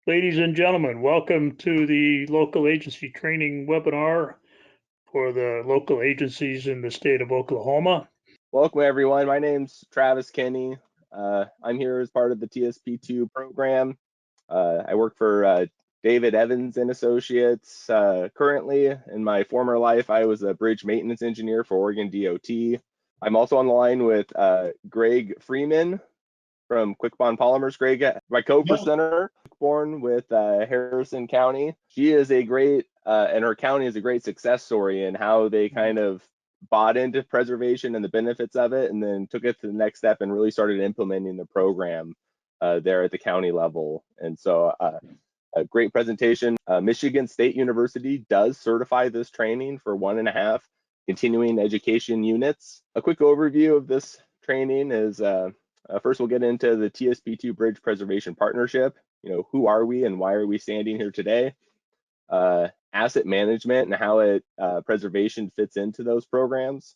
Ladies and gentlemen, welcome to the local agency training webinar for the local agencies in the state of Oklahoma. Welcome everyone. My name's Travis Kenny. I'm here as part of the TSP2 program. I work for David Evans and Associates currently. In my former life, I was a bridge maintenance engineer for Oregon DOT. I'm also on the line with Greg Freeman from Quick-Bond Polymers. Greg, my co-presenter, born with Harrison County. She is a great, and her county is a great success story in how they kind of bought into preservation and the benefits of it, and then took it to the next step and really started implementing the program there at the county level. And so a great presentation. Michigan State University does certify this training for 1.5 continuing education units. A quick overview of this training is first we'll get into the TSP2 Bridge Preservation Partnership. Who are we and why are we standing here today? Asset management and how preservation fits into those programs.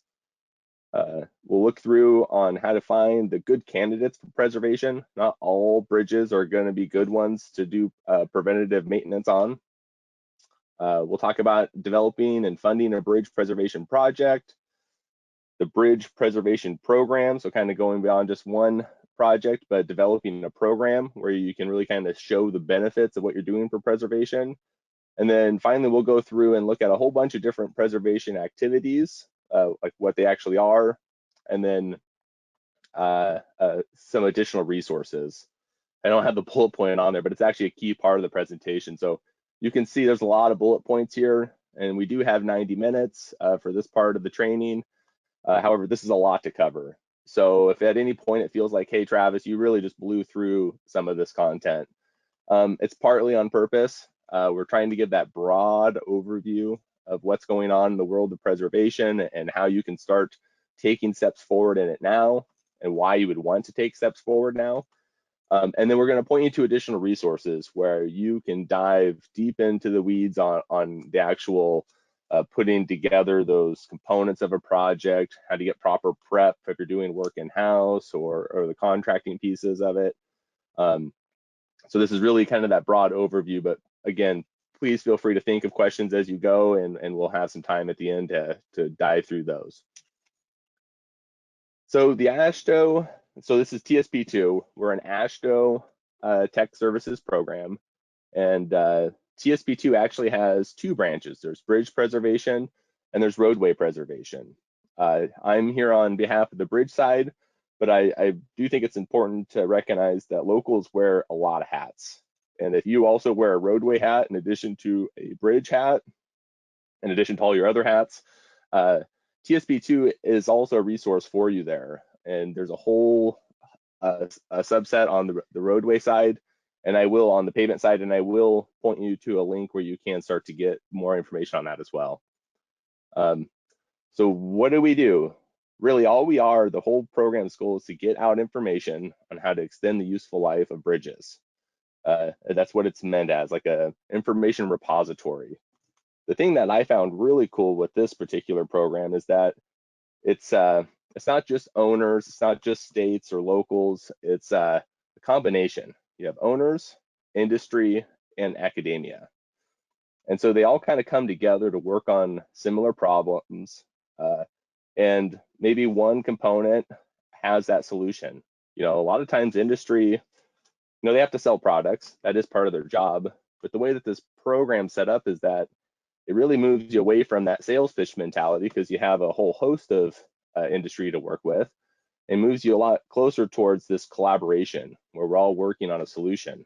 We'll look through on how to find the good candidates for preservation. Not all bridges are going to be good ones to do preventative maintenance on. We'll talk about developing and funding a bridge preservation project, the bridge preservation program, so kind of going beyond just one project, but developing a program where you can really kind of show the benefits of what you're doing for preservation. And then finally, we'll go through and look at a whole bunch of different preservation activities, like what they actually are, and then some additional resources. I don't have the bullet point on there, but it's actually a key part of the presentation. So you can see there's a lot of bullet points here, and we do have 90 minutes for this part of the training. However, this is a lot to cover. So if at any point it feels like, hey, Travis, you really just blew through some of this content, it's partly on purpose. We're trying to give that broad overview of what's going on in the world of preservation and how you can start taking steps forward in it now and why you would want to take steps forward now. And then we're going to point you to additional resources where you can dive deep into the weeds on the actual putting together those components of a project, how to get proper prep if you're doing work in-house or the contracting pieces of it. So this is really kind of that broad overview, but again, please feel free to think of questions as you go, and we'll have some time at the end to dive through those. So the AASHTO, so this is TSP2. We're an AASHTO tech services program, and TSP2 actually has 2 branches. There's bridge preservation and there's roadway preservation. I'm here on behalf of the bridge side, but I do think it's important to recognize that locals wear a lot of hats. And if you also wear a roadway hat in addition to a bridge hat, in addition to all your other hats, TSP2 is also a resource for you there. And there's a whole a subset on the roadway side, and I will on the pavement side, and I will point you to a link where you can start to get more information on that as well. So what do we do? Really, all we are, the whole program's goal is to get out information on how to extend the useful life of bridges. That's what it's meant as, like a information repository. The thing that I found really cool with this particular program is that it's not just owners, it's not just states or locals, it's a combination. You have owners, industry, and academia. And so they all kind of come together to work on similar problems, and maybe one component has that solution. A lot of times industry, they have to sell products, that is part of their job, but the way that this program's set up is that it really moves you away from that sales pitch mentality, because you have a whole host of industry to work with, and moves you a lot closer towards this collaboration where we're all working on a solution.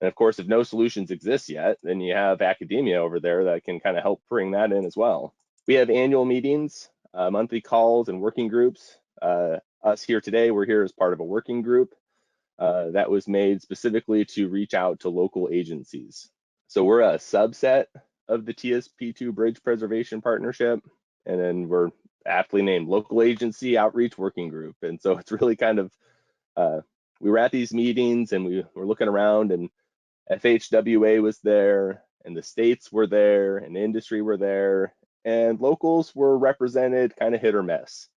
And of course, if no solutions exist yet, then you have academia over there that can kind of help bring that in as well. We have annual meetings, monthly calls, and working groups. Us here today, we're here as part of a working group that was made specifically to reach out to local agencies. So we're a subset of the TSP2 Bridge Preservation Partnership, and then we're aptly named Local Agency Outreach Working Group. And so it's really kind of, we were at these meetings and we were looking around, and FHWA was there, and the states were there, and industry were there, and locals were represented kind of hit or miss.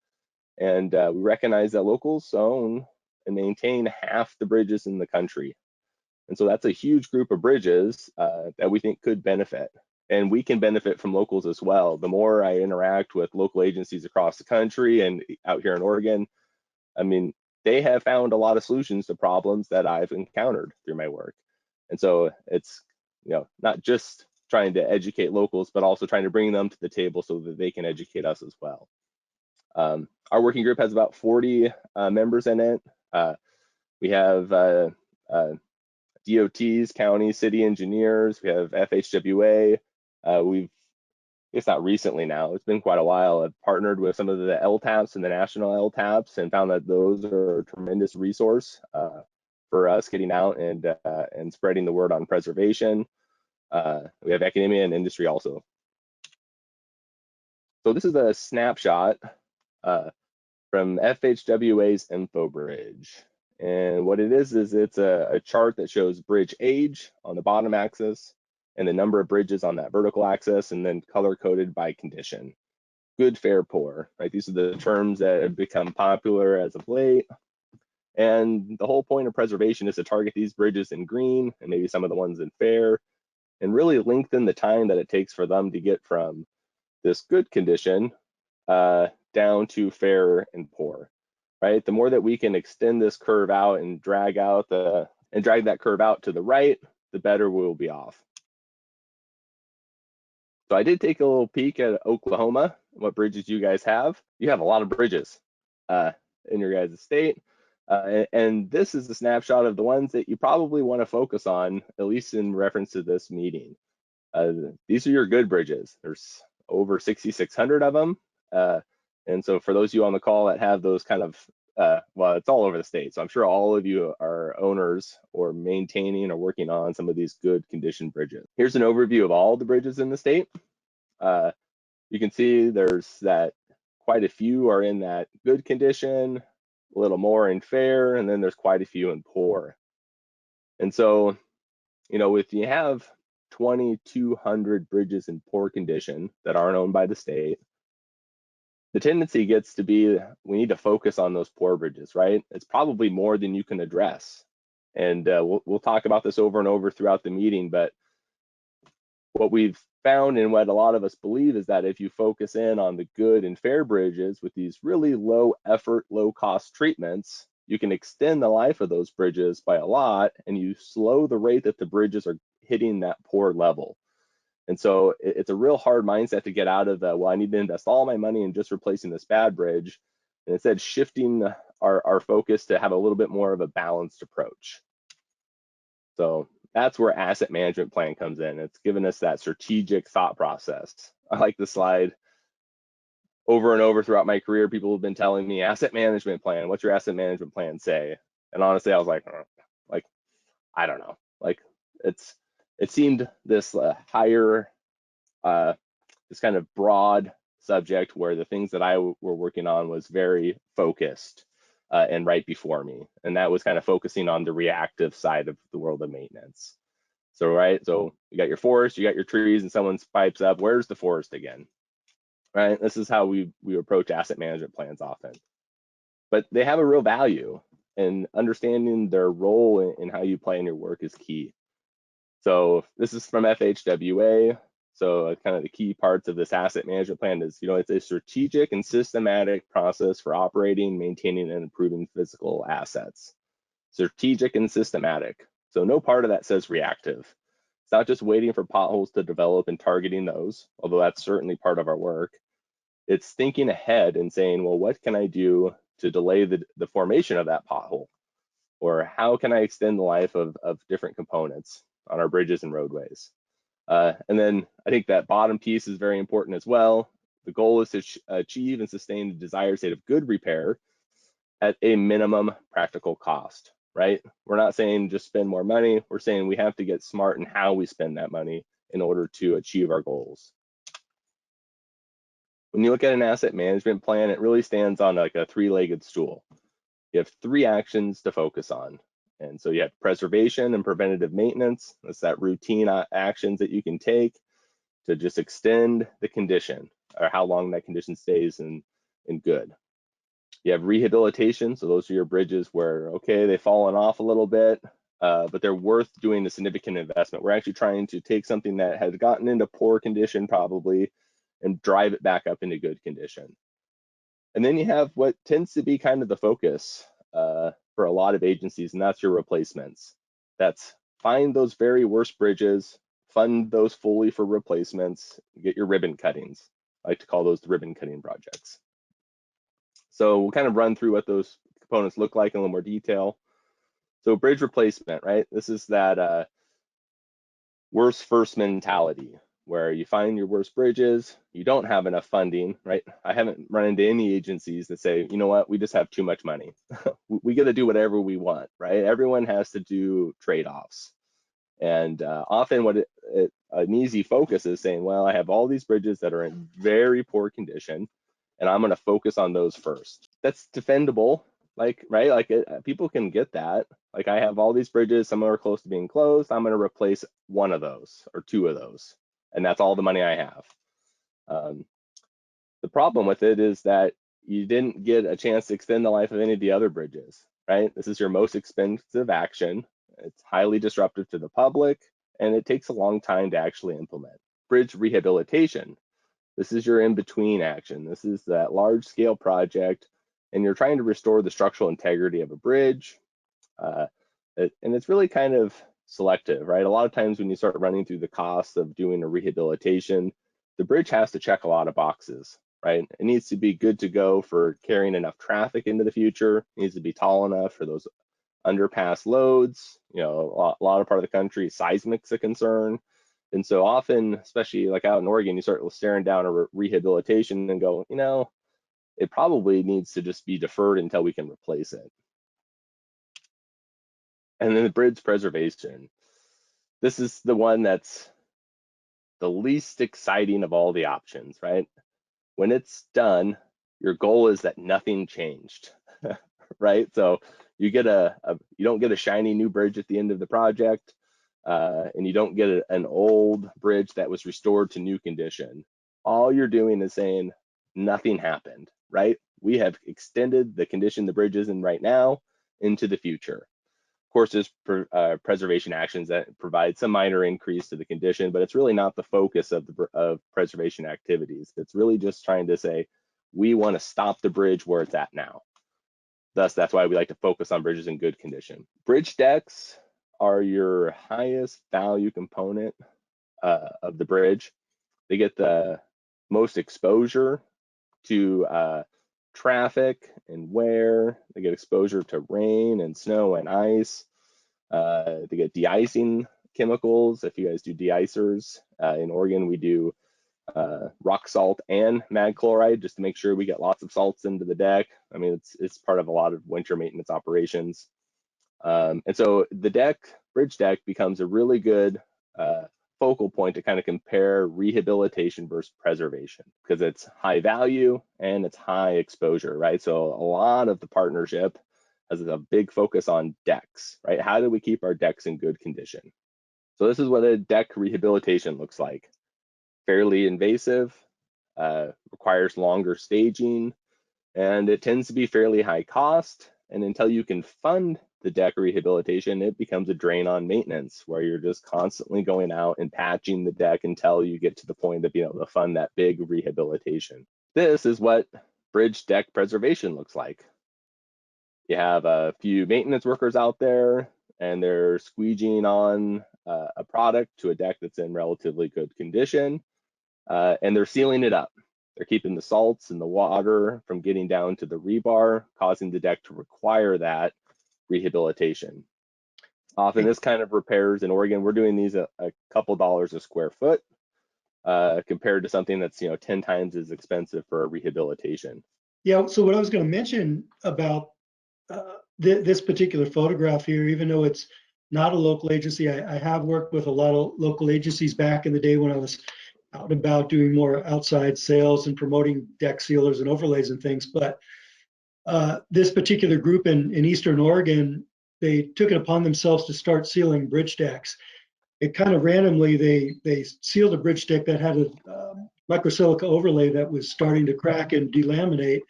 And we recognize that locals own and maintain half the bridges in the country. And so that's a huge group of bridges that we think could benefit. And we can benefit from locals as well. The more I interact with local agencies across the country and out here in Oregon, I mean, they have found a lot of solutions to problems that I've encountered through my work. And so it's, not just trying to educate locals, but also trying to bring them to the table so that they can educate us as well. Our working group has about 40 members in it. We have DOTs, county, city engineers. We have FHWA. It's not recently now, it's been quite a while. I've partnered with some of the LTAPs and the national LTAPs and found that those are a tremendous resource for us getting out and spreading the word on preservation. We have academia and industry also. So this is a snapshot from FHWA's Info Bridge. And what it is it's a chart that shows bridge age on the bottom axis and the number of bridges on that vertical axis, and then color coded by condition. Good, fair, poor, right? These are the terms that have become popular as of late. And the whole point of preservation is to target these bridges in green and maybe some of the ones in fair, and really lengthen the time that it takes for them to get from this good condition down to fair and poor, right? The more that we can extend this curve out and drag that curve out to the right, the better we'll be off. So I did take a little peek at Oklahoma, what bridges you guys have. You have a lot of bridges in your guys' state. And this is a snapshot of the ones that you probably want to focus on, at least in reference to this meeting. These are your good bridges. There's over 6,600 of them. And so for those of you on the call that have those kind of, well, it's all over the state. So I'm sure all of you are owners or maintaining or working on some of these good condition bridges. Here's an overview of all the bridges in the state. You can see there's that quite a few are in that good condition, a little more in fair, and then there's quite a few in poor. And so, if you have 2,200 bridges in poor condition that aren't owned by the state, the tendency gets to be we need to focus on those poor bridges, right? It's probably more than you can address. And we'll talk about this over and over throughout the meeting, but what we've found and what a lot of us believe is that if you focus in on the good and fair bridges with these really low effort, low cost treatments, you can extend the life of those bridges by a lot, and you slow the rate that the bridges are hitting that poor level. And so it's a real hard mindset to get out of the, well, I need to invest all my money in just replacing this bad bridge, and instead shifting our focus to have a little bit more of a balanced approach. So that's where asset management plan comes in. It's given us that strategic thought process. I like the slide. Over and over throughout my career, people have been telling me, asset management plan, what's your asset management plan say? And honestly, I was like, I don't know. It seemed this higher, this kind of broad subject where the things that I were working on was very focused and right before me. And that was kind of focusing on the reactive side of the world of maintenance. So, so you got your forest, you got your trees, and someone pipes up, where's the forest again? Right? This is how we approach asset management plans often. But they have a real value, and understanding their role in how you play in your work is key. So this is from FHWA. So kind of the key parts of this asset management plan is, it's a strategic and systematic process for operating, maintaining, and improving physical assets. Strategic and systematic. So no part of that says reactive. It's not just waiting for potholes to develop and targeting those, although that's certainly part of our work. It's thinking ahead and saying, well, what can I do to delay the formation of that pothole? Or how can I extend the life of different components on our bridges and roadways? And then I think that bottom piece is very important as well. The goal is to achieve and sustain the desired state of good repair at a minimum practical cost, right? We're not saying just spend more money. We're saying we have to get smart in how we spend that money in order to achieve our goals. When you look at an asset management plan, it really stands on like a three-legged stool. You have three actions to focus on. And so you have preservation and preventative maintenance. That's that routine actions that you can take to just extend the condition or how long that condition stays in good. You have rehabilitation. So those are your bridges where, okay, they've fallen off a little bit. but they're worth doing the significant investment. We're actually trying to take something that had gotten into poor condition probably and drive it back up into good condition. And then you have what tends to be kind of the focus for a lot of agencies, and that's your replacements. That's find those very worst bridges, fund those fully for replacements, get your ribbon cuttings. I like to call those the ribbon cutting projects. So we'll kind of run through what those components look like in a little more detail. So bridge replacement, right? This is that worst first mentality where you find your worst bridges, you don't have enough funding, right? I haven't run into any agencies that say, you know what, we just have too much money. We get to do whatever we want, right? Everyone has to do trade-offs. And often what an easy focus is saying, well, I have all these bridges that are in very poor condition, and I'm going to focus on those first. That's defendable, like, right? Like people can get that. Like I have all these bridges, some are close to being closed. I'm going to replace one of those or two of those, and that's all the money I have. The problem with it is that you didn't get a chance to extend the life of any of the other bridges, right? This is your most expensive action. It's highly disruptive to the public, and it takes a long time to actually implement. Bridge rehabilitation. This is your in-between action. This is that large-scale project, and you're trying to restore the structural integrity of a bridge. And it's really kind of selective, right? A lot of times when you start running through the cost of doing a rehabilitation, the bridge has to check a lot of boxes, right? It needs to be good to go for carrying enough traffic into the future. It needs to be tall enough for those underpass loads. You know, a lot of part of the country, seismic's a concern. And so often, especially like out in Oregon, you start staring down a rehabilitation and go, you know, it probably needs to just be deferred until we can replace it. And then the bridge preservation. This is the one that's the least exciting of all the options, right? When it's done, your goal is that nothing changed, right? So you get you don't get a shiny new bridge at the end of the project, and you don't get an old bridge that was restored to new condition. All you're doing is saying nothing happened, right? We have extended the condition the bridge is in right now into the future. Of course, there's preservation actions that provide some minor increase to the condition, but it's really not the focus of preservation activities. It's really just trying to say, we want to stop the bridge where it's at now. Thus, that's why we like to focus on bridges in good condition. Bridge decks are your highest value component of the bridge. They get the most exposure to traffic and wear. They get exposure to rain and snow and ice. They get de-icing chemicals. If you guys do de-icers, in Oregon we do rock salt and mag chloride just to make sure we get lots of salts into the deck. I mean, it's part of a lot of winter maintenance operations. And so the bridge deck becomes a really good focal point to kind of compare rehabilitation versus preservation, because it's high value and it's high exposure, right? So a lot of the partnership has a big focus on decks, right? How do we keep our decks in good condition? So this is what a deck rehabilitation looks like. Fairly invasive, requires longer staging, and it tends to be fairly high cost. And until you can fund the deck rehabilitation, it becomes a drain on maintenance, where you're just constantly going out and patching the deck until you get to the point of being able to fund that big rehabilitation. This is what bridge deck preservation looks like. You have a few maintenance workers out there, and they're squeegeeing on a product to a deck that's in relatively good condition, and they're sealing it up. They're keeping the salts and the water from getting down to the rebar, causing the deck to require that rehabilitation. Often this kind of repairs in Oregon, we're doing these a couple dollars a square foot compared to something that's 10 times as expensive for a rehabilitation. Yeah, so what I was going to mention about this particular photograph here, even though it's not a local agency, I have worked with a lot of local agencies back in the day when I was out and about doing more outside sales and promoting deck sealers and overlays and things. But this particular group in Eastern Oregon, they took it upon themselves to start sealing bridge decks. It kind of randomly, they sealed a bridge deck that had a microsilica overlay that was starting to crack and delaminate,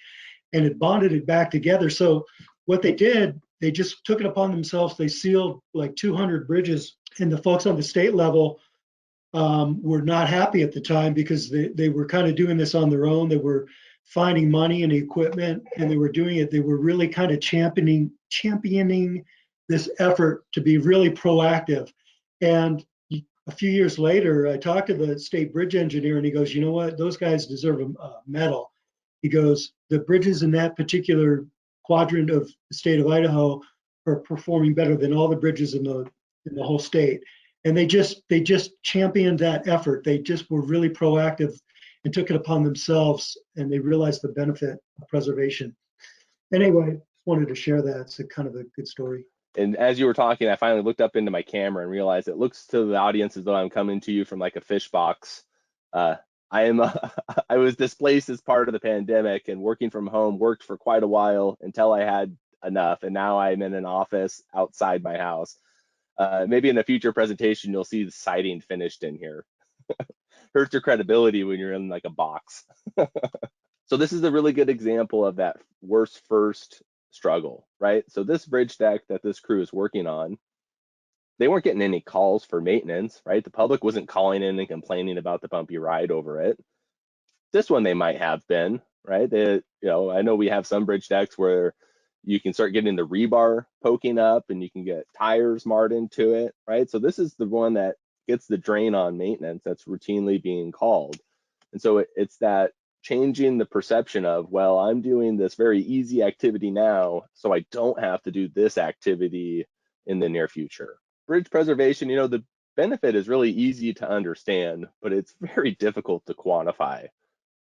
and it bonded it back together. So what they did they just took it upon themselves. They sealed like 200 bridges, and the folks on the state level were not happy at the time because they were kind of doing this on their own. They were finding money and equipment, and they were doing it. They were really kind of championing this effort to be really proactive. And a few years later, I talked to the state bridge engineer, and he goes, "You know what? Those guys deserve a medal." He goes, "The bridges in that particular quadrant of the state of Idaho are performing better than all the bridges in the whole state." And they just championed that effort. They just were really proactive and took it upon themselves, and they realized the benefit of preservation. Anyway, just wanted to share that. It's a kind of a good story. And as you were talking, I finally looked up into my camera and realized it looks to the audience as though I'm coming to you from like a fish box. I was displaced as part of the pandemic, and working from home worked for quite a while until I had enough, and now I'm in an office outside my house. Maybe in a future presentation, you'll see the siding finished in here. Hurts your credibility when you're in like a box. So this is a really good example of that worst first struggle, right? So this bridge deck that this crew is working on, they weren't getting any calls for maintenance, right? The public wasn't calling in and complaining about the bumpy ride over it. This one they might have been, right? I know we have some bridge decks where you can start getting the rebar poking up and you can get tires marred into it, right? So this is the one that gets the drain on maintenance that's routinely being called. And so it's that changing the perception of, well, I'm doing this very easy activity now, so I don't have to do this activity in the near future. Bridge preservation, the benefit is really easy to understand, but it's very difficult to quantify,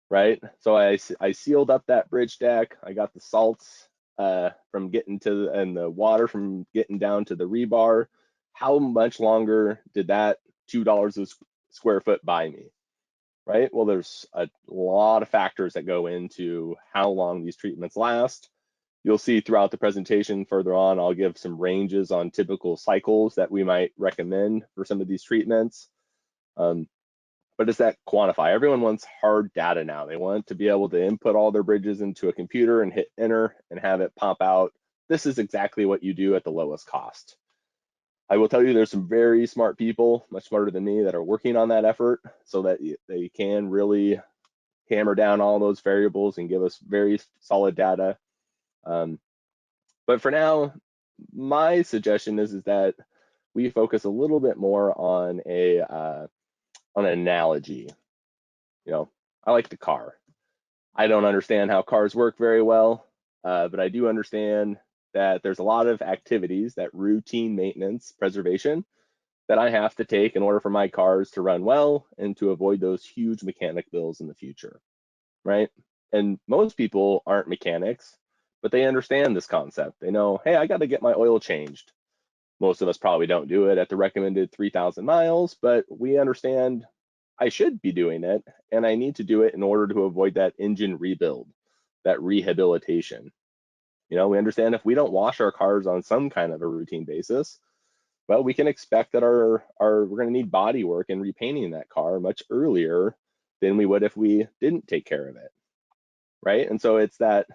right? So I sealed up that bridge deck. I got the salts from getting to and the water from getting down to the rebar. How much longer did that $2 a square foot buy me, right? Well, there's a lot of factors that go into how long these treatments last. You'll see throughout the presentation further on, I'll give some ranges on typical cycles that we might recommend for some of these treatments. But it's that quantify. Everyone wants hard data now. They want to be able to input all their bridges into a computer and hit enter and have it pop out. This is exactly what you do at the lowest cost. I will tell you there's some very smart people, much smarter than me, that are working on that effort so that they can really hammer down all those variables and give us very solid data. But for now, my suggestion is that we focus a little bit more on an analogy. I like the car. I don't understand how cars work very well, but I do understand that there's a lot of activities, that routine maintenance, preservation, that I have to take in order for my cars to run well and to avoid those huge mechanic bills in the future, right? And most people aren't mechanics, but they understand this concept. They know, hey, I got to get my oil changed. Most of us probably don't do it at the recommended 3,000 miles, but we understand I should be doing it, and I need to do it in order to avoid that engine rebuild, that rehabilitation. We understand if we don't wash our cars on some kind of a routine basis, well, we can expect that we're going to need body work and repainting that car much earlier than we would if we didn't take care of it, right? And so it's that,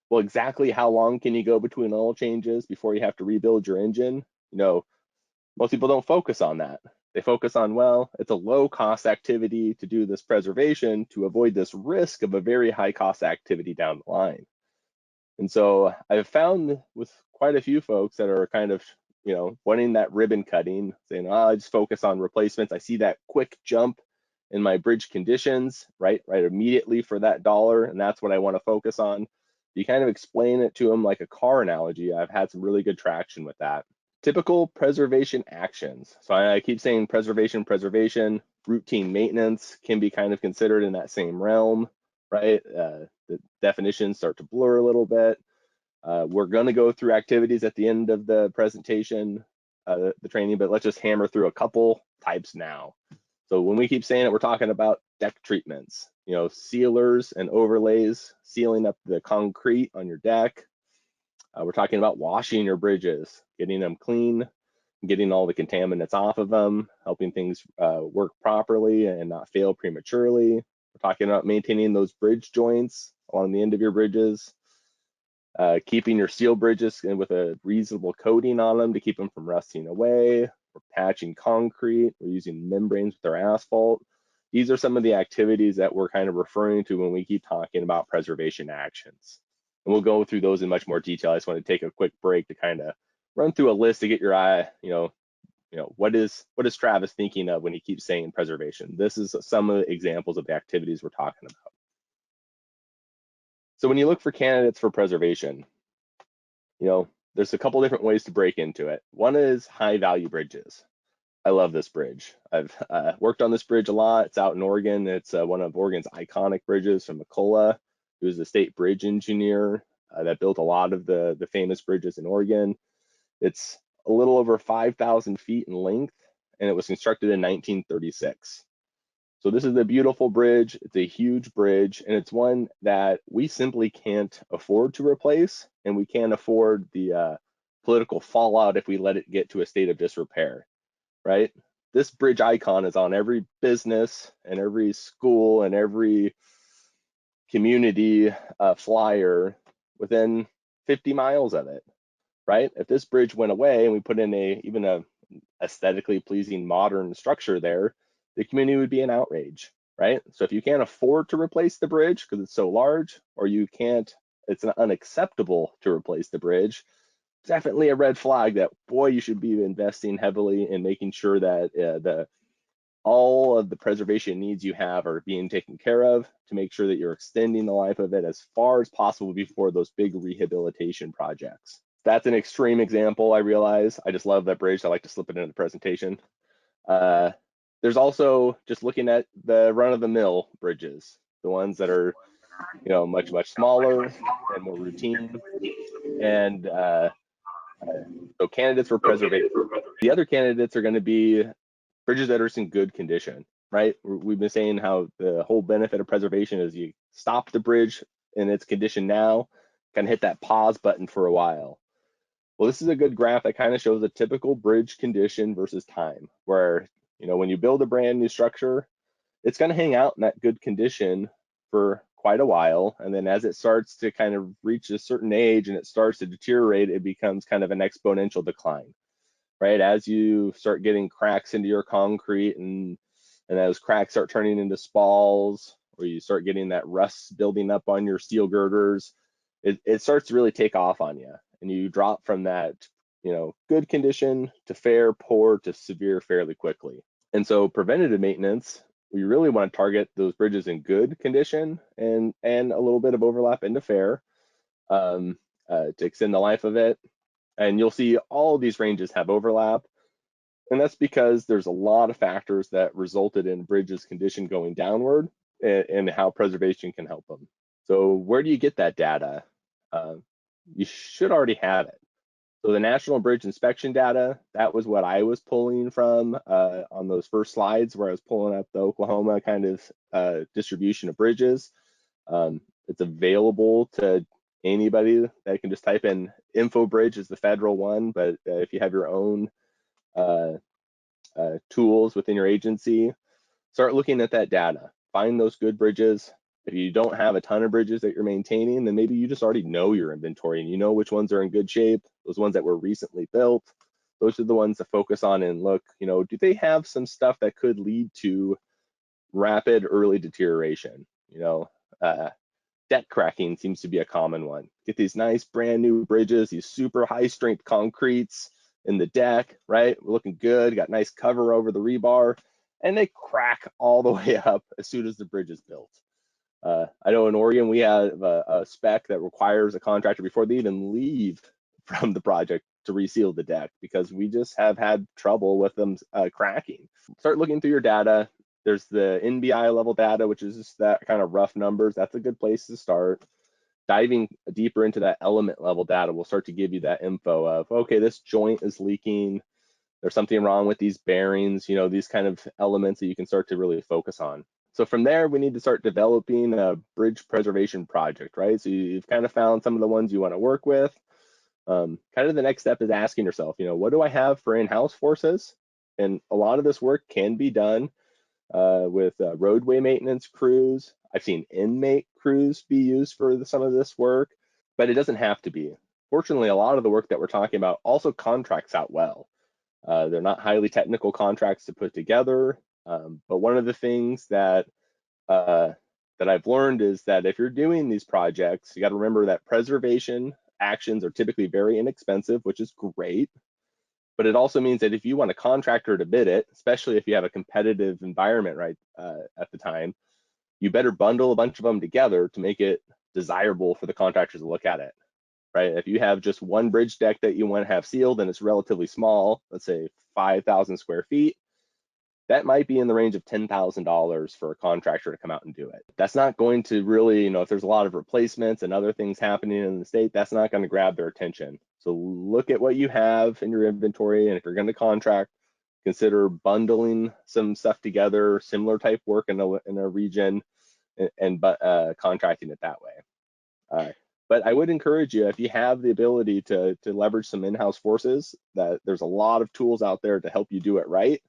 well, exactly how long can you go between oil changes before you have to rebuild your engine? Most people don't focus on that. They focus on, well, it's a low cost activity to do this preservation to avoid this risk of a very high cost activity down the line. And so I've found with quite a few folks that are kind of, wanting that ribbon cutting, saying, I just focus on replacements. I see that quick jump in my bridge conditions, right immediately for that dollar, and that's what I want to focus on. You kind of explain it to them like a car analogy. I've had some really good traction with that. Typical preservation actions. So I keep saying preservation, routine maintenance can be kind of considered in that same realm, right? The definitions start to blur a little bit. We're going to go through activities at the end of the presentation, the training, but let's just hammer through a couple types now. So when we keep saying it, we're talking about deck treatments, sealers and overlays, sealing up the concrete on your deck. We're talking about washing your bridges, getting them clean, getting all the contaminants off of them, helping things work properly and not fail prematurely. We're talking about maintaining those bridge joints along the end of your bridges. keeping your steel bridges with a reasonable coating on them to keep them from rusting away. We're patching concrete. We're using membranes with our asphalt. These are some of the activities that we're kind of referring to when we keep talking about preservation actions. And we'll go through those in much more detail. I just want to take a quick break to kind of run through a list to get your eye, what is Travis thinking of when he keeps saying preservation? This is some of the examples of the activities we're talking about. So when you look for candidates for preservation, there's a couple different ways to break into it. One is high value bridges. I love this bridge. I've worked on this bridge a lot. It's out in Oregon. It's one of Oregon's iconic bridges from McCullough, who's the state bridge engineer that built a lot of the famous bridges in Oregon. It's a little over 5,000 feet in length, and it was constructed in 1936. So this is a beautiful bridge. It's a huge bridge, and it's one that we simply can't afford to replace, and we can't afford the political fallout if we let it get to a state of disrepair, right? This bridge icon is on every business and every school and every community flyer within 50 miles of it, right? If this bridge went away and we put in even a aesthetically pleasing modern structure there, the community would be in outrage, right? So if you can't afford to replace the bridge because it's so large, or it's unacceptable to replace the bridge, definitely a red flag that, boy, you should be investing heavily in making sure that all of the preservation needs you have are being taken care of, to make sure that you're extending the life of it as far as possible before those big rehabilitation projects. That's an extreme example, I realize. I just love that bridge. I like to slip it into the presentation. There's also just looking at the run-of-the-mill bridges, the ones that are, much, much smaller and more routine. And so candidates for preservation. The other candidates are going to be bridges that are in good condition, right? We've been saying how the whole benefit of preservation is you stop the bridge in its condition now, kind of hit that pause button for a while. Well, this is a good graph that kind of shows a typical bridge condition versus time, where, when you build a brand new structure, it's going to hang out in that good condition for quite a while. And then as it starts to kind of reach a certain age and it starts to deteriorate, it becomes kind of an exponential decline, right? As you start getting cracks into your concrete and those cracks start turning into spalls, or you start getting that rust building up on your steel girders, it starts to really take off on you. And you drop from that, good condition to fair, poor to severe fairly quickly. And so preventative maintenance, we really want to target those bridges in good condition and a little bit of overlap into fair to extend the life of it. And you'll see all of these ranges have overlap. And that's because there's a lot of factors that resulted in bridges condition going downward and how preservation can help them. So where do you get that data? You should already have it. So the National Bridge Inspection data, that was what I was pulling from on those first slides where I was pulling up the Oklahoma kind of distribution of bridges. It's available to anybody that can just type in InfoBridge is the federal one, but if you have your own tools within your agency, start looking at that data. Find those good bridges. If you don't have a ton of bridges that you're maintaining, then maybe you just already know your inventory and you know which ones are in good shape, those ones that were recently built. Those are the ones to focus on and look, do they have some stuff that could lead to rapid early deterioration? Deck cracking seems to be a common one. Get these nice brand new bridges, these super high strength concretes in the deck, right? We're looking good, got nice cover over the rebar, and they crack all the way up as soon as the bridge is built. I know in Oregon, we have a spec that requires a contractor before they even leave from the project to reseal the deck because we just have had trouble with them cracking. Start looking through your data. There's the NBI level data, which is just that kind of rough numbers. That's a good place to start. Diving deeper into that element level data will start to give you that info of, okay, this joint is leaking. There's something wrong with these bearings, these kind of elements that you can start to really focus on. So from there, we need to start developing a bridge preservation project, right? So you've kind of found some of the ones you want to work with. Kind of the next step is asking yourself, what do I have for in-house forces? And a lot of this work can be done with roadway maintenance crews. I've seen inmate crews be used for some of this work. but it doesn't have to be. Fortunately, a lot of the work that we're talking about also contracts out well. They're not highly technical contracts to put together, but one of the things that I've learned is that if you're doing these projects, you got to remember that preservation actions are typically very inexpensive, which is great. But it also means that if you want a contractor to bid it, especially if you have a competitive environment right at the time, you better bundle a bunch of them together to make it desirable for the contractors to look at it, right? If you have just one bridge deck that you want to have sealed and it's relatively small, let's say 5,000 square feet, that might be in the range of $10,000 for a contractor to come out and do it. That's not going to really, if there's a lot of replacements and other things happening in the state, that's not going to grab their attention. So look at what you have in your inventory, and if you're going to contract, consider bundling some stuff together, similar type work in a region, and contracting it that way. But I would encourage you, if you have the ability to leverage some in-house forces, that there's a lot of tools out there to help you do it right.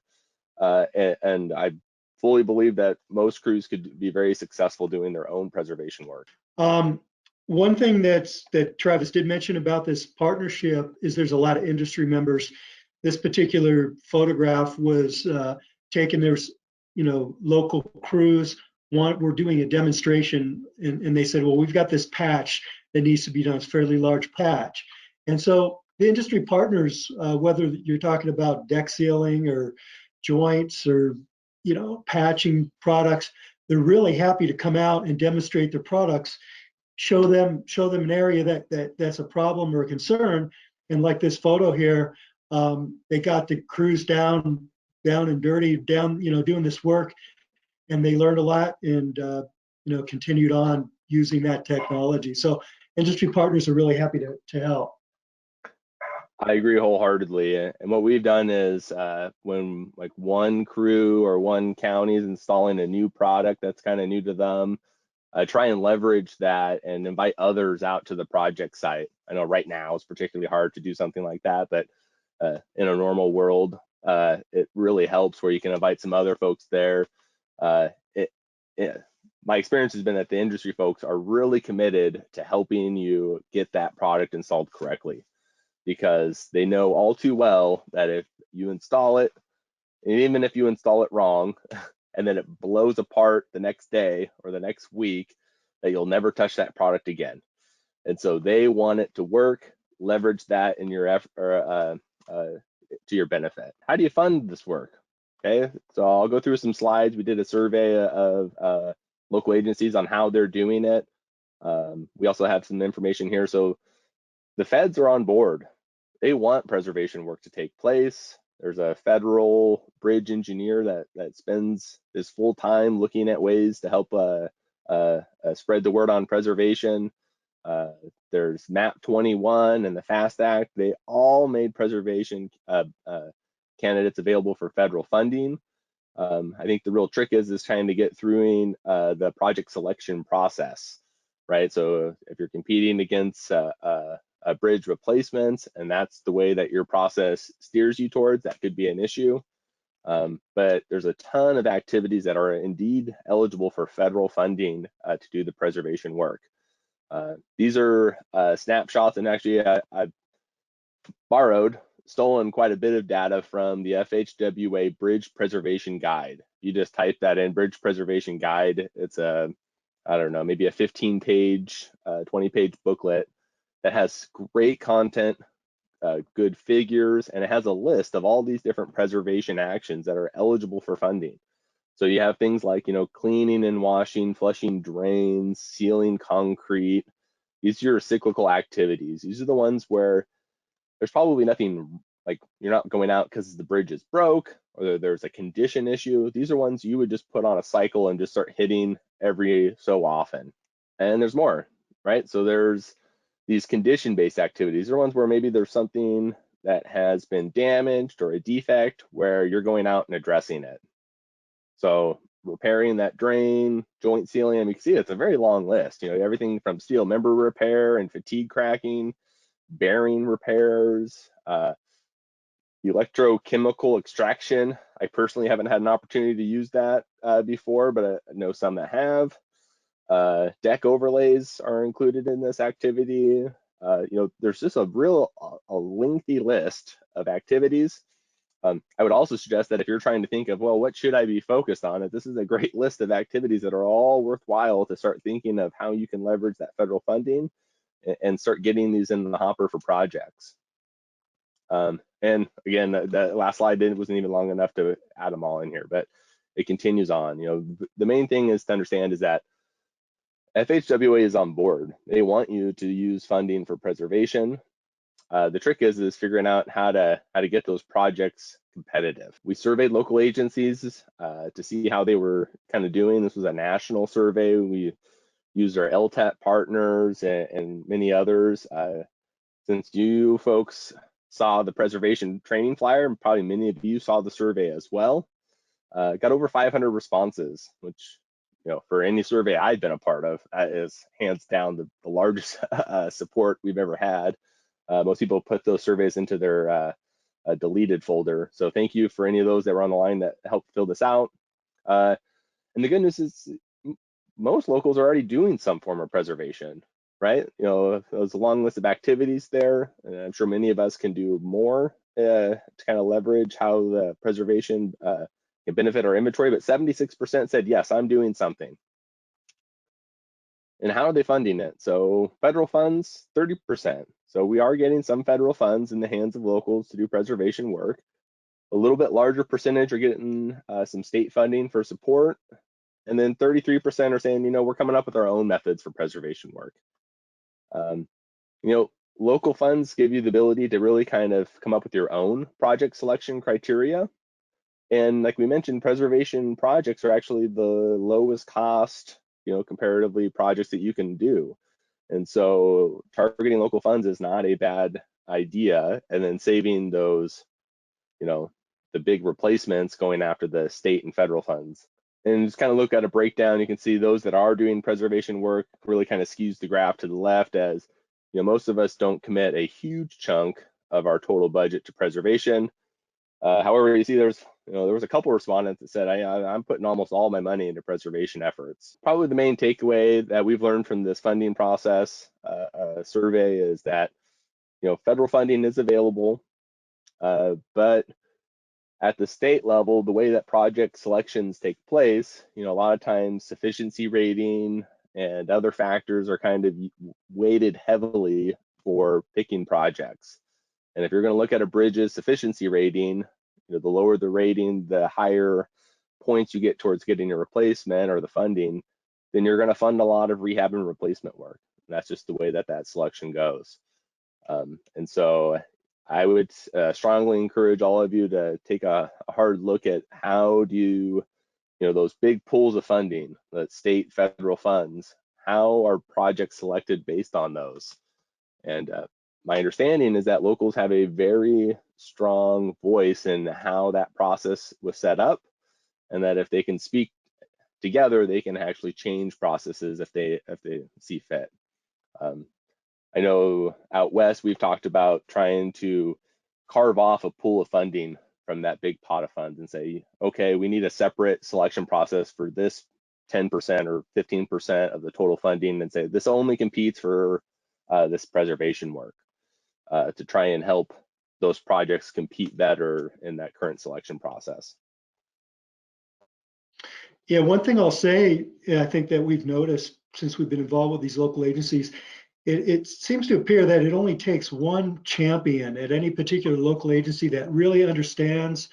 And I fully believe that most crews could be very successful doing their own preservation work. One thing that Travis did mention about this partnership is there's a lot of industry members. This particular photograph was taken. There's local crews were doing a demonstration, and they said, well, we've got this patch that needs to be done. It's a fairly large patch, and so the industry partners, whether you're talking about deck sealing or joints or patching products, they're really happy to come out and demonstrate their products, show them an area that's a problem or a concern. And like this photo here, they got the crews down and dirty, doing this work, and they learned a lot and continued on using that technology. So industry partners are really happy to help. I agree wholeheartedly. And what we've done is when like one crew or one county is installing a new product that's kind of new to them, try and leverage that and invite others out to the project site. I know right now it's particularly hard to do something like that, but in a normal world, it really helps where you can invite some other folks there. My experience has been that the industry folks are really committed to helping you get that product installed correctly, because they know all too well that if you install it, and even if you install it wrong, and then it blows apart the next day or the next week, that you'll never touch that product again. And so they want it to work, leverage that in your effort, to your benefit. How do you fund this work? Okay, so I'll go through some slides. We did a survey of local agencies on how they're doing it. We also have some information here. So the feds are on board. They want preservation work to take place. There's a federal bridge engineer that spends his full time looking at ways to help spread the word on preservation. There's MAP 21 and the FAST Act. They all made preservation candidates available for federal funding. I think the real trick is trying to get through the project selection process, right? So if you're competing against a bridge replacements, and that's the way that your process steers you towards, that could be an issue. But there's a ton of activities that are indeed eligible for federal funding to do the preservation work. These are snapshots, and actually I've stolen quite a bit of data from the FHWA Bridge Preservation Guide. You just type that in, Bridge Preservation Guide. It's I don't know, maybe a 15-page, 20-page booklet that has great content, good figures, and it has a list of all these different preservation actions that are eligible for funding. So you have things like, cleaning and washing, flushing drains, sealing concrete. These are your cyclical activities. These are the ones where there's probably nothing, like you're not going out because the bridge is broke or there's a condition issue. These are ones you would just put on a cycle and just start hitting every so often. And there's more, right? So there's these condition-based activities. These are ones where maybe there's something that has been damaged or a defect where you're going out and addressing it. So repairing that drain, joint sealing, and you can see it's a very long list. Everything from steel member repair and fatigue cracking, bearing repairs, electrochemical extraction. I personally haven't had an opportunity to use that before, but I know some that have. Deck overlays are included in this activity. There's just a lengthy list of activities. I would also suggest that if you're trying to think of, well, what should I be focused on, that this is a great list of activities that are all worthwhile to start thinking of how you can leverage that federal funding and start getting these in the hopper for projects. And again, that last slide wasn't even long enough to add them all in here, but it continues on. The main thing is to understand is that FHWA is on board. They want you to use funding for preservation. The trick is figuring out how to get those projects competitive. We surveyed local agencies to see how they were kind of doing. This was a national survey. We used our LTAP partners and many others. Since you folks saw the preservation training flyer, and probably many of you saw the survey as well, got over 500 responses, which, for any survey I've been a part of, that is hands down the largest support we've ever had. Most people put those surveys into their deleted folder. So thank you for any of those that were on the line that helped fill this out. And the good news is most locals are already doing some form of preservation, right? There's a long list of activities there, and I'm sure many of us can do more to kind of leverage how the preservation can benefit our inventory, but 76% said, yes, I'm doing something. And how are they funding it? So federal funds, 30%. So we are getting some federal funds in the hands of locals to do preservation work. A little bit larger percentage are getting some state funding for support. And then 33% are saying, we're coming up with our own methods for preservation work. Local funds give you the ability to really kind of come up with your own project selection criteria. And like we mentioned, preservation projects are actually the lowest cost, comparatively, projects that you can do. And so targeting local funds is not a bad idea. And then saving those, the big replacements, going after the state and federal funds. And just kind of look at a breakdown, you can see those that are doing preservation work really kind of skews the graph to the left, as most of us don't commit a huge chunk of our total budget to preservation. However, you see there was a couple respondents that said, I'm putting almost all my money into preservation efforts. Probably the main takeaway that we've learned from this funding process survey is that federal funding is available, but at the state level, the way that project selections take place, a lot of times sufficiency rating and other factors are kind of weighted heavily for picking projects. And if you're going to look at a bridge's sufficiency rating, the lower the rating, the higher points you get towards getting a replacement or the funding, then you're going to fund a lot of rehab and replacement work. And that's just the way that selection goes. And so I would strongly encourage all of you to take a hard look at how do you, those big pools of funding, the state, federal funds, how are projects selected based on those? And my understanding is that locals have a very strong voice in how that process was set up, and that if they can speak together, they can actually change processes if they see fit. I know out west, we've talked about trying to carve off a pool of funding from that big pot of funds and say, okay, we need a separate selection process for this 10% or 15% of the total funding, and say this only competes for this preservation work to try and help those projects compete better in that current selection process. Yeah, one thing I'll say, I think that we've noticed since we've been involved with these local agencies, it seems to appear that it only takes one champion at any particular local agency that really understands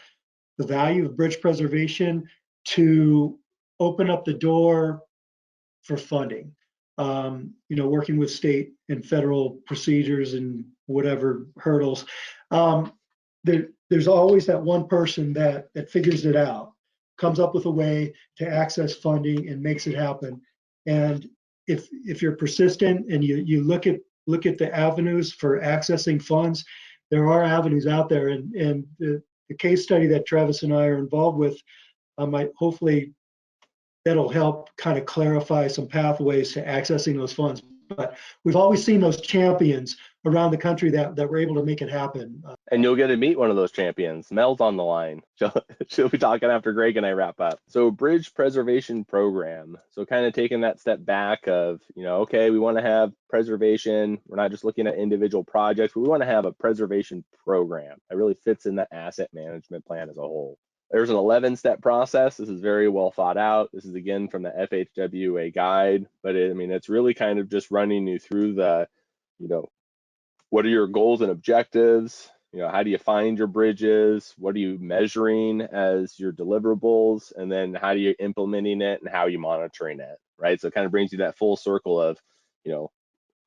the value of bridge preservation to open up the door for funding. Working with state and federal procedures and whatever hurdles. There's always that one person that figures it out, comes up with a way to access funding and makes it happen. And if you're persistent and you look at the avenues for accessing funds, there are avenues out there. And the case study that Travis and I are involved with might hopefully that'll help kind of clarify some pathways to accessing those funds. But we've always seen those champions around the country that were able to make it happen. And you'll get to meet one of those champions. Mel's on the line. She'll be talking after Greg and I wrap up. So bridge preservation program. So kind of taking that step back of, okay, we want to have preservation. We're not just looking at individual projects, but we want to have a preservation program that really fits in the asset management plan as a whole. There's an 11-step process. This is very well thought out. This is again from the FHWA guide, but it's really kind of just running you through the, what are your goals and objectives? How do you find your bridges? What are you measuring as your deliverables? And then how do you implementing it and how are you monitoring it, right? So it kind of brings you that full circle of,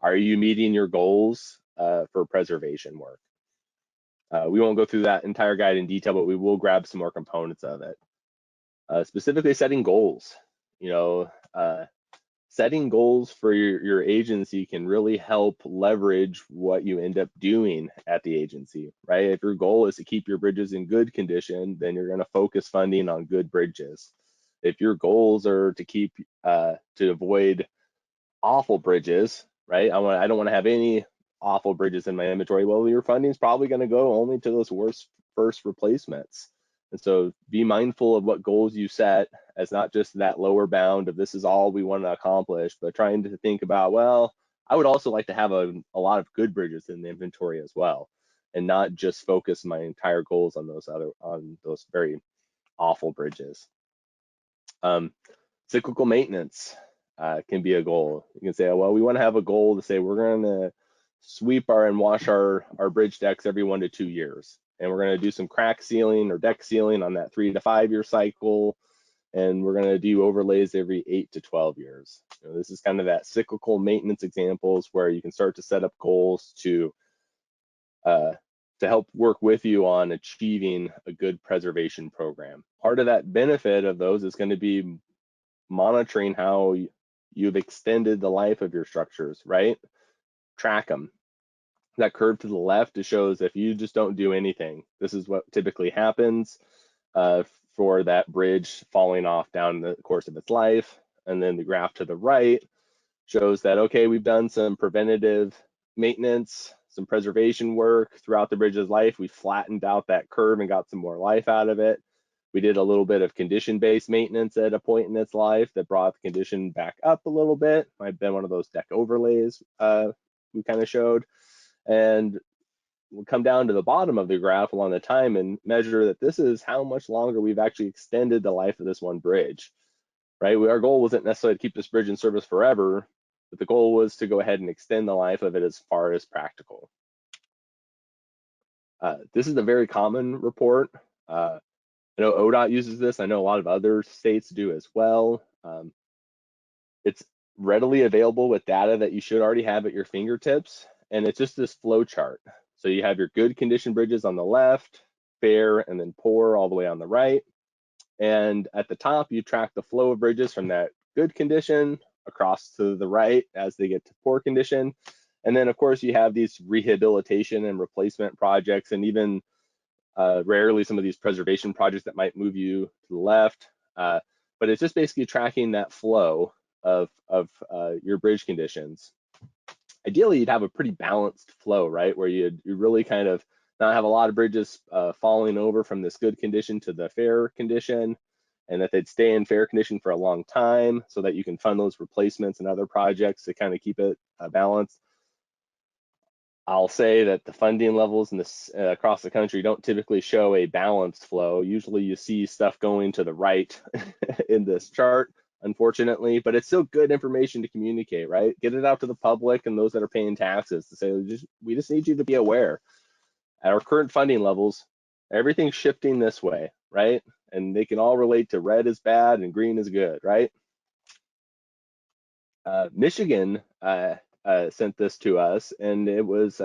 are you meeting your goals for preservation work? We won't go through that entire guide in detail, but we will grab some more components of it. Specifically setting goals. Setting goals for your agency can really help leverage what you end up doing at the agency, right? If your goal is to keep your bridges in good condition, then you're going to focus funding on good bridges. If your goals are to keep to avoid awful bridges, right? I don't want to have any awful bridges in my inventory. Well, your funding is probably going to go only to those worst first replacements. And so be mindful of what goals you set as not just that lower bound of this is all we want to accomplish, but trying to think about, well, I would also like to have a lot of good bridges in the inventory as well, and not just focus my entire goals on those very awful bridges. Cyclical maintenance can be a goal. You can say, well, we want to have a goal to say we're going to sweep and wash our bridge decks every 1 to 2 years. And we're going to do some crack sealing or deck sealing on that 3 to 5 year cycle. And we're going to do overlays every 8 to 12 years. This is kind of that cyclical maintenance examples where you can start to set up goals to help work with you on achieving a good preservation program. Part of that benefit of those is going to be monitoring how you've extended the life of your structures, right? Track them. That curve to the left, it shows if you just don't do anything, this is what typically happens for that bridge falling off down the course of its life. And then the graph to the right shows that, okay, we've done some preventative maintenance, some preservation work throughout the bridge's life. We flattened out that curve and got some more life out of it. We did a little bit of condition-based maintenance at a point in its life that brought the condition back up a little bit. Might have been one of those deck overlays we kind of showed. And we'll come down to the bottom of the graph along the time and measure that this is how much longer we've actually extended the life of this one bridge, right? Our goal wasn't necessarily to keep this bridge in service forever, but the goal was to go ahead and extend the life of it as far as practical. This is a very common report. I know ODOT uses this. I know a lot of other states do as well. It's readily available with data that you should already have at your fingertips. And it's just this flow chart. So you have your good condition bridges on the left, fair, and then poor all the way on the right. And at the top, you track the flow of bridges from that good condition across to the right as they get to poor condition. And then, of course, you have these rehabilitation and replacement projects, and even rarely some of these preservation projects that might move you to the left. But it's just basically tracking that flow of your bridge conditions. Ideally, you'd have a pretty balanced flow, right? Where you really kind of not have a lot of bridges falling over from this good condition to the fair condition, and that they'd stay in fair condition for a long time so that you can fund those replacements and other projects to kind of keep it balanced. I'll say that the funding levels in this across the country don't typically show a balanced flow. Usually you see stuff going to the right in this chart, unfortunately, but it's still good information to communicate, right? Get it out to the public and those that are paying taxes to say, we just need you to be aware. At our current funding levels, everything's shifting this way, right? And they can all relate to red is bad and green is good, right? Michigan sent this to us, and it was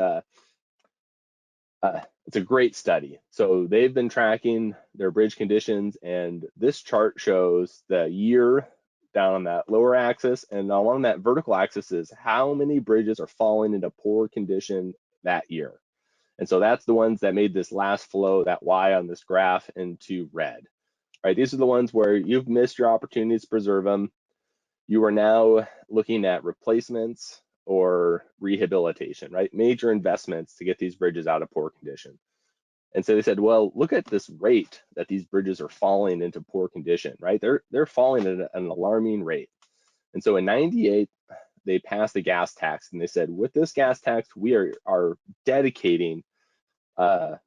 it's a great study. So they've been tracking their bridge conditions, and this chart shows the year down on that lower axis, and along that vertical axis is how many bridges are falling into poor condition that year. And so that's the ones that made this last flow, that Y on this graph, into red. Right, these are the ones where you've missed your opportunities to preserve them. You are now looking at replacements or rehabilitation, right? Major investments to get these bridges out of poor condition. And so they said, well, look at this rate that these bridges are falling into poor condition, right? They're falling at an alarming rate. And so in '98, they passed the gas tax, and they said, with this gas tax, we are dedicating a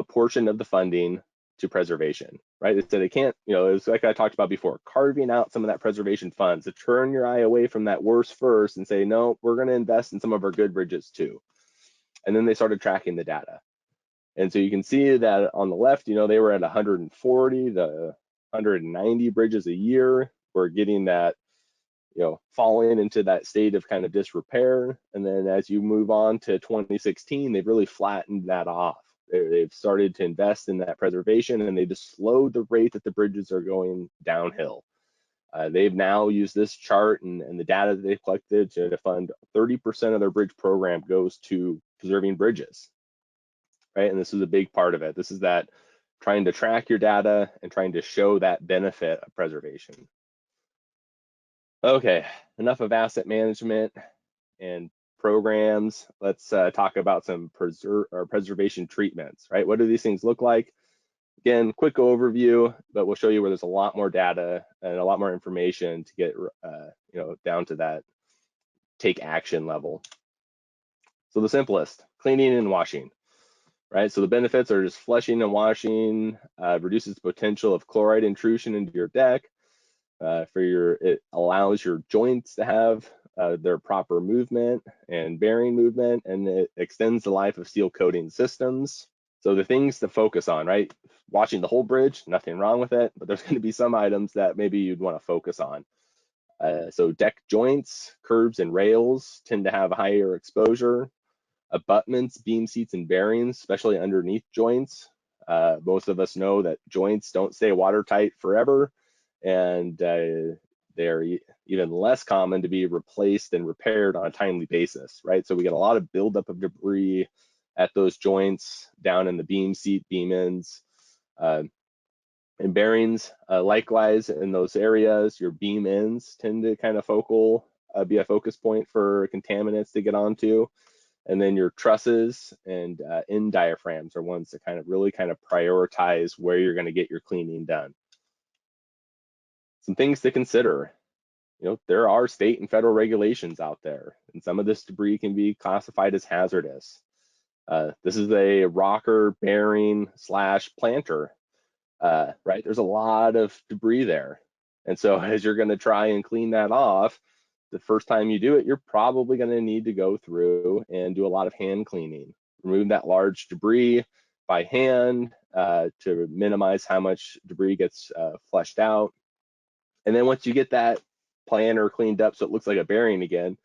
portion of the funding to preservation, right? They said they can't, it's like I talked about before, carving out some of that preservation funds to turn your eye away from that worst first and say, no, we're going to invest in some of our good bridges too. And then they started tracking the data. And so you can see that on the left, they were at 140 to 190 bridges a year. We're getting that, falling into that state of kind of disrepair. And then as you move on to 2016, they've really flattened that off. They've started to invest in that preservation, and they just slowed the rate that the bridges are going downhill. They've now used this chart and the data that they've collected to fund 30% of their bridge program goes to preserving bridges. Right, and this is a big part of it. This is that trying to track your data and trying to show that benefit of preservation. Okay, enough of asset management and programs. Let's talk about some preservation treatments, right? What do these things look like? Again, quick overview, but we'll show you where there's a lot more data and a lot more information to get down to that take action level. So the simplest, cleaning and washing. Right, so the benefits are just flushing and washing, reduces the potential of chloride intrusion into your deck. It allows your joints to have their proper movement and bearing movement, and it extends the life of steel coating systems. So the things to focus on, right? Washing the whole bridge, nothing wrong with it, but there's going to be some items that maybe you'd want to focus on. So deck joints, curbs, and rails tend to have higher exposure. Abutments, beam seats, and bearings, especially underneath joints. Most of us know that joints don't stay watertight forever, and they're even less common to be replaced and repaired on a timely basis, right? So we get a lot of buildup of debris at those joints, down in the beam seat, beam ends, and bearings. Likewise, in those areas, your beam ends tend to kind of be a focus point for contaminants to get onto. And then your trusses and end diaphragms are ones that really prioritize where you're going to get your cleaning done. Some things to consider. There are state and federal regulations out there, and some of this debris can be classified as hazardous. This is a rocker bearing / planter, right? There's a lot of debris there. And so as you're going to try and clean that off, the first time you do it, you're probably going to need to go through and do a lot of hand cleaning. Remove that large debris by hand to minimize how much debris gets flushed out. And then once you get that planter cleaned up so it looks like a bearing again,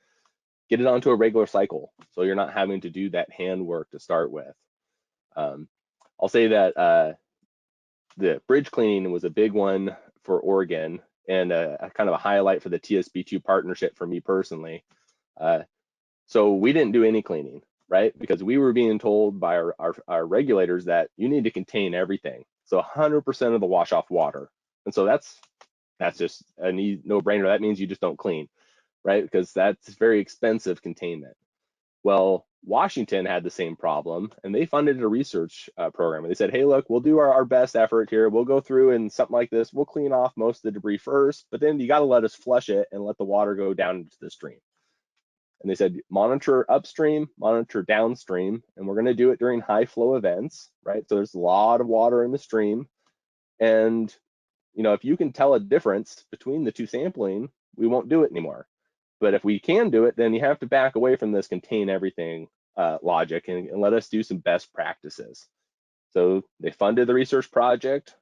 get it onto a regular cycle so you're not having to do that hand work to start with. I'll say that the bridge cleaning was a big one for Oregon, and a kind of a highlight for the TSP2 partnership for me personally. So we didn't do any cleaning, right? Because we were being told by our regulators that you need to contain everything. So 100% of the wash off water. And so that's just a no-brainer. That means you just don't clean, right? Because that's very expensive containment. Well, Washington had the same problem, and they funded a research program. And they said, hey, look, we'll do our best effort here. We'll go through and something like this. We'll clean off most of the debris first, but then you got to let us flush it and let the water go down into the stream. And they said, monitor upstream, monitor downstream, and we're going to do it during high flow events, right? So there's a lot of water in the stream. And, if you can tell a difference between the two sampling, we won't do it anymore. But if we can do it, then you have to back away from this contain everything logic and let us do some best practices. So they funded the research project.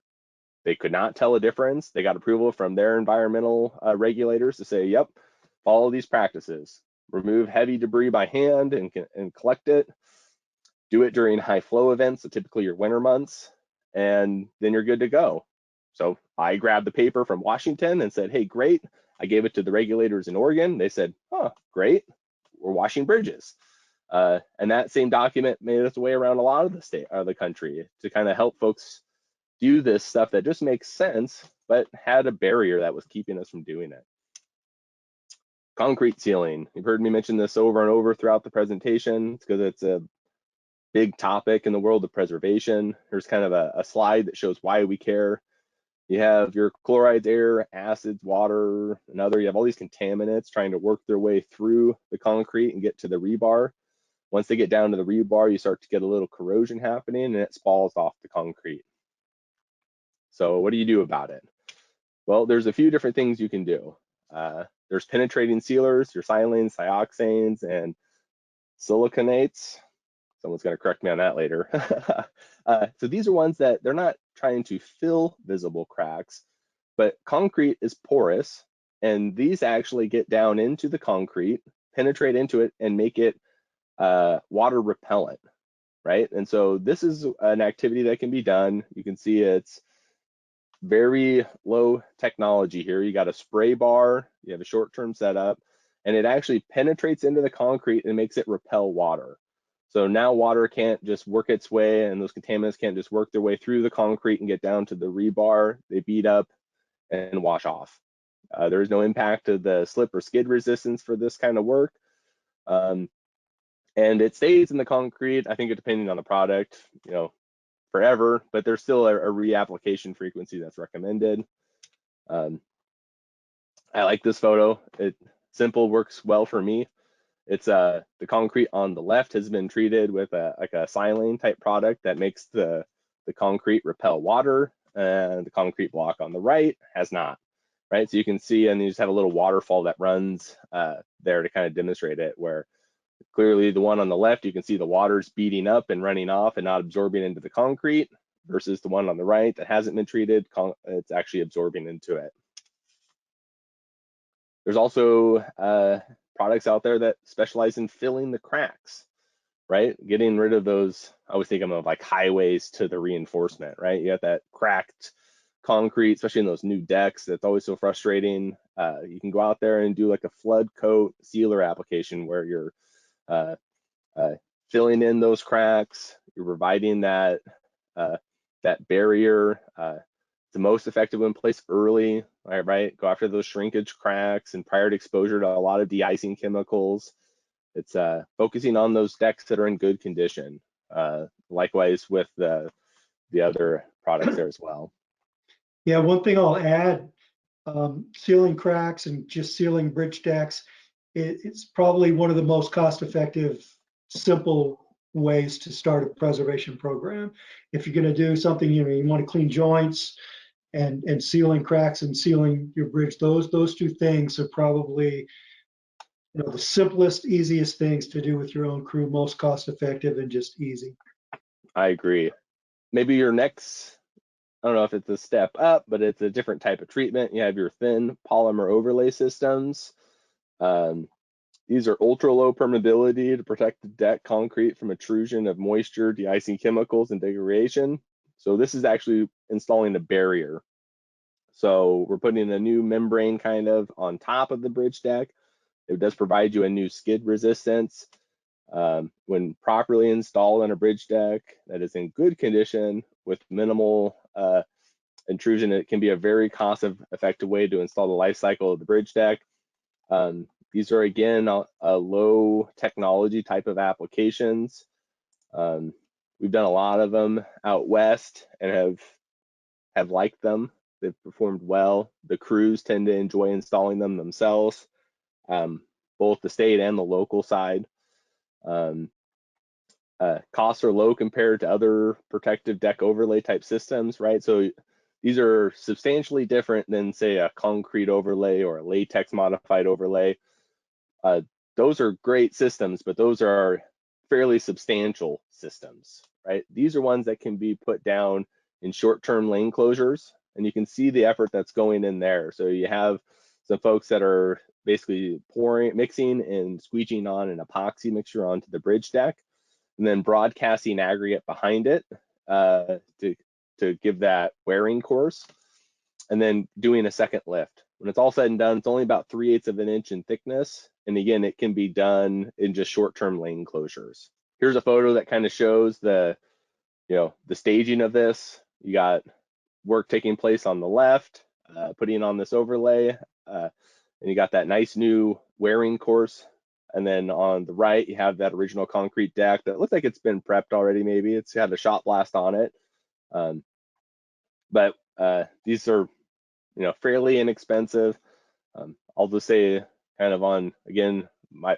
They could not tell a difference. They got approval from their environmental regulators to say, yep, follow these practices. Remove heavy debris by hand and collect it. Do it during high flow events, so typically your winter months, and then you're good to go. So I grabbed the paper from Washington and said, hey, great. I gave it to the regulators in Oregon. They said, oh, great, we're washing bridges. And that same document made its way around a lot of the country to kind of help folks do this stuff that just makes sense, but had a barrier that was keeping us from doing it. Concrete sealing. You've heard me mention this over and over throughout the presentation. It's because it's a big topic in the world of preservation. There's kind of a slide that shows why we care. You have your chlorides, air, acids, water, and other. You have all these contaminants trying to work their way through the concrete and get to the rebar. Once they get down to the rebar, you start to get a little corrosion happening and it spalls off the concrete. So what do you do about it? Well, there's a few different things you can do. There's penetrating sealers, your silanes, siloxanes, and siliconates. Someone's going to correct me on that later. So these are ones that they're not trying to fill visible cracks, but concrete is porous, and these actually get down into the concrete, penetrate into it, and make it water repellent, right? And so this is an activity that can be done. You can see it's very low technology here. You got a spray bar, you have a short-term setup, and it actually penetrates into the concrete and makes it repel water. So now water can't just work its way, and those contaminants can't just work their way through the concrete and get down to the rebar. They beat up and wash off. There is no impact to the slip or skid resistance for this kind of work. And it stays in the concrete, I think, depending on the product, forever, but there's still a reapplication frequency that's recommended. I like this photo. It simple, works well for me. It's the concrete on the left has been treated with like a silane type product that makes the concrete repel water, and the concrete block on the right has not, right? So you can see, and you just have a little waterfall that runs there to kind of demonstrate it, where clearly the one on the left, you can see the water's beating up and running off and not absorbing into the concrete, versus the one on the right that hasn't been treated, it's actually absorbing into it. There's also products out there that specialize in filling the cracks, right? Getting rid of those, I always think of like highways to the reinforcement, right? You got that cracked concrete, especially in those new decks, that's always so frustrating. You can go out there and do like a flood coat sealer application where you're filling in those cracks, you're providing that barrier. The most effective when placed early, right? Go after those shrinkage cracks and prior to exposure to a lot of de-icing chemicals. It's focusing on those decks that are in good condition. Likewise with the other products there as well. Yeah, one thing I'll add, sealing cracks and just sealing bridge decks, it's probably one of the most cost-effective, simple ways to start a preservation program. If you're going to do something, you want to clean joints and sealing cracks and sealing your bridge, those two things are probably the simplest, easiest things to do with your own crew, most cost-effective and just easy. I agree. Maybe your next, I don't know if it's a step up, but it's a different type of treatment. You have your thin polymer overlay systems. These are ultra low permeability to protect the deck concrete from intrusion of moisture, de-icing chemicals, and degradation. So this is actually installing a barrier. So we're putting a new membrane kind of on top of the bridge deck. It does provide you a new skid resistance. When properly installed on a bridge deck that is in good condition with minimal intrusion, it can be a very cost-effective way to install the life cycle of the bridge deck. These are, again, a low technology type of applications. We've done a lot of them out west and have liked them. They've performed well. The crews tend to enjoy installing them themselves, both the state and the local side. Costs are low compared to other protective deck overlay type systems, right? So these are substantially different than, say, a concrete overlay or a latex modified overlay. Those are great systems, but those are fairly substantial systems, right? These are ones that can be put down in short-term lane closures, and you can see the effort that's going in there. So you have some folks that are basically mixing and squeegeeing on an epoxy mixture onto the bridge deck, and then broadcasting aggregate behind it to give that wearing course, and then doing a second lift. When it's all said and done, it's only about 3/8 of an inch in thickness. And again, it can be done in just short-term lane closures. Here's a photo that kind of shows the staging of this. You got work taking place on the left, putting on this overlay, and you got that nice new wearing course. And then on the right, you have that original concrete deck that looks like it's been prepped already. Maybe it's had a shot blast on it. But these are, fairly inexpensive. I'll just say kind of on, again,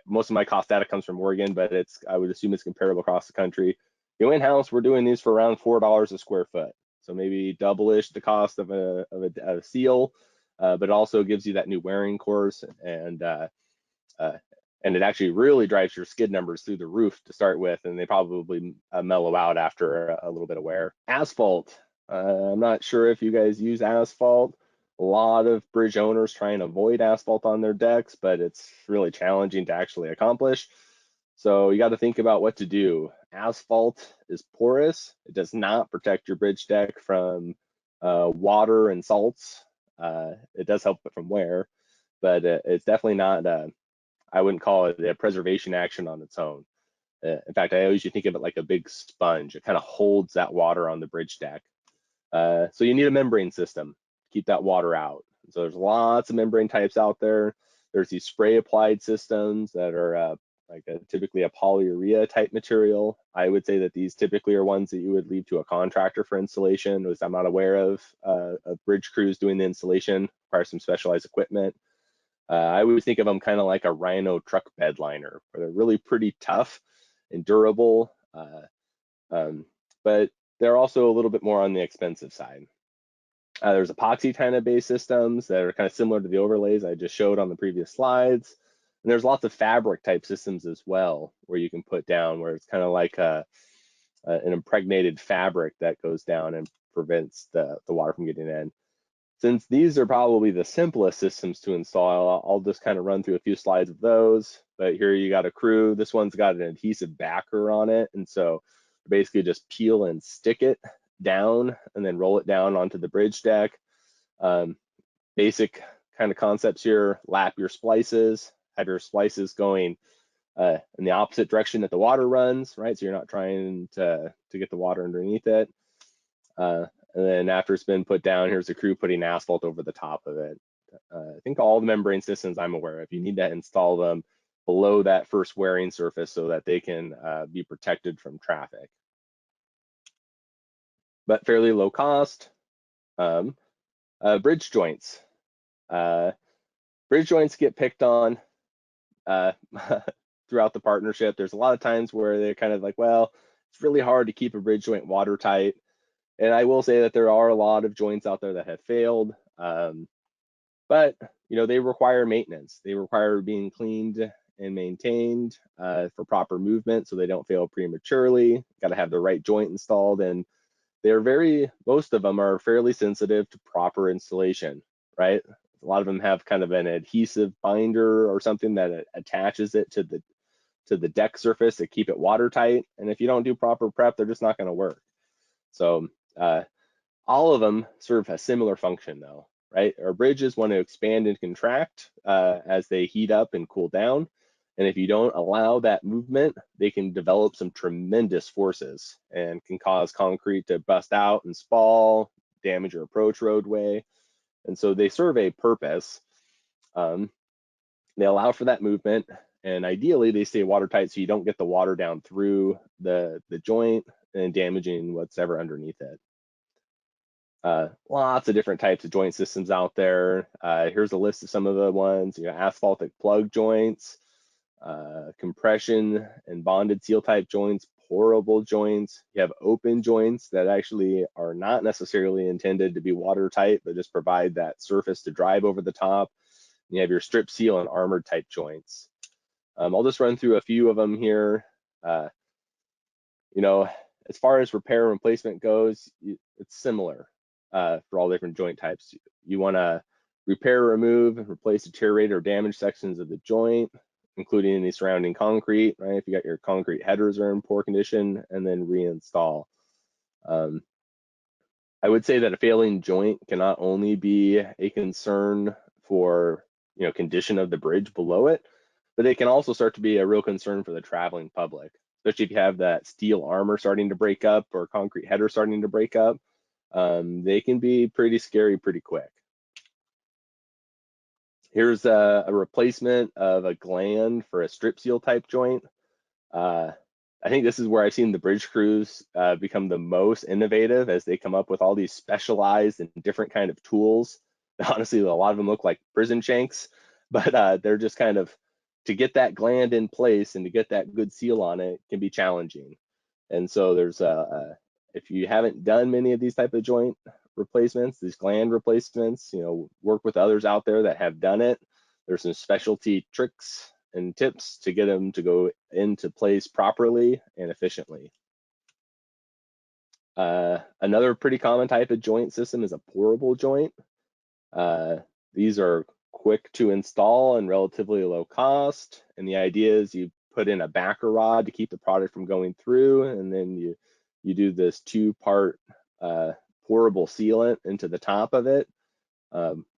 most of my cost data comes from Oregon, but I would assume it's comparable across the country. In-house, we're doing these for around $4 a square foot. So maybe double-ish the cost of a seal, but it also gives you that new wearing course, and it actually really drives your skid numbers through the roof to start with, and they probably mellow out after a little bit of wear. Asphalt. I'm not sure if you guys use asphalt. A lot of bridge owners try and avoid asphalt on their decks, but it's really challenging to actually accomplish. So you got to think about what to do. Asphalt is porous. It does not protect your bridge deck from water and salts. It does help it from wear, but it's definitely not, I wouldn't call it a preservation action on its own. In fact, I always think of it like a big sponge. It kind of holds that water on the bridge deck. So you need a membrane system to keep that water out. So there's lots of membrane types out there. There's these spray applied systems that are typically a polyurea type material. I would say that these typically are ones that you would leave to a contractor for installation, as I'm not aware of bridge crews doing the installation, require some specialized equipment. I would think of them kind of like a Rhino truck bed liner, where they're really pretty tough and durable, but they're also a little bit more on the expensive side. There's epoxy kind of base systems that are kind of similar to the overlays I just showed on the previous slides. And there's lots of fabric type systems as well, where you can put down, where it's kind of like an impregnated fabric that goes down and prevents the water from getting in. Since these are probably the simplest systems to install, I'll just kind of run through a few slides of those. But here you got a crew. This one's got an adhesive backer on it. And so basically just peel and stick it down and then roll it down onto the bridge deck. Basic kind of concepts here: lap your splices, have your splices going in the opposite direction that the water runs, right? So you're not trying to get the water underneath it. And then after it's been put down, here's the crew putting asphalt over the top of it. I think all the membrane systems I'm aware of, you need to install them below that first wearing surface so that they can be protected from traffic. But fairly low cost. Bridge joints. Bridge joints get picked on throughout the partnership. There's a lot of times where they're kind of like, well, it's really hard to keep a bridge joint watertight. And I will say that there are a lot of joints out there that have failed, but they require maintenance. They require being cleaned and maintained for proper movement so they don't fail prematurely. Got to have the right joint installed, and most of them are fairly sensitive to proper installation, right? A lot of them have kind of an adhesive binder or something that attaches it to the deck surface to keep it watertight. And if you don't do proper prep, they're just not going to work. So all of them serve a similar function though, right? Our bridges want to expand and contract as they heat up and cool down. And if you don't allow that movement, they can develop some tremendous forces and can cause concrete to bust out and spall, damage your approach roadway. And so they serve a purpose. They allow for that movement, and ideally they stay watertight so you don't get the water down through the joint and damaging what's ever underneath it. Lots of different types of joint systems out there. Here's a list of some of the ones: asphaltic plug joints, compression and bonded seal type joints, pourable joints. You have open joints that actually are not necessarily intended to be watertight, but just provide that surface to drive over the top. You have your strip seal and armored type joints. I'll just run through a few of them here. As far as repair and replacement goes, it's similar for all different joint types. You want to repair, remove, and replace deteriorated or damaged sections of the joint, including the surrounding concrete, right? If you got your concrete headers are in poor condition, and then reinstall. I would say that a failing joint can not only be a concern for condition of the bridge below it, but it can also start to be a real concern for the traveling public, especially if you have that steel armor starting to break up or concrete header starting to break up. They can be pretty scary pretty quick. Here's a replacement of a gland for a strip seal type joint. I think this is where I've seen the bridge crews become the most innovative as they come up with all these specialized and different kind of tools. Honestly, a lot of them look like prison shanks, but they're just kind of, to get that gland in place and to get that good seal on it can be challenging. And so there's if you haven't done many of these type of joint replacements, these gland replacements, work with others out there that have done it. There's some specialty tricks and tips to get them to go into place properly and efficiently. Another pretty common type of joint system is a pourable joint. These are quick to install and relatively low cost. And the idea is you put in a backer rod to keep the product from going through, and then you do this 2-part pourable sealant into the top of it.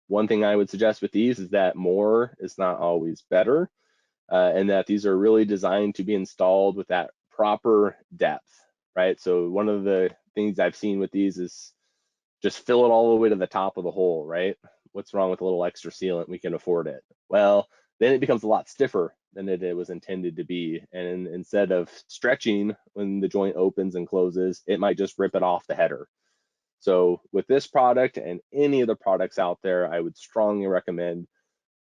One thing I would suggest with these is that more is not always better, and that these are really designed to be installed with that proper depth, right? So one of the things I've seen with these is just fill it all the way to the top of the hole, right? What's wrong with a little extra sealant? We can afford it. Well, then it becomes a lot stiffer than it was intended to be. And instead of stretching when the joint opens and closes, it might just rip it off the header. So with this product and any of the products out there, I would strongly recommend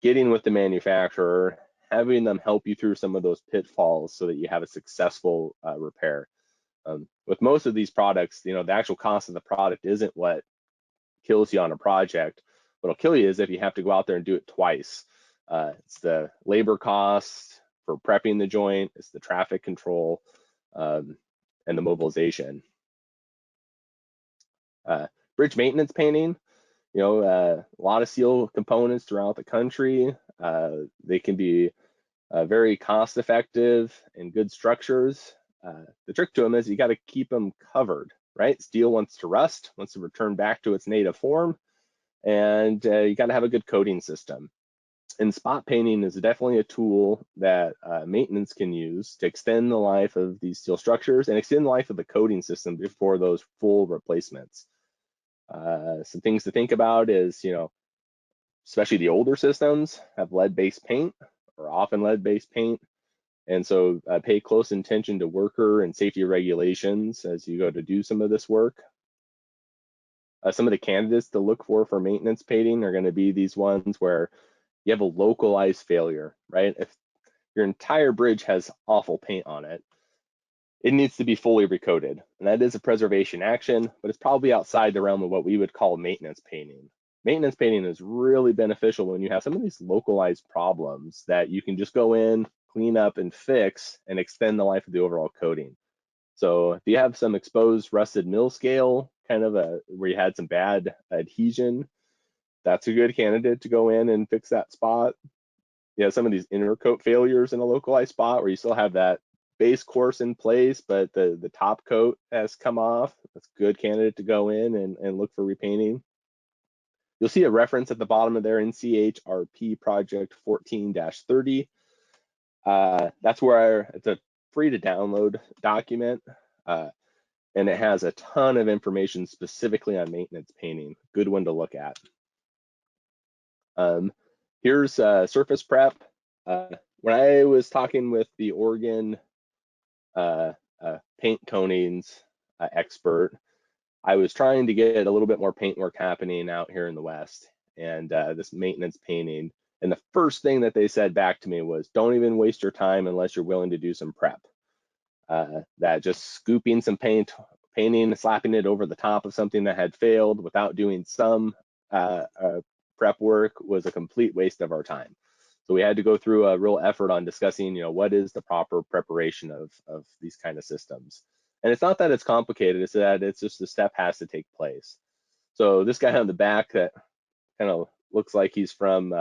getting with the manufacturer, having them help you through some of those pitfalls so that you have a successful repair. With most of these products, the actual cost of the product isn't what kills you on a project. What'll kill you is if you have to go out there and do it twice. It's the labor costs for prepping the joint, it's the traffic control, and the mobilization. Bridge maintenance painting, a lot of steel components throughout the country. They can be very cost effective and good structures. The trick to them is you got to keep them covered, right? Steel wants to rust, wants to return back to its native form, and you got to have a good coating system. And spot painting is definitely a tool that maintenance can use to extend the life of these steel structures and extend the life of the coating system before those full replacements. Some things to think about is, especially the older systems have lead-based paint or often lead-based paint. And so pay close attention to worker and safety regulations as you go to do some of this work. Some of the candidates to look for maintenance painting are going to be these ones where you have a localized failure, right? If your entire bridge has awful paint on it, it needs to be fully recoated. And that is a preservation action, but it's probably outside the realm of what we would call maintenance painting. Maintenance painting is really beneficial when you have some of these localized problems that you can just go in, clean up and fix and extend the life of the overall coating. So if you have some exposed rusted mill scale, kind of where you had some bad adhesion, that's a good candidate to go in and fix that spot. You have some of these inner coat failures in a localized spot where you still have that base course in place, but the top coat has come off. That's a good candidate to go in and look for repainting. You'll see a reference at the bottom of their NCHRP project 14-30. That's where it's a free to download document, and it has a ton of information specifically on maintenance painting. Good one to look at. Here's surface prep. When I was talking with the Oregon paint coatings expert, I was trying to get a little bit more paint work happening out here in the West and this maintenance painting. And the first thing that they said back to me was, don't even waste your time unless you're willing to do some prep. That just scooping some painting, slapping it over the top of something that had failed without doing some prep work was a complete waste of our time. So we had to go through a real effort on discussing, what is the proper preparation of these kind of systems. And it's not that it's complicated, it's that it's just the step has to take place. So this guy on the back that kind of looks like he's from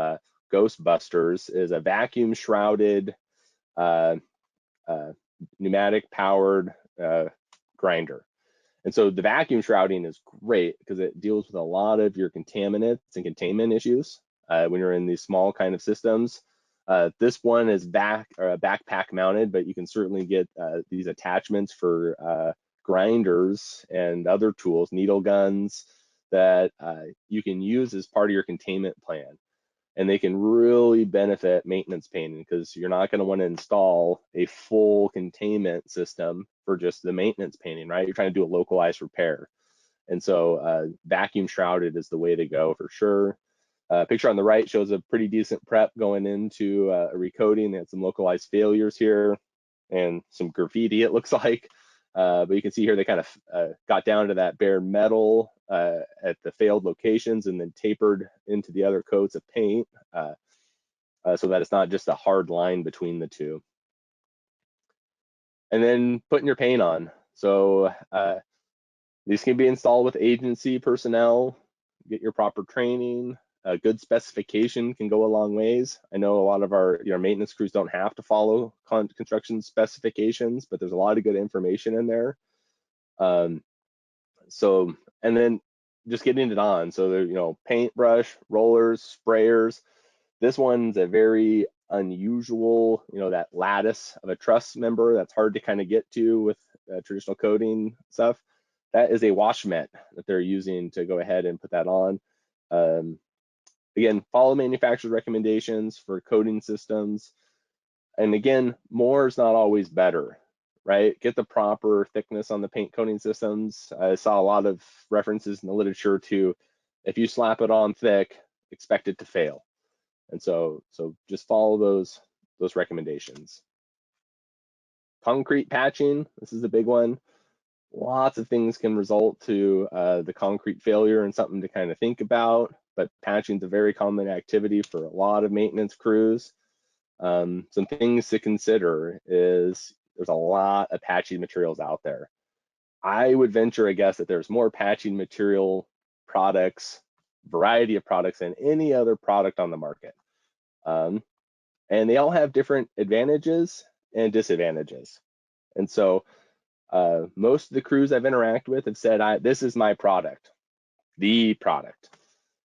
Ghostbusters is a vacuum shrouded pneumatic powered grinder. And so the vacuum shrouding is great because it deals with a lot of your contaminants and containment issues when you're in these small kind of systems. This one is backpack mounted, but you can certainly get these attachments for grinders and other tools, needle guns, that you can use as part of your containment plan. and they can really benefit maintenance painting because you're not going to want to install a full containment system for just the maintenance painting, right? You're trying to do a localized repair. And so vacuum shrouded is the way to go for sure. Picture on the right shows a pretty decent prep going into a recoating. They had some localized failures here and some graffiti, it looks like. But you can see here they kind of got down to that bare metal at the failed locations and then tapered into the other coats of paint so that it's not just a hard line between the two. And then putting your paint on. So these can be installed with agency personnel, get your proper training. A good specification can go a long ways. I know a lot of our maintenance crews don't have to follow construction specifications, but there's a lot of good information in there. So, and then just getting it on. So there, paintbrush, rollers, sprayers. This one's a very unusual, that lattice of a truss member that's hard to kind of get to with traditional coating stuff. That is a wash mitt that they're using to go ahead and put that on. Again, follow manufacturer's recommendations for coating systems. And again, more is not always better, right? Get the proper thickness on the paint coating systems. I saw a lot of references in the literature to, if you slap it on thick, expect it to fail. And so just follow those recommendations. Concrete patching, this is a big one. Lots of things can result to the concrete failure and something to kind of think about, but patching is a very common activity for a lot of maintenance crews. Some things to consider is there's a lot of patching materials out there. I would venture a guess that there's more patching material products, variety of products than any other product on the market. And they all have different advantages and disadvantages. And so most of the crews I've interacted with have said, this is my product, the product.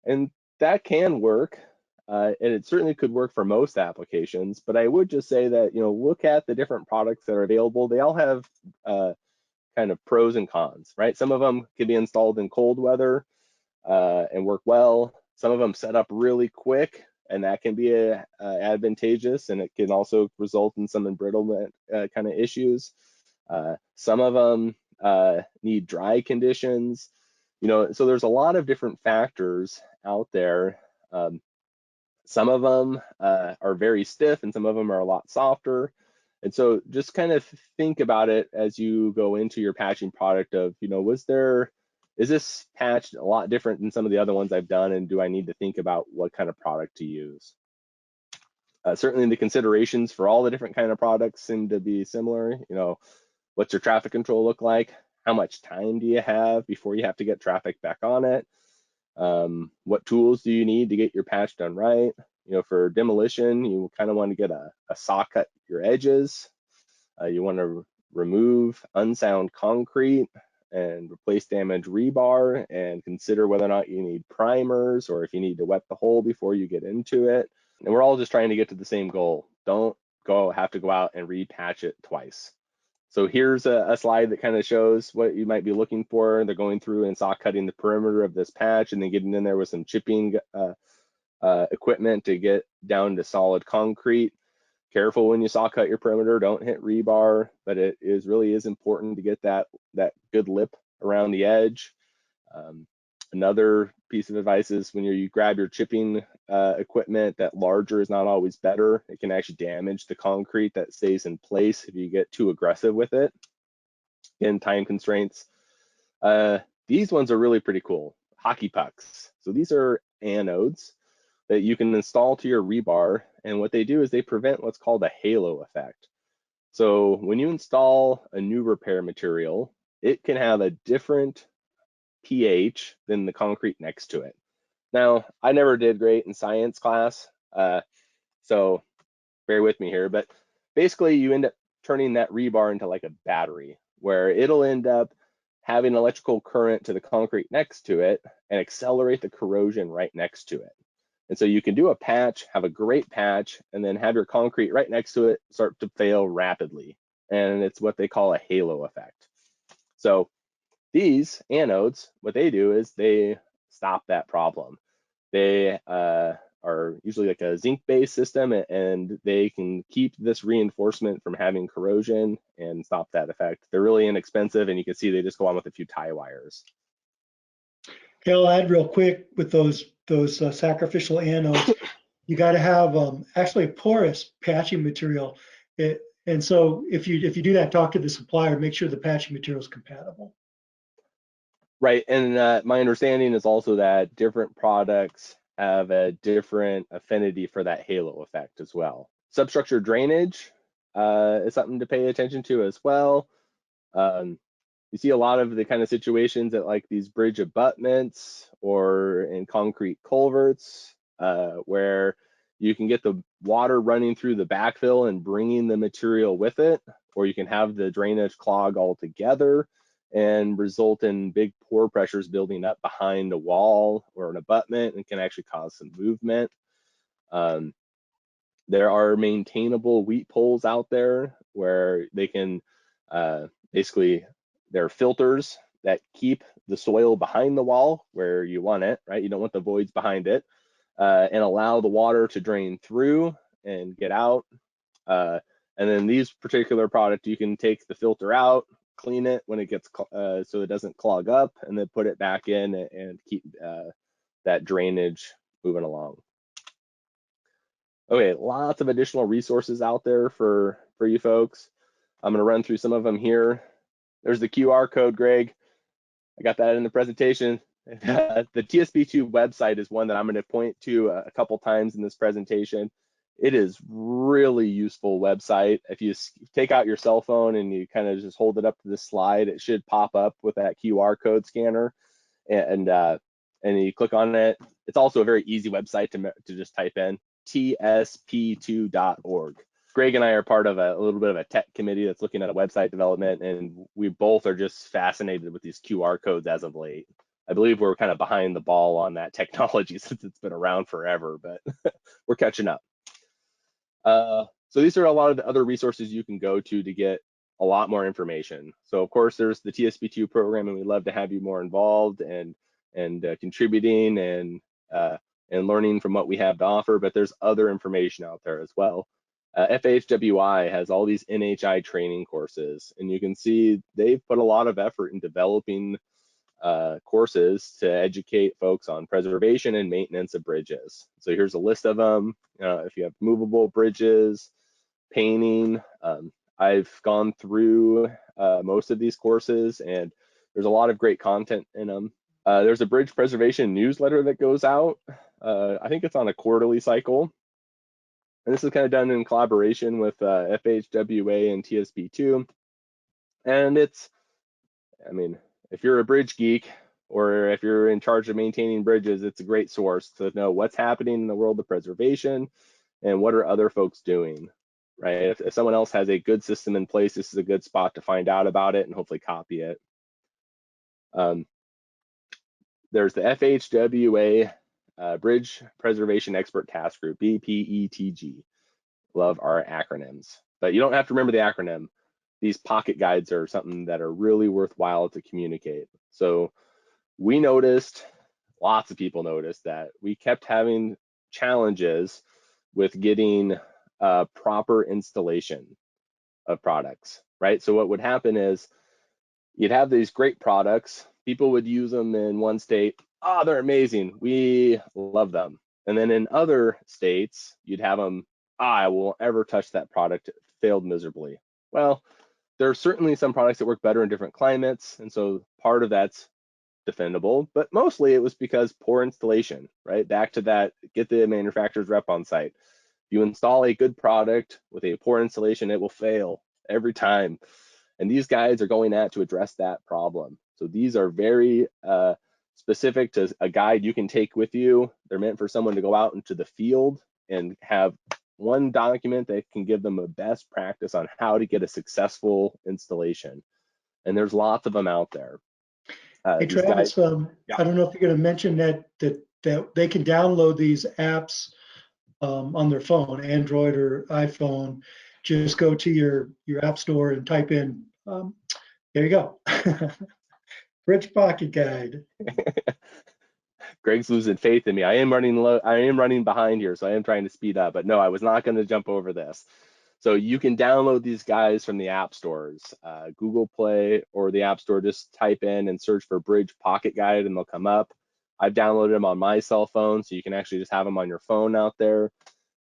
And that can work. And it certainly could work for most applications, but I would just say that, look at the different products that are available. They all have kind of pros and cons, right? Some of them can be installed in cold weather and work well. Some of them set up really quick, and that can be advantageous, and it can also result in some embrittlement kind of issues. Some of them need dry conditions, so there's a lot of different factors out there. Some of them are very stiff and some of them are a lot softer. And so just kind of think about it as you go into your patching product of, is this patched a lot different than some of the other ones I've done, and do I need to think about what kind of product to use? Certainly the considerations for all the different kind of products seem to be similar. What's your traffic control look like? How much time do you have before you have to get traffic back on it? What tools do you need to get your patch done right? For demolition, you kind of want to get a saw cut your edges. You want to remove unsound concrete and replace damaged rebar, and consider whether or not you need primers or if you need to wet the hole before you get into it. And we're all just trying to get to the same goal. Don't have to go out and repatch it twice. So here's a slide that kind of shows what you might be looking for. They're going through and saw cutting the perimeter of this patch and then getting in there with some chipping equipment to get down to solid concrete. Careful when you saw cut your perimeter, don't hit rebar, but it really is important to get that good lip around the edge. Another piece of advice is when you grab your chipping equipment, that larger is not always better. It can actually damage the concrete that stays in place if you get too aggressive with it. Again, time constraints. These ones are really pretty cool. Hockey pucks. So these are anodes that you can install to your rebar, and what they do is they prevent what's called a halo effect. So when you install a new repair material, it can have a different pH than the concrete next to it. Now, I never did great in science class, so bear with me here, but basically you end up turning that rebar into like a battery, where it'll end up having electrical current to the concrete next to it and accelerate the corrosion right next to it. And so you can do a patch, have a great patch, and then have your concrete right next to it start to fail rapidly. And it's what they call a halo effect. So these anodes, what they do is they stop that problem. They are, usually like a zinc-based system, and they can keep this reinforcement from having corrosion and stop that effect. They're really inexpensive, and you can see they just go on with a few tie wires. Okay, I'll add real quick with those sacrificial anodes. You got to have actually porous patching material. And so if you do that, talk to the supplier, make sure the patching material is compatible. Right, and my understanding is also that different products have a different affinity for that halo effect as well. Substructure drainage is something to pay attention to as well. You see a lot of the kind of situations at like these bridge abutments or in concrete culverts where you can get the water running through the backfill and bringing the material with it, or you can have the drainage clog altogether and result in big pore pressures building up behind a wall or an abutment and can actually cause some movement. There are maintainable wheat poles out there where they can basically, there are filters that keep the soil behind the wall where you want it, right? You don't want the voids behind it, and allow the water to drain through and get out. And then these particular product, you can take the filter out, clean it when it gets so it doesn't clog up, and then put it back in and keep that drainage moving along. Okay, lots of additional resources out there for you folks. I'm going to run through some of them here. There's the QR code, Greg. I got that in the presentation. The TSP2 website is one that I'm going to point to a couple times in this presentation. It is really useful website. If you take out your cell phone and you kind of just hold it up to the slide, it should pop up with that QR code scanner, and you click on it. It's also a very easy website to just type in TSP2.org. Greg and I are part of a little bit of a tech committee that's looking at a website development, and we both are just fascinated with these QR codes as of late. I believe we're kind of behind the ball on that technology since it's been around forever, but we're catching up. So these are a lot of the other resources you can go to get a lot more information. So of course there's the TSP2 program, and we'd love to have you more involved and contributing and learning from what we have to offer, but there's other information out there as well. FHWI has all these Nhi training courses, and you can see they've put a lot of effort in developing courses to educate folks on preservation and maintenance of bridges. So here's a list of them. If you have movable bridges, painting, I've gone through most of these courses, and there's a lot of great content in them. There's a bridge preservation newsletter that goes out. I think it's on a quarterly cycle. And this is kind of done in collaboration with FHWA and TSP2. And it's, I mean, if you're a bridge geek or if you're in charge of maintaining bridges, it's a great source to know what's happening in the world of preservation and what are other folks doing, right? If someone else has a good system in place, this is a good spot to find out about it and hopefully copy it. There's the FHWA Bridge Preservation Expert Task Group, BPETG. Love our acronyms, but you don't have to remember the acronym. These pocket guides are something that are really worthwhile to communicate. So we noticed, lots of people noticed, that we kept having challenges with getting proper installation of products, right? So what would happen is you'd have these great products, people would use them in one state, oh, they're amazing, we love them. And then in other states, you'd have them, I won't ever touch that product, it failed miserably. Well, there are certainly some products that work better in different climates, and so part of that's defendable, but mostly it was because poor installation, right? Back to that, get the manufacturer's rep on site. If you install a good product with a poor installation, it will fail every time. And these guides are going at to address that problem. So these are very specific to a guide you can take with you. They're meant for someone to go out into the field and have one document that can give them a best practice on how to get a successful installation. And there's lots of them out there. Hey, Travis, yeah. I don't know if you're going to mention that they can download these apps on their phone, Android or iPhone. Just go to your app store and type in, there you go, Bridge Pocket Guide. Greg's losing faith in me. I am running low. I am running behind here, so I am trying to speed up. But no, I was not going to jump over this. So you can download these guides from the app stores, Google Play or the App Store. Just type in and search for Bridge Pocket Guide, and they'll come up. I've downloaded them on my cell phone, so you can actually just have them on your phone out there.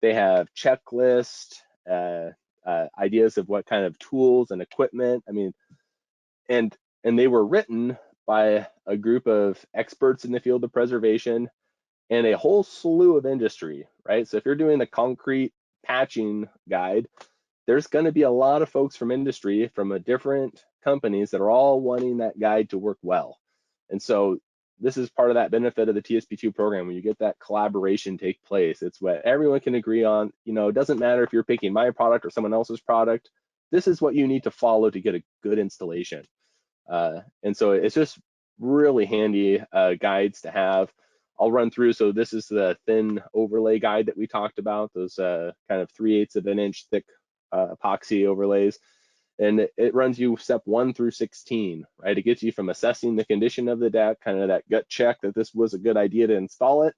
They have checklists, ideas of what kind of tools and equipment. I mean, and they were written by a group of experts in the field of preservation and a whole slew of industry, right? So if you're doing the concrete patching guide, there's going to be a lot of folks from industry from different companies that are all wanting that guide to work well. And so this is part of that benefit of the TSP2 program, when you get that collaboration take place. It's what everyone can agree on. You know, it doesn't matter if you're picking my product or someone else's product. This is what you need to follow to get a good installation. And so it's just really handy guides to have. I'll run through. So this is the thin overlay guide that we talked about, those kind of 3/8 of an inch thick epoxy overlays. And it runs you step 1 through 16, right? It gets you from assessing the condition of the deck, kind of that gut check that this was a good idea to install it,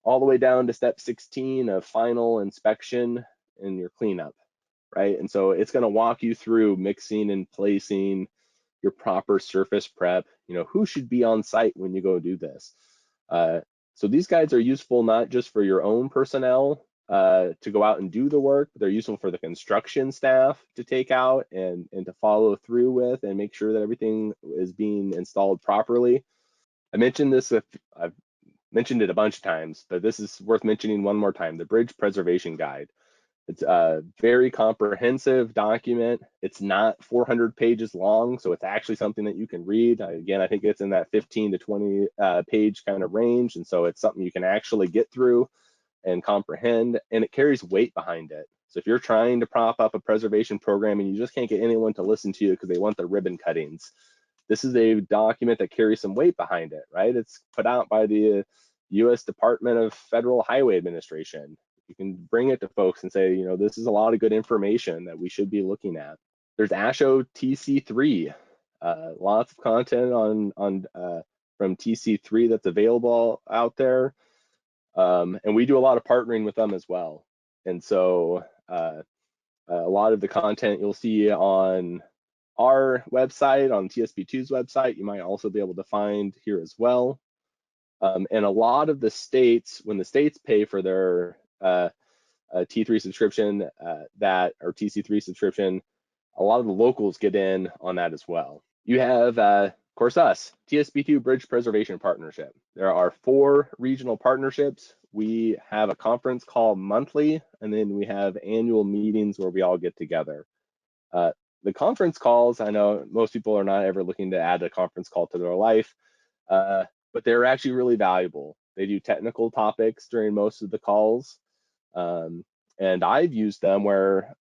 all the way down to step 16 of final inspection and your cleanup, right? And so it's going to walk you through mixing and placing, your proper surface prep, you know, who should be on site when you go do this. So these guides are useful not just for your own personnel to go out and do the work, but they're useful for the construction staff to take out and to follow through with and make sure that everything is being installed properly. I mentioned this, I've mentioned it a bunch of times, but this is worth mentioning one more time, the Bridge Preservation Guide. It's a very comprehensive document. It's not 400 pages long, so it's actually something that you can read. Again, I think it's in that 15 to 20 page kind of range, and so it's something you can actually get through and comprehend, and it carries weight behind it. So if you're trying to prop up a preservation program and you just can't get anyone to listen to you because they want the ribbon cuttings, this is a document that carries some weight behind it, right? It's put out by the U.S. Department of Federal Highway Administration. You can bring it to folks and say, you know, this is a lot of good information that we should be looking at. There's ASHO TC3, lots of content from TC3 that's available out there. And we do a lot of partnering with them as well. And so a lot of the content you'll see on our website, on TSP2's website, you might also be able to find here as well. And a lot of the states, when the states pay for their T3 subscription, or TC3 subscription, a lot of the locals get in on that as well. You have, of course, us, TSP2 Bridge Preservation Partnership. There are 4 regional partnerships. We have a conference call monthly, and then we have annual meetings where we all get together. The conference calls, I know most people are not ever looking to add a conference call to their life, but they're actually really valuable. They do technical topics during most of the calls. And I've used them where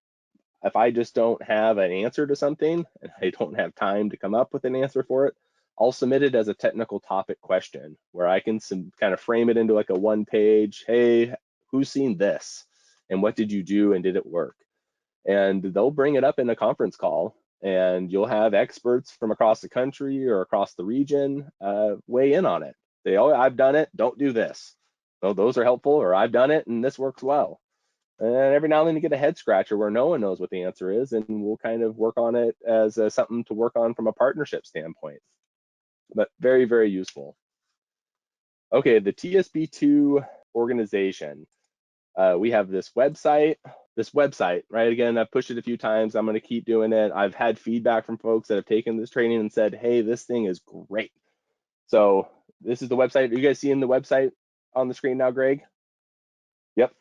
if I just don't have an answer to something and I don't have time to come up with an answer for it, I'll submit it as a technical topic question where I can kind of frame it into like a 1-page, hey, who's seen this? And what did you do and did it work? And they'll bring it up in a conference call, and you'll have experts from across the country or across the region weigh in on it. Say, oh, I've done it, don't do this. So those are helpful, or I've done it and this works well. And every now and then you get a head scratcher where no one knows what the answer is, and we'll kind of work on it as something to work on from a partnership standpoint. But very, very useful. Okay, the TSP2 organization. We have this website, right? Again, I've pushed it a few times. I'm going to keep doing it. I've had feedback from folks that have taken this training and said, hey, this thing is great. So this is the website. Are you guys seeing the website on the screen now, Greg? Yep.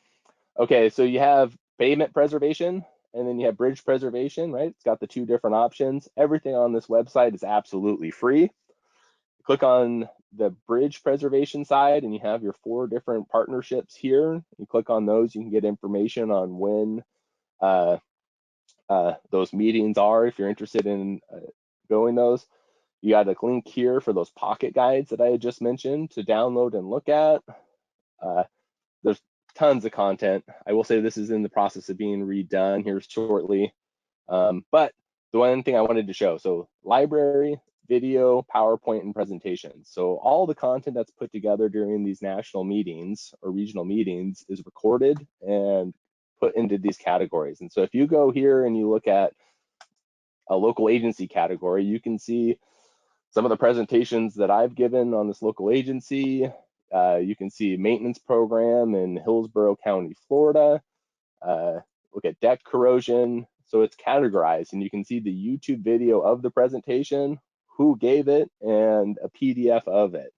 Okay, so you have pavement preservation, and then you have bridge preservation, right? It's got the 2 different options. Everything on this website is absolutely free. Click on the bridge preservation side, and you have your 4 different partnerships here. You click on those, you can get information on when those meetings are, if you're interested in going those. You got a link here for those pocket guides that I had just mentioned to download and look at. There's tons of content. I will say this is in the process of being redone here shortly. But the one thing I wanted to show, so library, video, PowerPoint, and presentations. So all the content that's put together during these national meetings or regional meetings is recorded and put into these categories. And so if you go here and you look at a local agency category, you can see some of the presentations that I've given on this local agency. You can see maintenance program in Hillsborough County, Florida. Look at deck corrosion. So it's categorized, and you can see the YouTube video of the presentation, who gave it, and a PDF of it.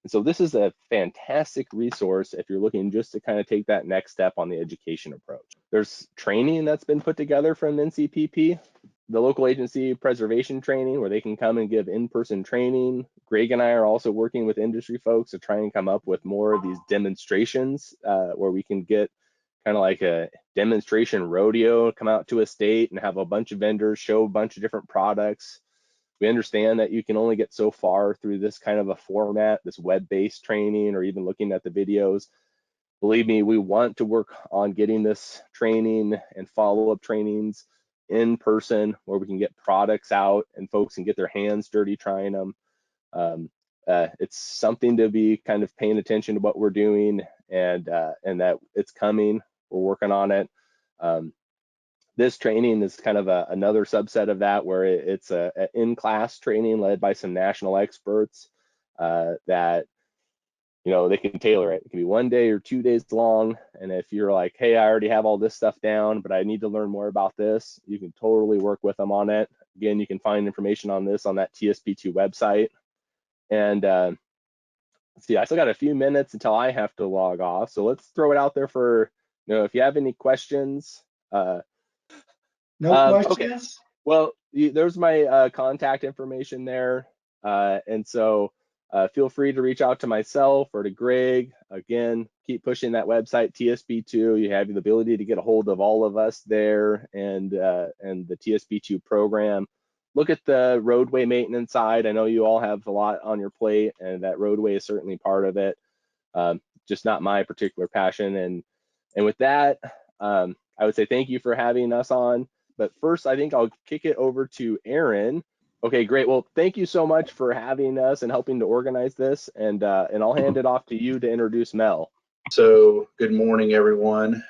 And so this is a fantastic resource if you're looking just to kind of take that next step on the education approach. There's training that's been put together from NCPP, the local agency preservation training, where they can come and give in-person training. Greg and I are also working with industry folks to try and come up with more of these demonstrations where we can get kind of like a demonstration rodeo, come out to a state and have a bunch of vendors show a bunch of different products. We understand that you can only get so far through this kind of a format, this web-based training, or even looking at the videos. Believe me, we want to work on getting this training and follow-up trainings in person, where we can get products out and folks can get their hands dirty trying them. It's something to be kind of paying attention to what we're doing, and that it's coming. We're working on it. This training is kind of another subset of that, where it's an in-class training led by some national experts that, you know, they can tailor it. It can be 1 day or 2 days long. And if you're like, hey, I already have all this stuff down, but I need to learn more about this, you can totally work with them on it. Again, you can find information on this on that TSP2 website. And let's see, I still got a few minutes until I have to log off. So let's throw it out there for, you know, if you have any questions. No questions? Okay. Well, there's my contact information there. And so feel free to reach out to myself or to Greg. Again, keep pushing that website, TSP2. You have the ability to get a hold of all of us there and the TSP2 program. Look at the roadway maintenance side. I know you all have a lot on your plate, and that roadway is certainly part of it. Just not my particular passion. And with that, I would say thank you for having us on. But first, I think I'll kick it over to Aaron. Okay, great. Well, thank you so much for having us and helping to organize this. And I'll hand it off to you to introduce Mel. So good morning, everyone.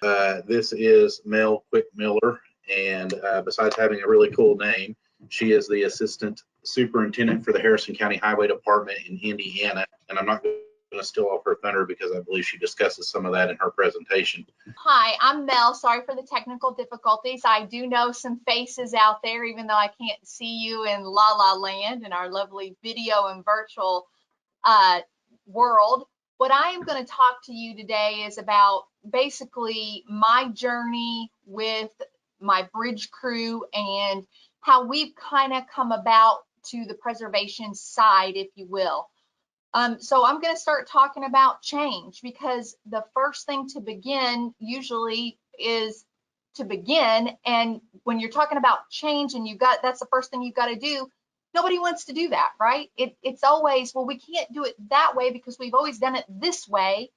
This is Mel Quick Miller. And besides having a really cool name, she is the Assistant Superintendent for the Harrison County Highway Department in Indiana. And I'm not going to steal off her thunder because I believe she discusses some of that in her presentation. Hi, I'm Mel. Sorry for the technical difficulties. I do know some faces out there, even though I can't see you in La La Land in our lovely video and virtual world. What I am going to talk to you today is about basically my journey with my bridge crew and how we've kind of come about to the preservation side, if you will. So I'm going to start talking about change, because the first thing to begin usually is to begin. And when you're talking about change and that's the first thing you've got to do, nobody wants to do that, right? It's always, well, we can't do it that way because we've always done it this way.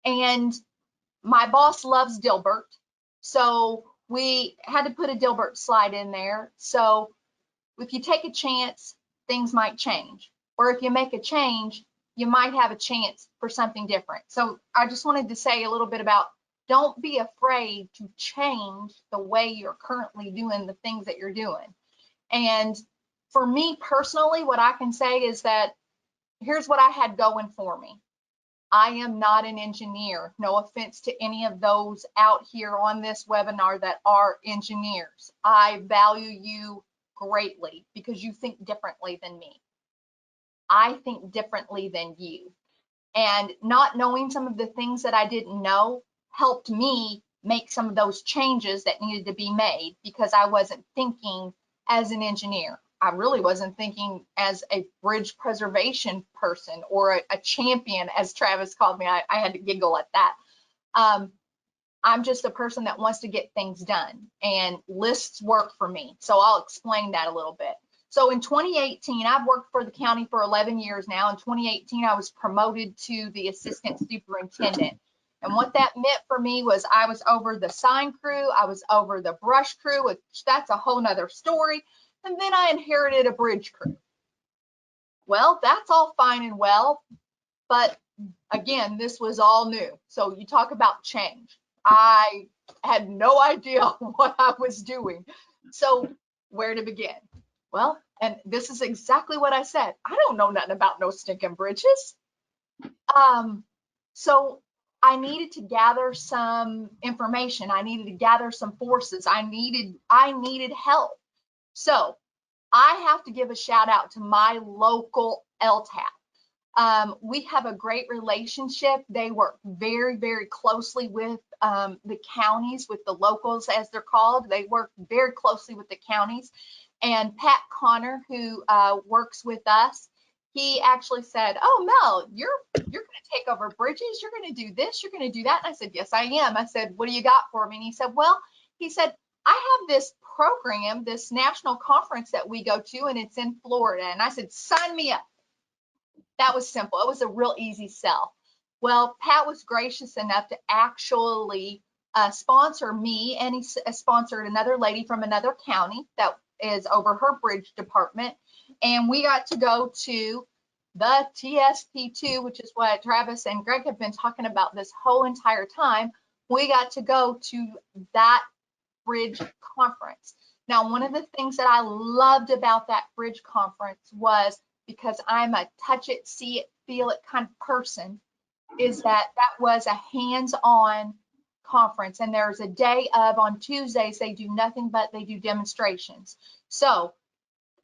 And my boss loves Dilbert. So we had to put a Dilbert slide in there. So if you take a chance, things might change. Or if you make a change, you might have a chance for something different. So I just wanted to say a little bit about, don't be afraid to change the way you're currently doing the things that you're doing. And for me personally, what I can say is that here's what I had going for me. I am not an engineer. No offense to any of those out here on this webinar that are engineers. I value you greatly because you think differently than me. I think differently than you. And not knowing some of the things that I didn't know helped me make some of those changes that needed to be made, because I wasn't thinking as an engineer. I really wasn't thinking as a bridge preservation person or a champion, as Travis called me. I had to giggle at that. I'm just a person that wants to get things done, and lists work for me. So I'll explain that a little bit. So in 2018, I've worked for the county for 11 years now. In 2018, I was promoted to the assistant superintendent. And what that meant for me was I was over the sign crew, I was over the brush crew, which that's a whole nother story. And then I inherited a bridge crew. Well, that's all fine and well, but again, this was all new. So you talk about change. I had no idea what I was doing. So where to begin? Well, and this is exactly what I said. I don't know nothing about no stinking bridges. So I needed to gather some information. I needed to gather some forces. I needed help. So I have to give a shout out to my local LTAP. We have a great relationship. They work very, very closely with the counties, with the locals as they're called. They work very closely with the counties. And Pat Connor, who works with us, he actually said, "Oh, Mel, you're going to take over bridges. You're going to do this. You're going to do that." And I said, "Yes, I am." I said, "What do you got for me?" And he said, "Well," he said, "I have this program, this national conference that we go to, and it's in Florida." And I said, "Sign me up." That was simple. It was a real easy sell. Well, Pat was gracious enough to actually sponsor me, and he sponsored another lady from another county that is over her bridge department. And we got to go to the TSP2, which is what Travis and Greg have been talking about this whole entire time. We got to go to that bridge conference. Now, one of the things that I loved about that bridge conference was, because I'm a touch it, see it, feel it kind of person, is that was a hands-on conference. And there's a day of, on Tuesdays, they do nothing but they do demonstrations. So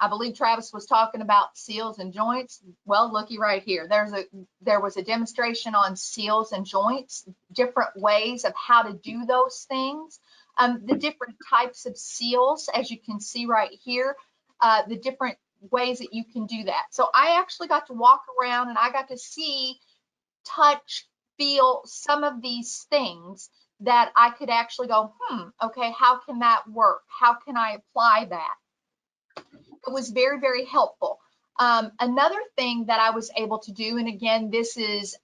I believe Travis was talking about seals and joints. Well, looky right here. There was a demonstration on seals and joints, different ways of how to do those things. The different types of seals, as you can see right here, the different ways that you can do that. So I actually got to walk around and I got to see, touch, feel some of these things that I could actually go, okay, how can that work? How can I apply that? It was very, very helpful. Another thing that I was able to do, and again, this is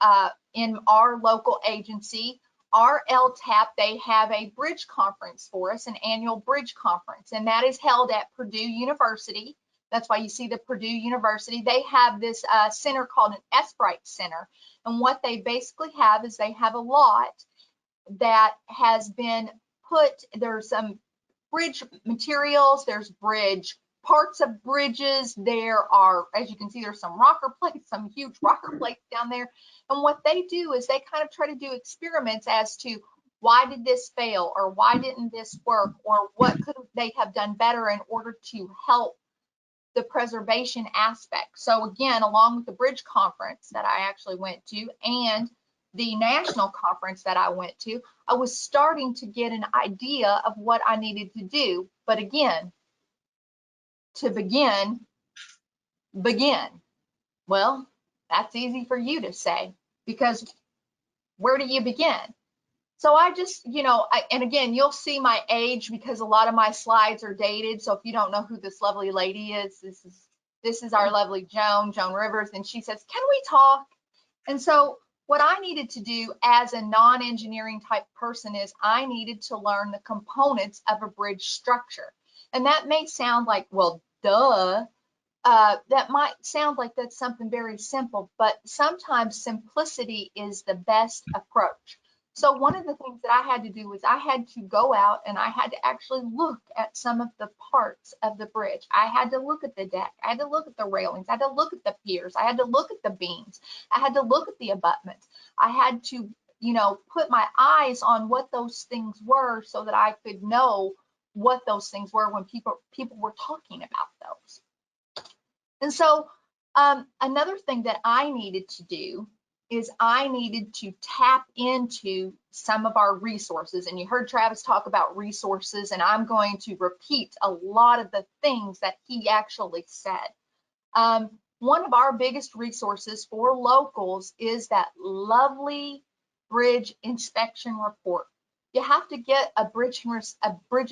in our local agency, our LTAP, they have a bridge conference for us, an annual bridge conference, and that is held at Purdue University. That's why you see the Purdue University. They have this center called an Asphalt Center. And what they basically have is they have a lot that has been put, there's some bridge materials, there's bridge parts of bridges. There are, as you can see, there's some rocker plates, some huge rocker plates down there. And what they do is they kind of try to do experiments as to why did this fail, or why didn't this work, or what could they have done better in order to help the preservation aspect. So again, along with the bridge conference that I actually went to and the national conference that I went to, I was starting to get an idea of what I needed to do. But again, to begin. Well, that's easy for you to say, because where do you begin? So I just, and again, you'll see my age because a lot of my slides are dated. So if you don't know who this lovely lady is, this is our lovely Joan Rivers, and she says, "Can we talk?" And so what I needed to do as a non-engineering type person is I needed to learn the components of a bridge structure. And that may sound like, well, duh. That might sound like that's something very simple, but sometimes simplicity is the best approach. So one of the things that I had to do was I had to go out and I had to actually look at some of the parts of the bridge. I had to look at the deck. I had to look at the railings. I had to look at the piers. I had to look at the beams. I had to look at the abutments. I had to, put my eyes on what those things were so that I could know what those things were when people were talking about those. And so another thing that I needed to do is I needed to tap into some of our resources. And you heard Travis talk about resources, and I'm going to repeat a lot of the things that he actually said. One of our biggest resources for locals is that lovely bridge inspection report. You have to get a bridge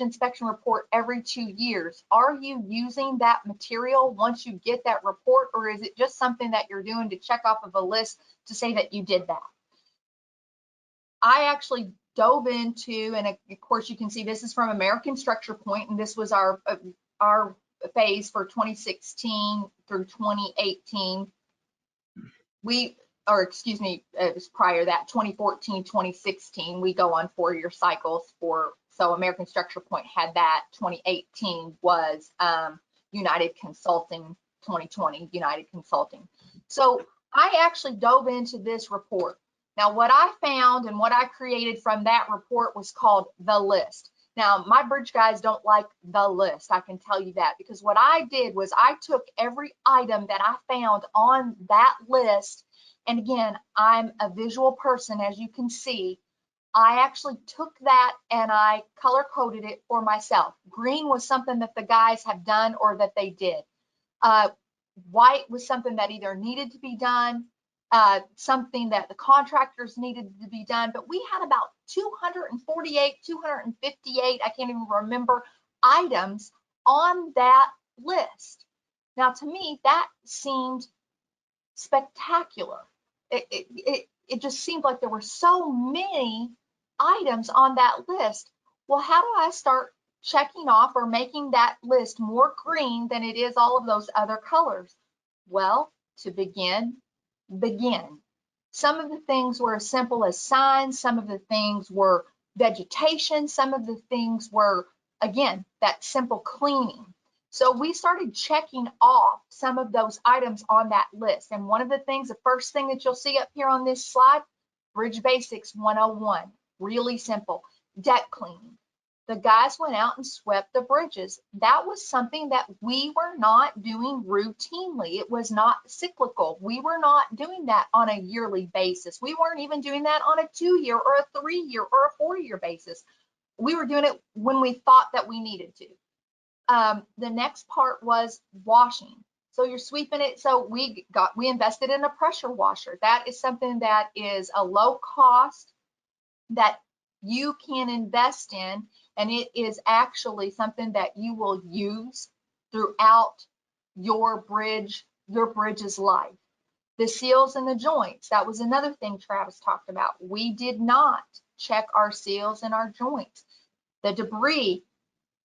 inspection report every 2 years. Are you using that material once you get that report, or is it just something that you're doing to check off of a list to say that you did that? I actually dove into, and of course you can see this is from American Structure Point, and this was our phase for 2016 through 2018. Excuse me, it was prior to that, 2014, 2016, we go on 4-year cycles so American Structure Point had that. 2018 was United Consulting, 2020, United Consulting. So I actually dove into this report. Now, what I found and what I created from that report was called the list. Now, my bridge guys don't like the list, I can tell you that, because what I did was I took every item that I found on that list, and again, I'm a visual person, as you can see. I actually took that and I color coded it for myself. Green was something that the guys have done or that they did. White was something that either needed to be done, something that the contractors needed to be done, but we had about 248, 258, I can't even remember, items on that list. Now, to me, that seemed spectacular. It just seemed like there were so many items on that list. Well, how do I start checking off or making that list more green than it is all of those other colors? Well, to begin. Some of the things were as simple as signs, some of the things were vegetation, some of the things were, again, that simple cleaning. So we started checking off some of those items on that list. And one of the things, the first thing that you'll see up here on this slide, Bridge Basics 101, really simple, deck cleaning. The guys went out and swept the bridges. That was something that we were not doing routinely. It was not cyclical. We were not doing that on a yearly basis. We weren't even doing that on a 2-year or a 3-year or a 4-year basis. We were doing it when we thought that we needed to. The next part was washing. So you're sweeping it. So we invested in a pressure washer. That is something that is a low cost that you can invest in, and it is actually something that you will use throughout your bridge's life. The seals and the joints, that was another thing Travis talked about. We did not check our seals and our joints. The debris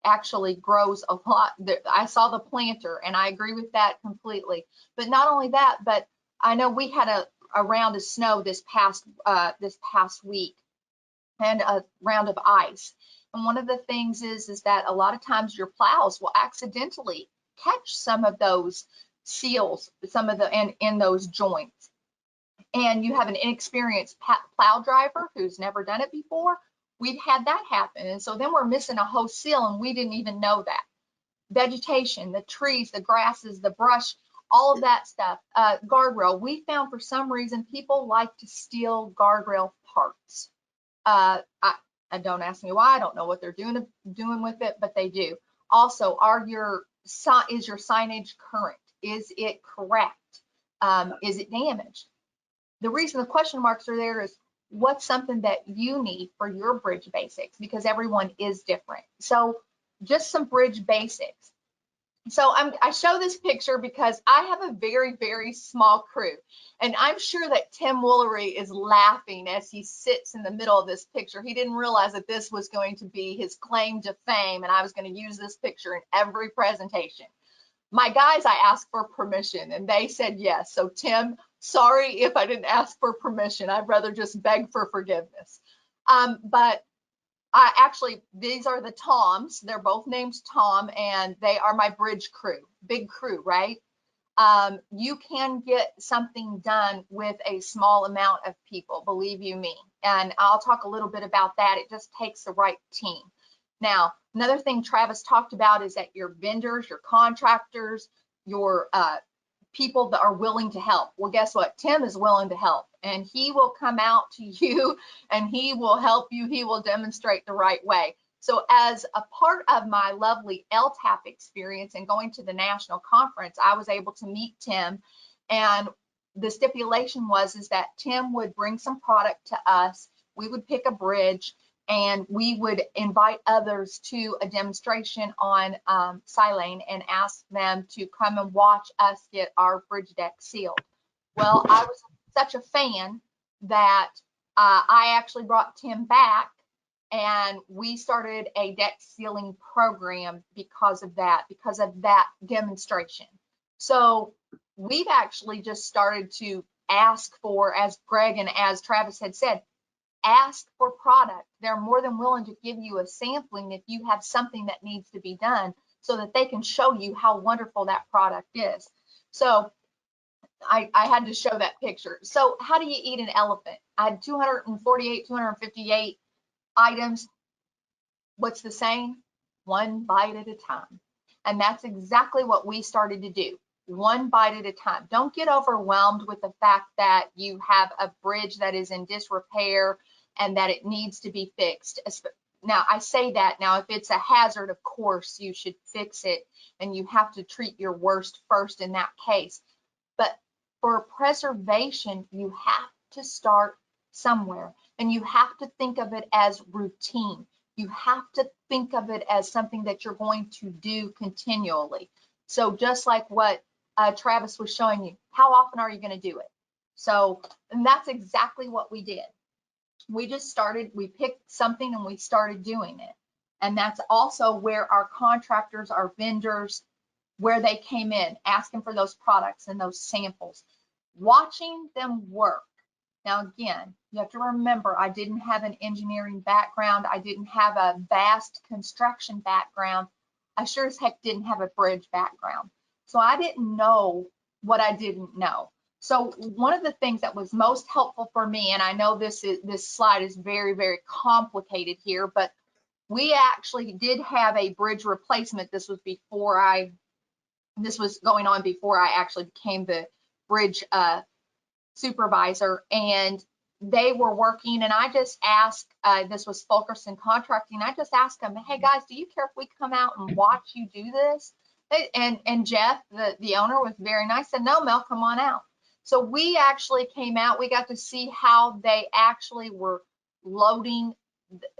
actually grows a lot. I saw the planter, and I agree with that completely. But not only that, but I know we had a round of snow this past week, and a round of ice. And one of the things is that a lot of times your plows will accidentally catch some of those seals, in those joints. And you have an inexperienced plow driver who's never done it before. We've had that happen. And so then we're missing a whole seal and we didn't even know that. Vegetation, the trees, the grasses, the brush, all of that stuff. Guardrail, we found for some reason people like to steal guardrail parts. I don't ask me why. I don't know what they're doing with it, but they do. Also, is your signage current? Is it correct? Is it damaged? The reason the question marks are there is what's something that you need for your bridge basics, because everyone is different. So just some bridge basics. So I show this picture because I have a very, very small crew. And I'm sure that Tim Woolery is laughing as he sits in the middle of this picture. He didn't realize that this was going to be his claim to fame, and I was going to use this picture in every presentation. My guys, I asked for permission, and they said yes. So Tim, sorry if I didn't ask for permission. I'd rather just beg for forgiveness. But actually, these are the Toms. They're both named Tom, and they are my bridge crew, big crew, right? You can get something done with a small amount of people, believe you me. And I'll talk a little bit about that. It just takes the right team. Now, another thing Travis talked about is that your vendors, your contractors, your people that are willing to help. Well, guess what? Tim is willing to help, and he will come out to you and he will help you. He will demonstrate the right way. So as a part of my lovely LTAP experience and going to the national conference, I was able to meet Tim, and the stipulation was that Tim would bring some product to us. We would pick a bridge, and we would invite others to a demonstration on Silane and ask them to come and watch us get our bridge deck sealed. Well, I was such a fan that I actually brought Tim back And we started a deck sealing program because of that demonstration. So we've actually just started to ask for, as Greg and as Travis had said, ask for product. They're more than willing to give you a sampling if you have something that needs to be done, so that they can show you how wonderful that product is. So I had to show that picture. So how do you eat an elephant? I had 248, 258 items. What's the saying? One bite at a time. And that's exactly what we started to do. One bite at a time. Don't get overwhelmed with the fact that you have a bridge that is in disrepair and that it needs to be fixed. Now, I say that now, if it's a hazard, of course, you should fix it, and you have to treat your worst first in that case. But for preservation, you have to start somewhere, and you have to think of it as routine. You have to think of it as something that you're going to do continually. So just like what Travis was showing you, how often are you going to do it? So, and that's exactly what we did. We just started, we picked something and we started doing it. And that's also where our contractors, our vendors, where they came in, asking for those products and those samples, watching them work. Now, again, you have to remember, I didn't have an engineering background. I didn't have a vast construction background. I sure as heck didn't have a bridge background. So I didn't know what I didn't know. So one of the things that was most helpful for me, and I know this slide is very, very complicated here, but we actually did have a bridge replacement. This was going on before I actually became the bridge supervisor, and they were working, and I just asked, this was Fulkerson Contracting, I just asked them, hey guys, do you care if we come out and watch you do this? And Jeff, the owner, was very nice, said, no, Mel, come on out. So we actually came out, we got to see how they actually were loading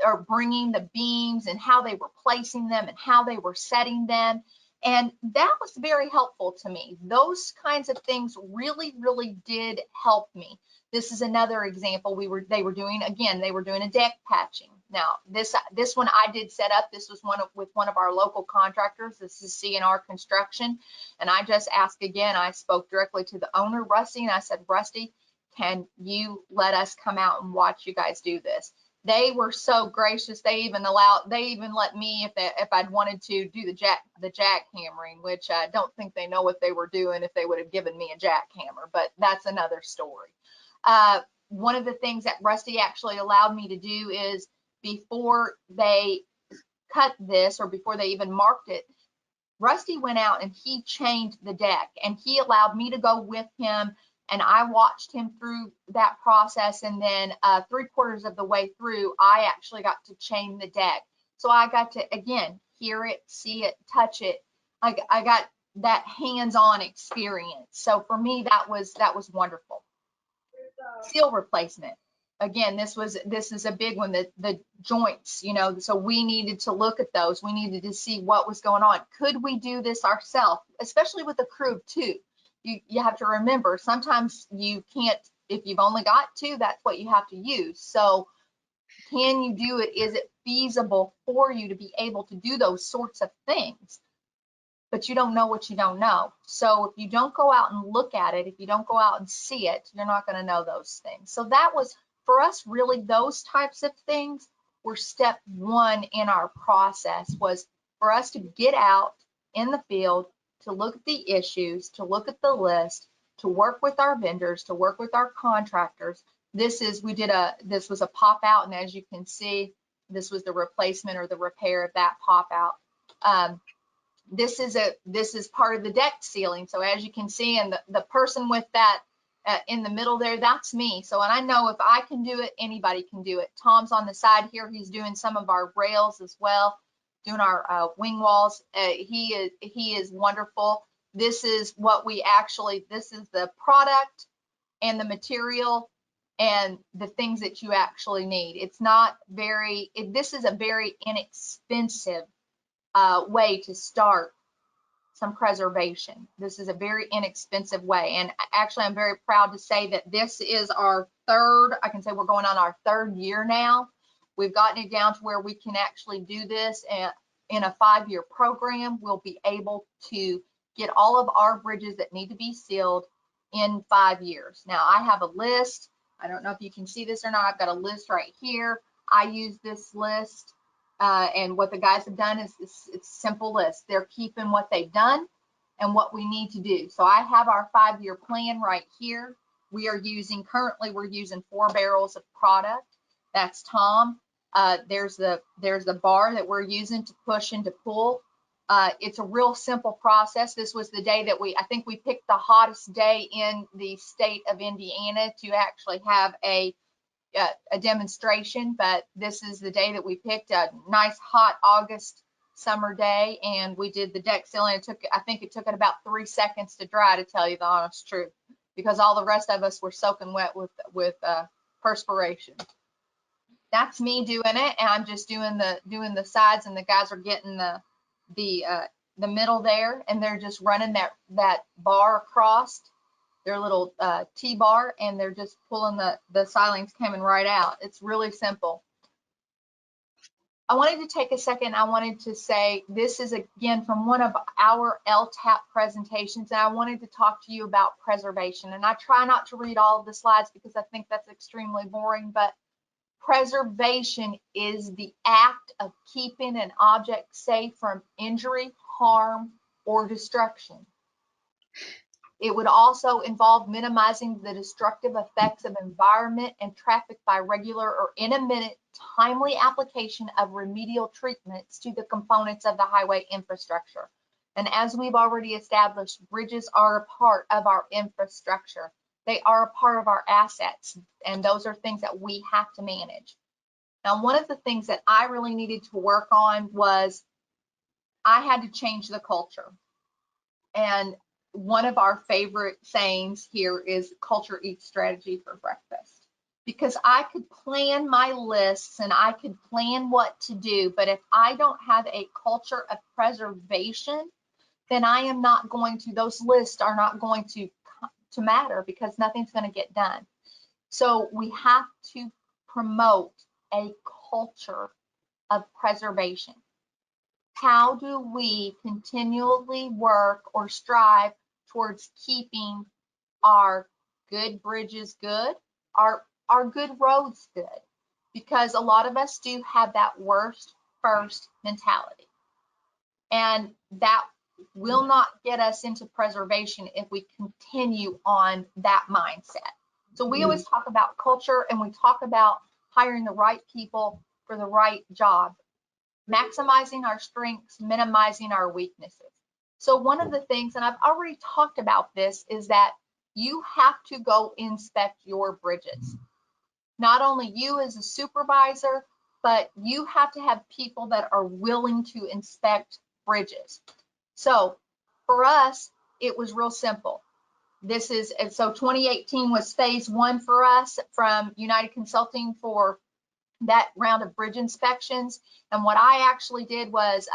or bringing the beams and how they were placing them and how they were setting them. And that was very helpful to me. Those kinds of things really, really did help me. This is another example they were doing a deck patching. Now, this one I did set up. This was with one of our local contractors. This is CNR Construction. And I just asked again, I spoke directly to the owner, Rusty, and I said, Rusty, can you let us come out and watch you guys do this? They were so gracious. They even let me, if I'd wanted to, do the jackhammering, which I don't think they know what they were doing if they would have given me a jackhammer, but that's another story. One of the things that Rusty actually allowed me to do is, before they cut this or before they even marked it, Rusty went out and he chained the deck, and he allowed me to go with him, and I watched him through that process. And then 3/4 of the way through, I actually got to chain the deck. So I got to, again, hear it, see it, touch it. I got that hands-on experience. So for me, that was wonderful. Seal replacement. Again, this is a big one, the joints, so we needed to look at those. We needed to see what was going on. Could we do this ourselves, especially with the crew of 2? You have to remember, sometimes you can't, if you've only got 2, that's what you have to use. So can you do it? Is it feasible for you to be able to do those sorts of things? But you don't know what you don't know. So if you don't go out and look at it, if you don't go out and see it, you're not going to know those things. So that was, for us, really, those types of things were step 1 in our process, was for us to get out in the field, to look at the issues, to look at the list, to work with our vendors, to work with our contractors. This was a pop out, and as you can see, this was the replacement or the repair of that pop out. This is part of the deck sealing. So as you can see, and the person with that in the middle there, that's me. So, and I know if I can do it, anybody can do it. Tom's on the side here. He's doing some of our rails as well, doing our wing walls. He is wonderful. This is what this is the product and the material and the things that you actually need. It's not this is a very inexpensive way to start some preservation. This is a very inexpensive way. And actually, I'm very proud to say that this is our 3rd, I can say we're going on our 3rd year now We've gotten it down to where we can actually do this, and in a 5-year program, we'll be able to get all of our bridges that need to be sealed in 5 years. Now, I have a list. I don't know if you can see this or not. I've got a list right here. I use this list, and what the guys have done is it's a simple list. They're keeping what they've done and what we need to do. So I have our 5-year plan right here. Currently we're using 4 barrels of product. That's Tom. There's the bar that we're using to push and to pull. It's a real simple process. This was the day that I think we picked the hottest day in the state of Indiana to actually have a demonstration, but this is the day that we picked, a nice hot August summer day, and we did the deck sealing. I think it took it about 3 seconds to dry, to tell you the honest truth, because all the rest of us were soaking wet with perspiration. That's me doing it, and I'm just doing the sides, and the guys are getting the middle there, and they're just running that bar across their little T-bar, and they're just pulling the silings coming right out. It's really simple. I wanted to take a second. I wanted to say this is again from one of our LTAP presentations, and I wanted to talk to you about preservation. And I try not to read all of the slides because I think that's extremely boring, but preservation is the act of keeping an object safe from injury, harm, or destruction. It would also involve minimizing the destructive effects of environment and traffic by regular or intermittent timely application of remedial treatments to the components of the highway infrastructure. And as we've already established, bridges are a part of our infrastructure. They are a part of our assets, and those are things that we have to manage. Now, one of the things that I really needed to work on was I had to change the culture. And one of our favorite sayings here is culture eats strategy for breakfast, because I could plan my lists and I could plan what to do, but if I don't have a culture of preservation, then I am not going to, those lists are not going to matter, because nothing's going to get done. So we have to promote a culture of preservation. How do we continually work or strive towards keeping our good bridges good, our good roads good? Because a lot of us do have that worst first mentality, and that will not get us into preservation if we continue on that mindset. So we always talk about culture, and we talk about hiring the right people for the right job, maximizing our strengths, minimizing our weaknesses. So one of the things, and I've already talked about this, is that you have to go inspect your bridges. Not only you as a supervisor, but you have to have people that are willing to inspect bridges. So for us, it was real simple. So 2018 was phase 1 for us from United Consulting for that round of bridge inspections. And what I actually did was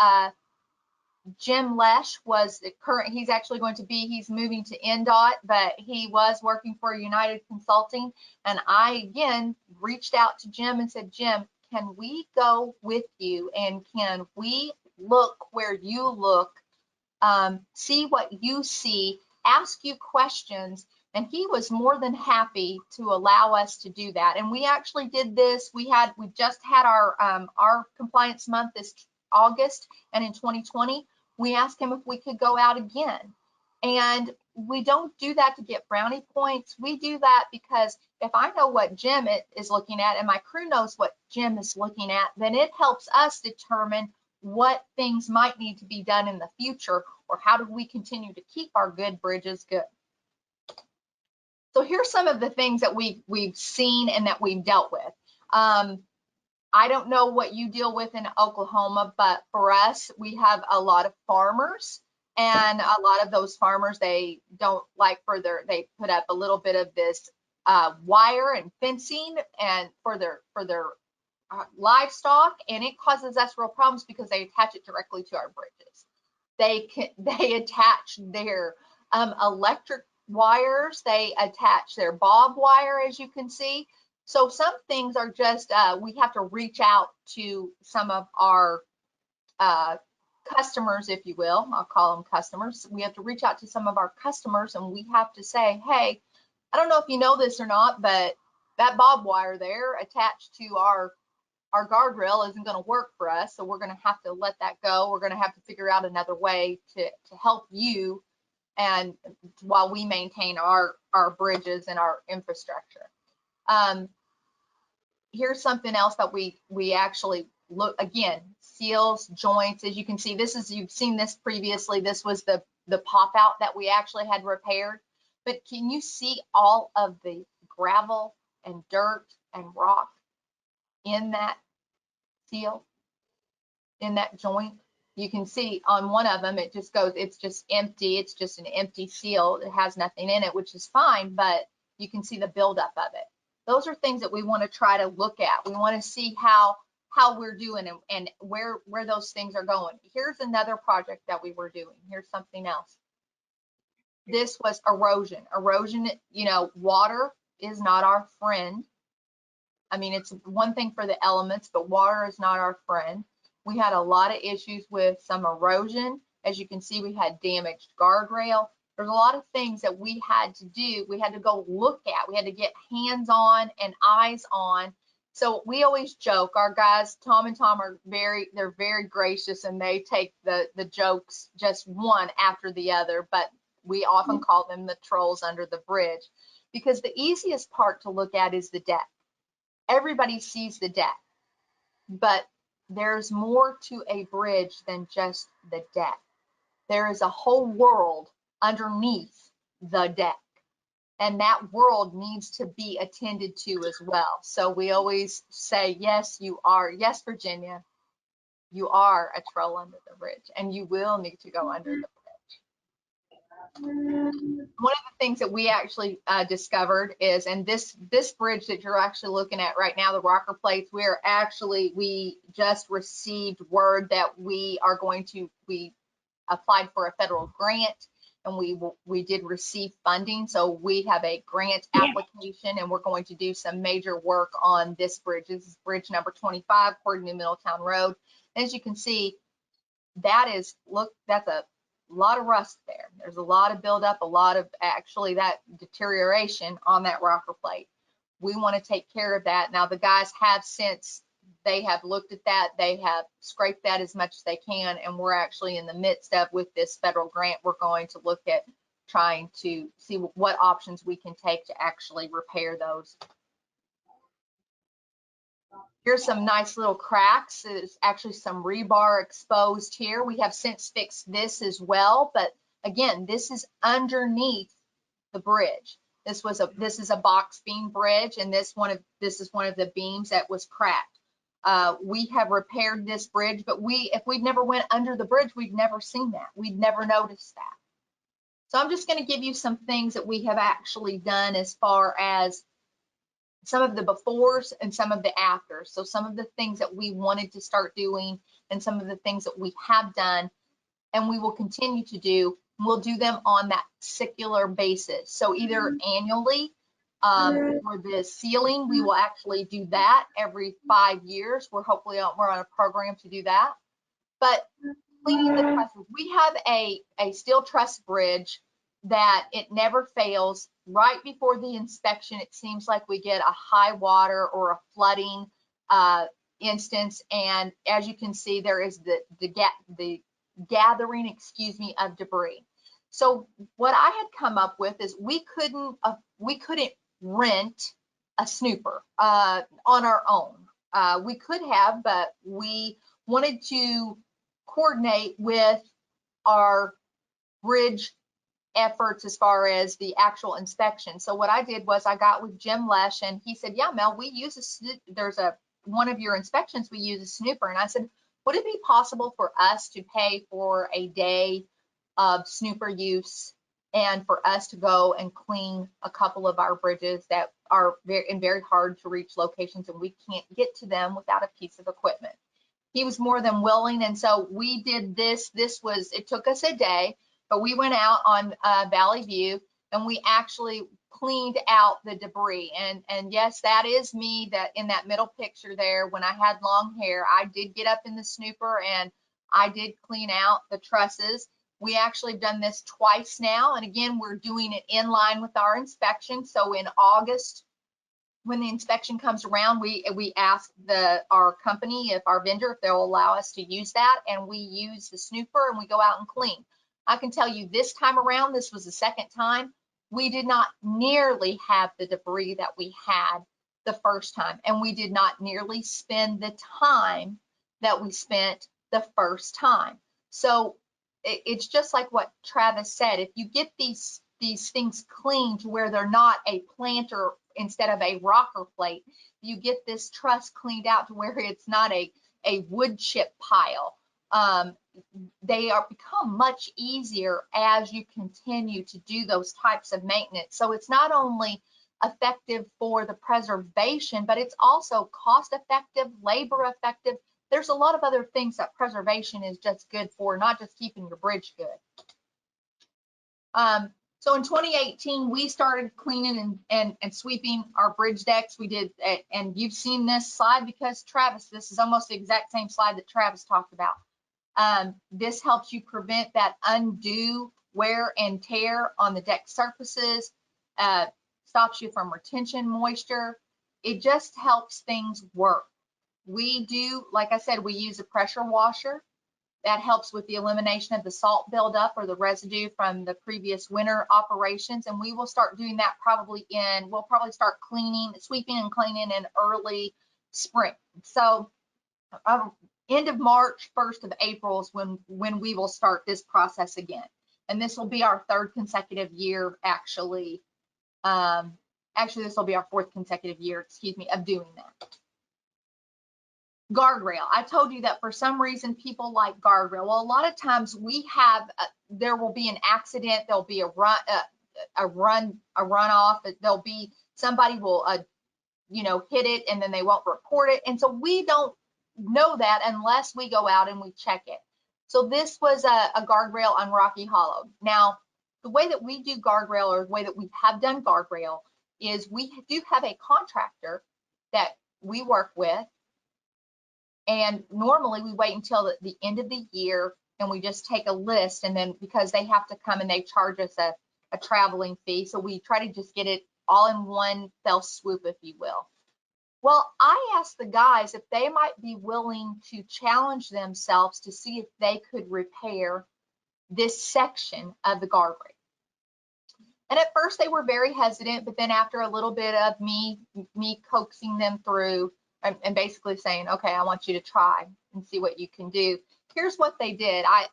Jim Lesh was the current, he's actually going to be, he's moving to NDOT, but he was working for United Consulting. And I, again, reached out to Jim and said, Jim, can we go with you? And can we look where you look, see what you see, ask you questions? And he was more than happy to allow us to do that. And we actually did this. We just had our compliance month this August, and in 2020, we asked him if we could go out again. And we don't do that to get brownie points. We do that because if I know what Jim is looking at and my crew knows what Jim is looking at, then it helps us determine what things might need to be done in the future, or how do we continue to keep our good bridges good. So here's some of the things that we've seen and that we've dealt with. I don't know what you deal with in Oklahoma, but for us, we have a lot of farmers, and a lot of those farmers, they don't like they put up a little bit of this wire and fencing and for their livestock, and it causes us real problems because they attach it directly to our bridges. They attach their electric wires, they attach their bob wire, as you can see. So some things are just, we have to reach out to some of our customers, if you will. I'll call them customers. We have to reach out to some of our customers, and we have to say, hey, I don't know if you know this or not, but that bob wire there attached to our guardrail isn't going to work for us. So we're going to have to let that go. We're going to have to figure out another way to help you, and while we maintain our bridges and our infrastructure. Here's something else that we actually look, again, seals, joints. As you can see, you've seen this previously. This was the pop out that we actually had repaired. But can you see all of the gravel and dirt and rock in that seal, in that joint? You can see on one of them, it just goes, it's just empty. It's just an empty seal. It has nothing in it, which is fine, but you can see the buildup of it. Those are things that we want to try to look at. We want to see how we're doing and where those things are going. Here's another project that we were doing. Here's something else. This was erosion. Erosion, you know, water is not our friend. I mean, it's one thing for the elements, but water is not our friend. We had a lot of issues with some erosion. As you can see, we had damaged guardrail. There's a lot of things that we had to do. We had to go look at. We had to get hands on and eyes on. So we always joke, our guys, Tom and Tom are they're very gracious, and they take the jokes just one after the other, but we often call them the trolls under the bridge, because the easiest part to look at is the deck. Everybody sees the deck, but there's more to a bridge than just the deck. There is a whole world underneath the deck, and that world needs to be attended to as well. So we always say, yes, you are. Yes, Virginia, you are a troll under the bridge, and you will need to go under the bridge. One of the things that we actually discovered is, and this bridge that you're actually looking at right now, the rocker plates, we just received word that we applied for a federal grant, and we did receive funding. So we have a grant application, and we're going to do some major work on this bridge. This is bridge number 25, New Middletown Road. And as you can see, that's a lot of rust there. There's a lot of buildup, a lot of actually that deterioration on that rocker plate. We want to take care of that. Now the guys have, since they have looked at that, they have scraped that as much as they can, and we're actually in the midst of, with this federal grant, we're going to look at trying to see what options we can take to actually repair those. Here's some nice little cracks. There's actually some rebar exposed here. We have since fixed this as well, but again, this is underneath the bridge. This is a box beam bridge, and this is one of the beams that was cracked. We have repaired this bridge, but if we'd never went under the bridge, we'd never seen that. We'd never noticed that. So I'm just going to give you some things that we have actually done as far as some of the befores and some of the afters. So some of the things that we wanted to start doing and some of the things that we have done and we will continue to do, we'll do them on that secular basis. So either annually, for the ceiling, we will actually do that every 5 years. We're on a program to do that. But cleaning the trusses, we have a steel truss bridge that it never fails. Right before the inspection, it seems like we get a high water or a flooding instance, and as you can see, there is the gathering, of debris. So what I had come up with is we couldn't rent a snooper on our own. We could have, but we wanted to coordinate with our bridge efforts as far as the actual inspection. So what I did was I got with Jim Lesh, and he said, yeah, Mel, we use one of your inspections, we use a snooper. And I said, would it be possible for us to pay for a day of snooper use and for us to go and clean a couple of our bridges that are in very hard to reach locations and we can't get to them without a piece of equipment? He was more than willing, and so we did this. It took us a day, but we went out on Valley View and we actually cleaned out the debris. And yes, that is me, that in that middle picture there. When I had long hair, I did get up in the snooper and I did clean out the trusses. We actually have done this twice now, and again, we're doing it in line with our inspection. So in August, when the inspection comes around, we ask our company, if our vendor, if they'll allow us to use that, and we use the snooper and we go out and clean. I can tell you this time around, this was the second time, we did not nearly have the debris that we had the first time, and we did not nearly spend the time that we spent the first time. So it's just like what Travis said. If you get these things clean to where they're not a planter instead of a rocker plate, you get this truss cleaned out to where it's not a wood chip pile. They become much easier as you continue to do those types of maintenance. So it's not only effective for the preservation, but it's also cost effective, labor effective. There's a lot of other things that preservation is just good for, not just keeping your bridge good. So in 2018, we started cleaning and sweeping our bridge decks. We did, and you've seen this slide because Travis, this is almost the exact same slide that Travis talked about. This helps you prevent that undue wear and tear on the deck surfaces, stops you from retention moisture. It just helps things work. We do, like I said, we use a pressure washer. That helps with the elimination of the salt buildup or the residue from the previous winter operations. And we will start doing that we'll probably start sweeping and cleaning in early spring. So end of March, 1st of April is when we will start this process again. And this will be our third consecutive year, actually. Actually, this will be our fourth consecutive year, of doing that. Guardrail. I told you that for some reason people like guardrail. Well, a lot of times we have, there will be an accident. There'll be a runoff. There'll be somebody will, hit it and then they won't report it. And so we don't know that unless we go out and we check it. So this was a guardrail on Rocky Hollow. Now, the way that we do guardrail, or the way that we have done guardrail, is we do have a contractor that we work with. And normally we wait until the end of the year and we just take a list, and then because they have to come and they charge us a traveling fee, so we try to just get it all in one fell swoop, if you will. Well, I asked the guys if they might be willing to challenge themselves to see if they could repair this section of the guardrail. And at first they were very hesitant, but then after a little bit of me coaxing them through, and basically saying, okay, I want you to try and see what you can do. Here's what they did. I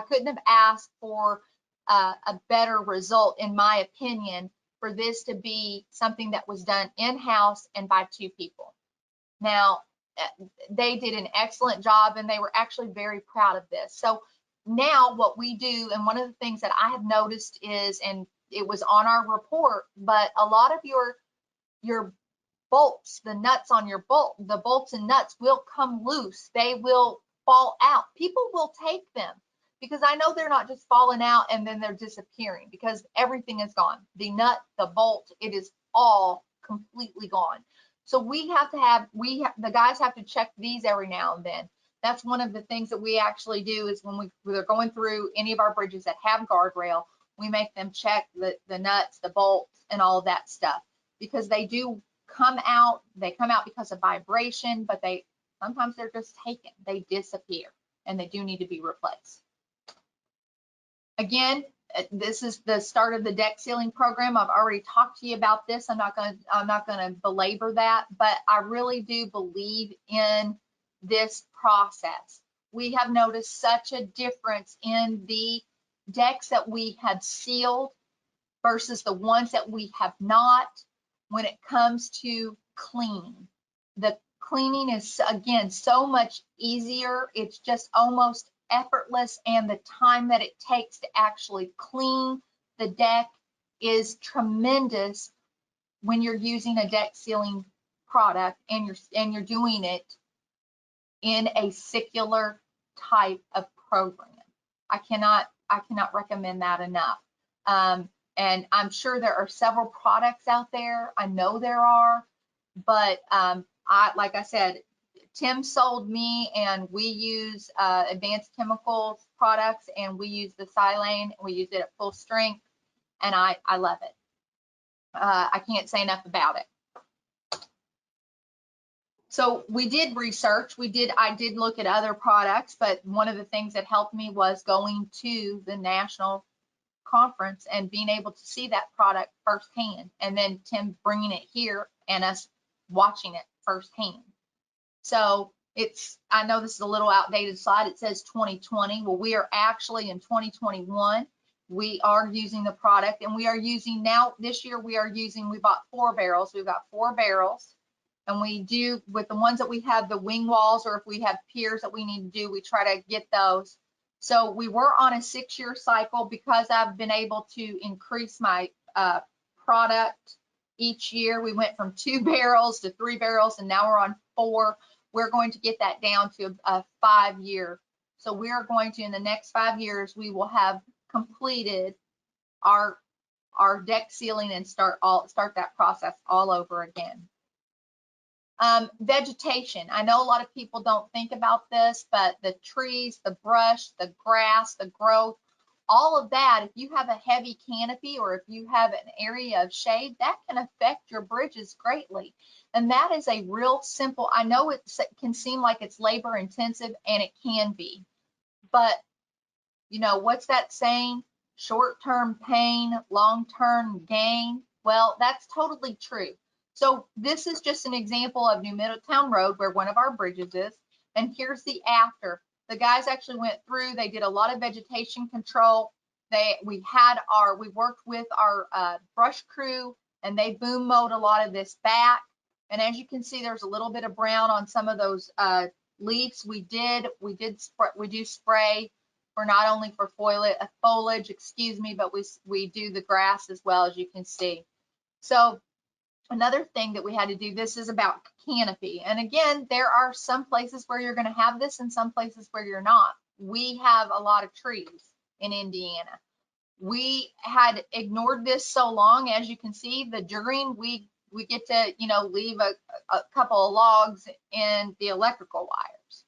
couldn't have asked for a better result, in my opinion, for this to be something that was done in-house and by two people. Now, they did an excellent job and they were actually very proud of this. So now what we do, and one of the things that I have noticed is, and it was on our report, but a lot of your bolts, the nuts on your the bolts and nuts will come loose. They will fall out. People will take them because I know they're not just falling out and then they're disappearing, because everything is gone. The nut, the bolt, it is all completely gone. So the guys have to check these every now and then. That's one of the things that we actually do, is when we're going through any of our bridges that have guardrail, we make them check the nuts, the bolts, and all of that stuff, because they do come out. They come out because of vibration, but sometimes they're just taken. They disappear and they do need to be replaced. Again, this is the start of the deck sealing program. I've already talked to you about this. I'm not going to belabor that, but I really do believe in this process. We have noticed such a difference in the decks that we have sealed versus the ones that we have not. When it comes to cleaning, the cleaning is, again, so much easier. It's just almost effortless, and the time that it takes to actually clean the deck is tremendous when you're using a deck sealing product and you're doing it in a circular type of program. I cannot recommend that enough. And I'm sure there are several products out there. I know there are, but like I said, Tim sold me, and we use advanced chemicals products, and we use the silane. We use it at full strength, and I love it. I can't say enough about it. So we did research. I did look at other products, but one of the things that helped me was going to the national conference and being able to see that product firsthand, and then Tim bringing it here and us watching it firsthand. So I know this is a little outdated slide. It says 2020. Well, we are actually in 2021. We are using the product, and we are using now this year. We bought 4 barrels. We've got 4 barrels, and we do with the ones that we have the wing walls, or if we have piers that we need to do, we try to get those. So we were on a 6-year cycle because I've been able to increase my product each year. We went from 2 barrels to 3 barrels, and now we're on 4. We're going to get that down to a 5-year. So we are going to, in the next 5 years, we will have completed our deck sealing and start that process all over again. Vegetation. I know a lot of people don't think about this, but the trees, the brush, the grass, the growth, all of that, if you have a heavy canopy or if you have an area of shade, that can affect your bridges greatly. And that is a real simple, I know it can seem like it's labor intensive, and it can be, but you know, what's that saying? Short-term pain, long-term gain. Well, that's totally true. So this is just an example of New Middletown Road, where one of our bridges is, and here's the after. The guys actually went through, they did a lot of vegetation control. We worked with our brush crew, and they boom mowed a lot of this back. And as you can see, there's a little bit of brown on some of those leaves. We do spray for not only for foliage, excuse me, but we do the grass as well, as you can see. So another thing that we had to do, this is about canopy. And again, there are some places where you're going to have this and some places where you're not. We have a lot of trees in Indiana. We had ignored this so long, as you can see, during we get to, you know, leave a couple of logs in the electrical wires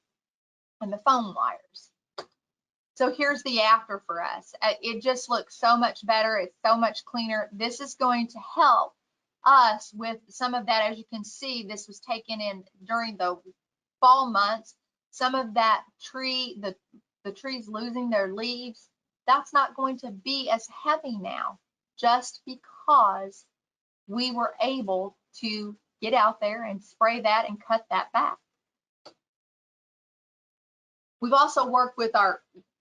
and the phone wires. So here's the after for us. It just looks so much better. It's so much cleaner. This is going to help us with some of that. As you can see, this was taken in during the fall months. Some of that tree, the trees losing their leaves, that's not going to be as heavy now, just because we were able to get out there and spray that and cut that back. We've also worked with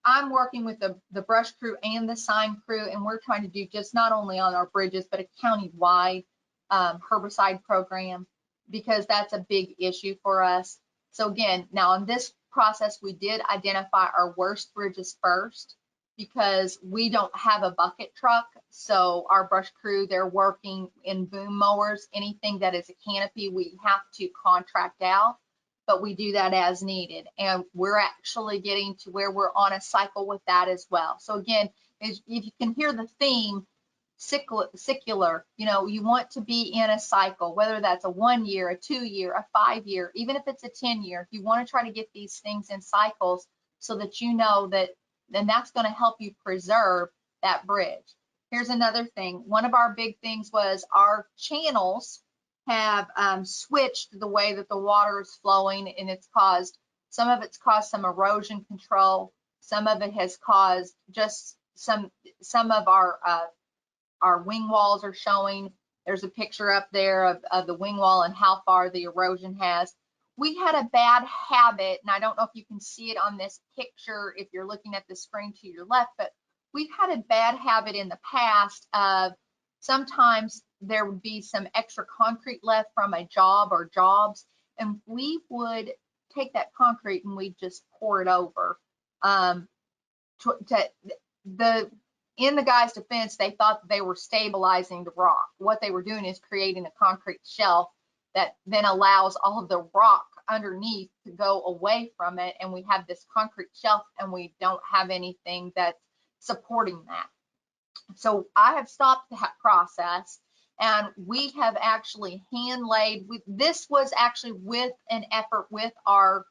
I'm working with the brush crew and the sign crew, and we're trying to do just not only on our bridges, but a county-wide herbicide program, because that's a big issue for us. So again, now in this process, we did identify our worst bridges first, because we don't have a bucket truck. So our brush crew, they're working in boom mowers. Anything that is a canopy, we have to contract out, but we do that as needed. And we're actually getting to where we're on a cycle with that as well. So again, if you can hear the theme, cyclical, you know, you want to be in a cycle, whether that's a 1 year, a 2 year, a 5 year, even if it's a 10 year, you want to try to get these things in cycles so that you know that, then that's going to help you preserve that bridge. Here's another thing. One of our big things was our channels have switched the way that the water is flowing, and some of it's caused some erosion control. Some of it has caused just some of our wing walls are showing. There's a picture up there of the wing wall and how far the erosion has. We had a bad habit, and I don't know if you can see it on this picture if you're looking at the screen to your left, but we've had a bad habit in the past of sometimes there would be some extra concrete left from a job or jobs, and we would take that concrete and we'd just pour it over. In the guys' defense, they thought that they were stabilizing the rock. What they were doing is creating a concrete shelf that then allows all of the rock underneath to go away from it, and we have this concrete shelf, and we don't have anything that's supporting that. So I have stopped that process, and we have actually hand laid. This was actually with an effort with our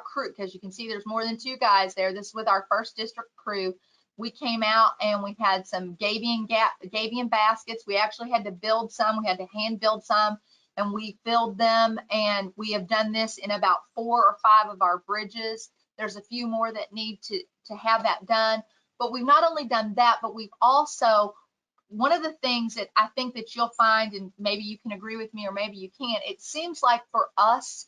crew, because you can see there's more than 2 guys there. This is with our first district crew. We came out and we had some gabion baskets. We actually had to build some. We had to hand build some, and we filled them. And we have done this in about 4 or 5 of our bridges. There's a few more that need to have that done. But we've not only done that, but we've also, one of the things that I think that you'll find, and maybe you can agree with me or maybe you can't, it seems like for us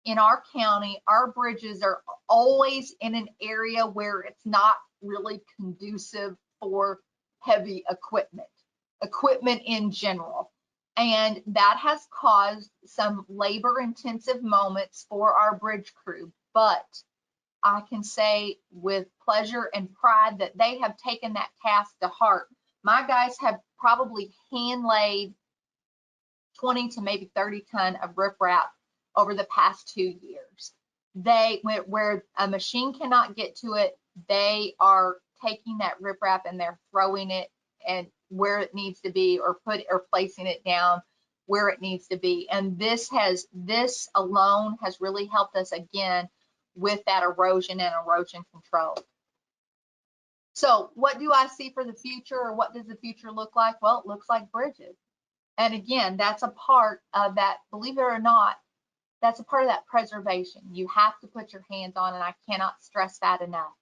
in our county, our bridges are always in an area where it's not really conducive for heavy equipment in general. And that has caused some labor intensive moments for our bridge crew. But I can say with pleasure and pride that they have taken that task to heart. My guys have probably hand laid 20 to maybe 30 ton of riprap over the past 2 years. They went where a machine cannot get to it. They are taking that riprap and they're throwing it and where it needs to be, or placing it down where it needs to be. And this alone has really helped us again with that erosion and erosion control. So what do I see for the future, or what does the future look like? Well, it looks like bridges. And again, that's a part of that, believe it or not, that's a part of that preservation. You have to put your hands on, and I cannot stress that enough.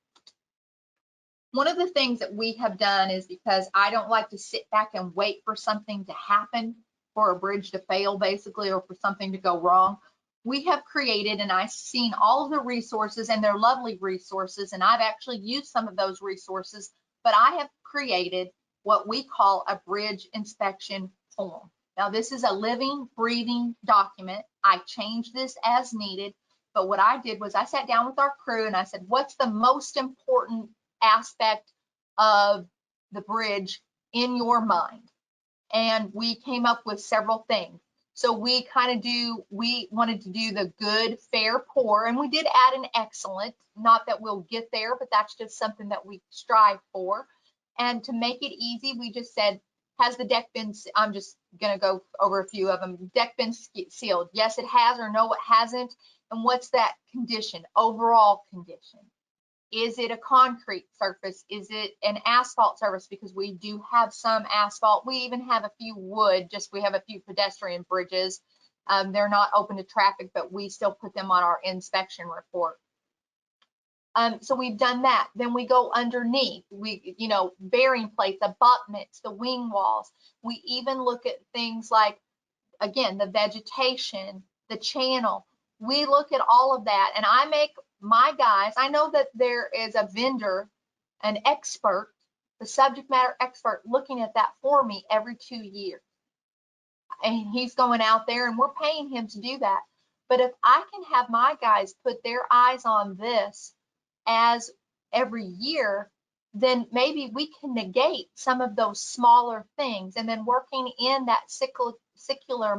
One of the things that we have done is, because I don't like to sit back and wait for something to happen, for a bridge to fail basically, or for something to go wrong, we have created, and I've seen all of the resources, and they're lovely resources, and I've actually used some of those resources, but I have created what we call a bridge inspection form. Now, this is a living, breathing document. I changed this as needed, but what I did was I sat down with our crew and I said, what's the most important aspect of the bridge in your mind? And we came up with several things. So we wanted to do the good, fair, poor, and we did add an excellent. Not that we'll get there, but that's just something that we strive for. And to make it easy, we just said, has the deck been, I'm just gonna go over a few of them. Deck been sealed? Yes, it has, or no, it hasn't. And what's that condition, overall condition? Is it a concrete surface? Is it an asphalt surface? Because we do have some asphalt. We even have a few wood, we have a few pedestrian bridges. They're not open to traffic, but we still put them on our inspection report. So we've done that. Then we go underneath. Bearing plates, abutments, the wing walls. We even look at things like, again, the vegetation, the channel. We look at all of that, and I make my guys, I know that there is a vendor, an expert, the subject matter expert, looking at that for me every 2 years. And he's going out there and we're paying him to do that. But if I can have my guys put their eyes on this as every year, then maybe we can negate some of those smaller things, and then working in that cyclical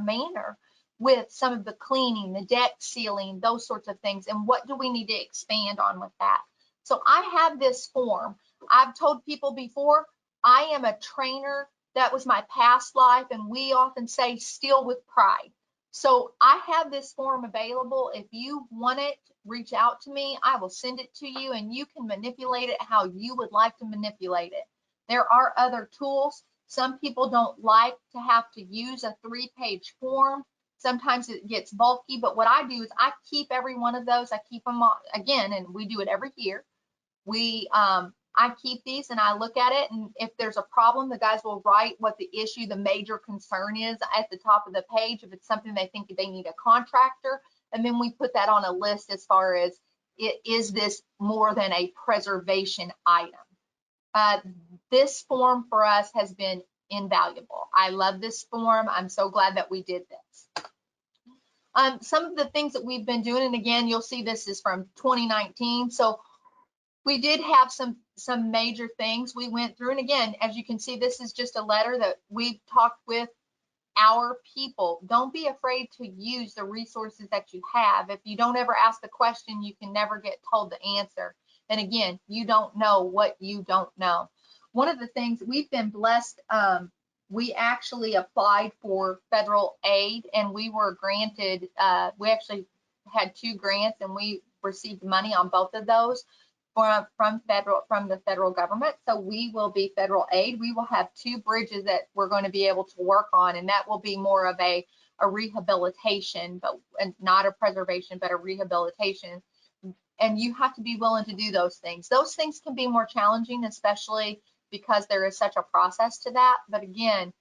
manner with some of the cleaning, the deck sealing, those sorts of things. And what do we need to expand on with that? So I have this form. I've told people before, I am a trainer. That was my past life. And we often say still with pride. So I have this form available. If you want it, reach out to me. I will send it to you and you can manipulate it how you would like to manipulate it. There are other tools. Some people don't like to have to use a 3-page form. Sometimes it gets bulky, but what I do is I keep every one of those. I keep them on, again, and we do it every year. I keep these and I look at it, and if there's a problem, the guys will write what the issue, the major concern is at the top of the page. If it's something they think they need a contractor, and then we put that on a list as far as, is this more than a preservation item? This form for us has been invaluable. I love this form. I'm so glad that we did this. Some of the things that we've been doing, and again, you'll see this is from 2019. So we did have some major things we went through. And again, as you can see, this is just a letter that we've talked with our people. Don't be afraid to use the resources that you have. If you don't ever ask the question, you can never get told the answer. And again, you don't know what you don't know. one of the things we've been blessed, we actually applied for federal aid and we were granted, we actually had 2 grants and we received money on both of those from the federal government. So we will be federal aid. We will have 2 bridges that we're going to be able to work on, and that will be more of a rehabilitation, and not a preservation, but a rehabilitation. And you have to be willing to do those things. Those things can be more challenging, especially because there is such a process to that. But again,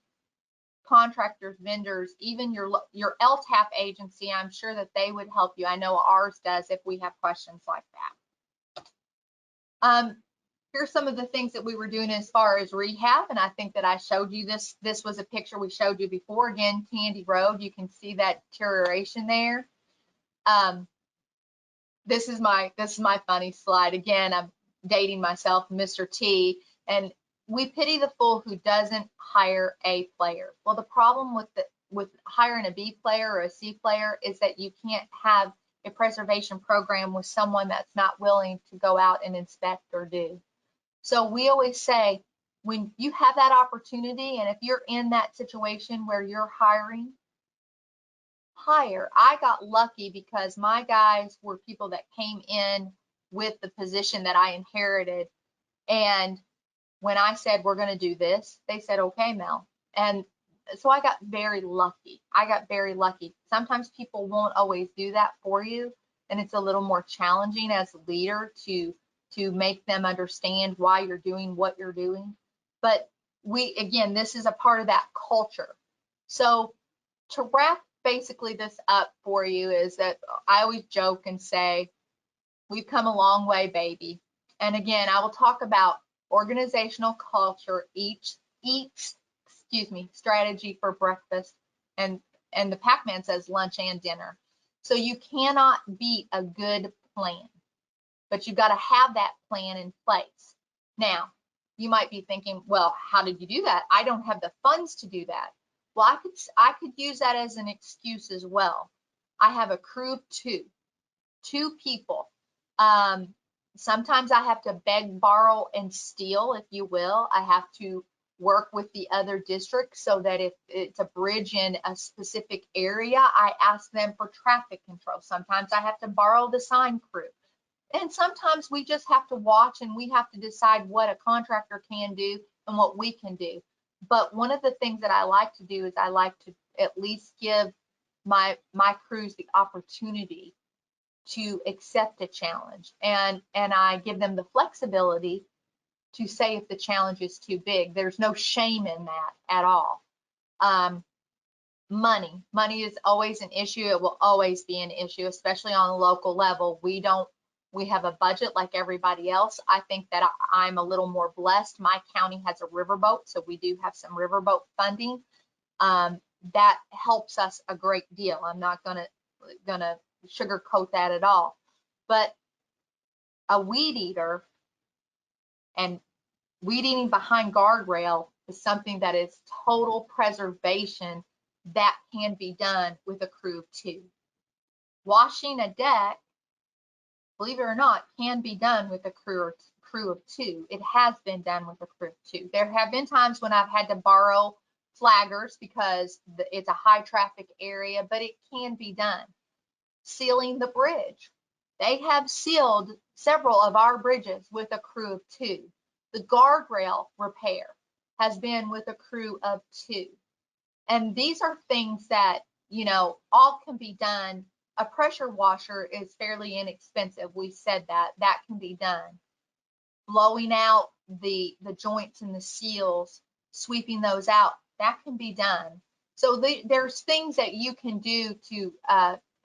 contractors, vendors, even your LTAP agency, I'm sure that they would help you. I know ours does if we have questions like that. Here's some of the things that we were doing as far as rehab, and I think that I showed you this. This was a picture we showed you before. Again, Tandy Road, you can see that deterioration there. This is my funny slide. Again, I'm dating myself, Mr. T, and we pity the fool who doesn't hire A player. Well, the problem with hiring a B player or a C player is that you can't have a preservation program with someone that's not willing to go out and inspect or do. So we always say, when you have that opportunity, and if you're in that situation where you're hiring, hire. I got lucky because my guys were people that came in with the position that I inherited. And when I said, we're going to do this, they said, okay, Mel. And so I got very lucky. Sometimes people won't always do that for you. And it's a little more challenging as a leader to make them understand why you're doing what you're doing. But again, this is a part of that culture. So to wrap basically this up for you is that I always joke and say, we've come a long way, baby. And again, I will talk about organizational culture, eats, strategy for breakfast, and the Pac-Man says lunch and dinner. So you cannot beat a good plan, but you've got to have that plan in place. Now, you might be thinking, well, how did you do that? I don't have the funds to do that. Well, I could use that as an excuse as well. I have a crew of 2 people. Sometimes I have to beg, borrow, and steal, if you will. I have to work with the other districts so that if it's a bridge in a specific area, I ask them for traffic control. Sometimes I have to borrow the sign crew. And sometimes we just have to watch and we have to decide what a contractor can do and what we can do. But one of the things that I like to do is I like to at least give my crews the opportunity to accept a challenge, and I give them the flexibility to say if the challenge is too big. There's no shame in that at all. Money is always an issue. It will always be an issue, especially on a local level. We have a budget like everybody else. I think that I'm a little more blessed. My county has a riverboat, so we do have some riverboat funding. That helps us a great deal. I'm not gonna sugarcoat that at all. But a weed eater, and weed eating behind guardrail is something that is total preservation that can be done with a crew of 2. Washing a deck, believe it or not, can be done with a crew of 2. It has been done with a crew of 2. There have been times when I've had to borrow flaggers because it's a high traffic area, but it can be done. Sealing the bridge. They have sealed several of our bridges with a crew of 2. The guardrail repair has been with a crew of 2. And these are things that, all can be done. A pressure washer is fairly inexpensive. We said that can be done. Blowing out the joints and the seals, sweeping those out, that can be done. So there's things that you can do to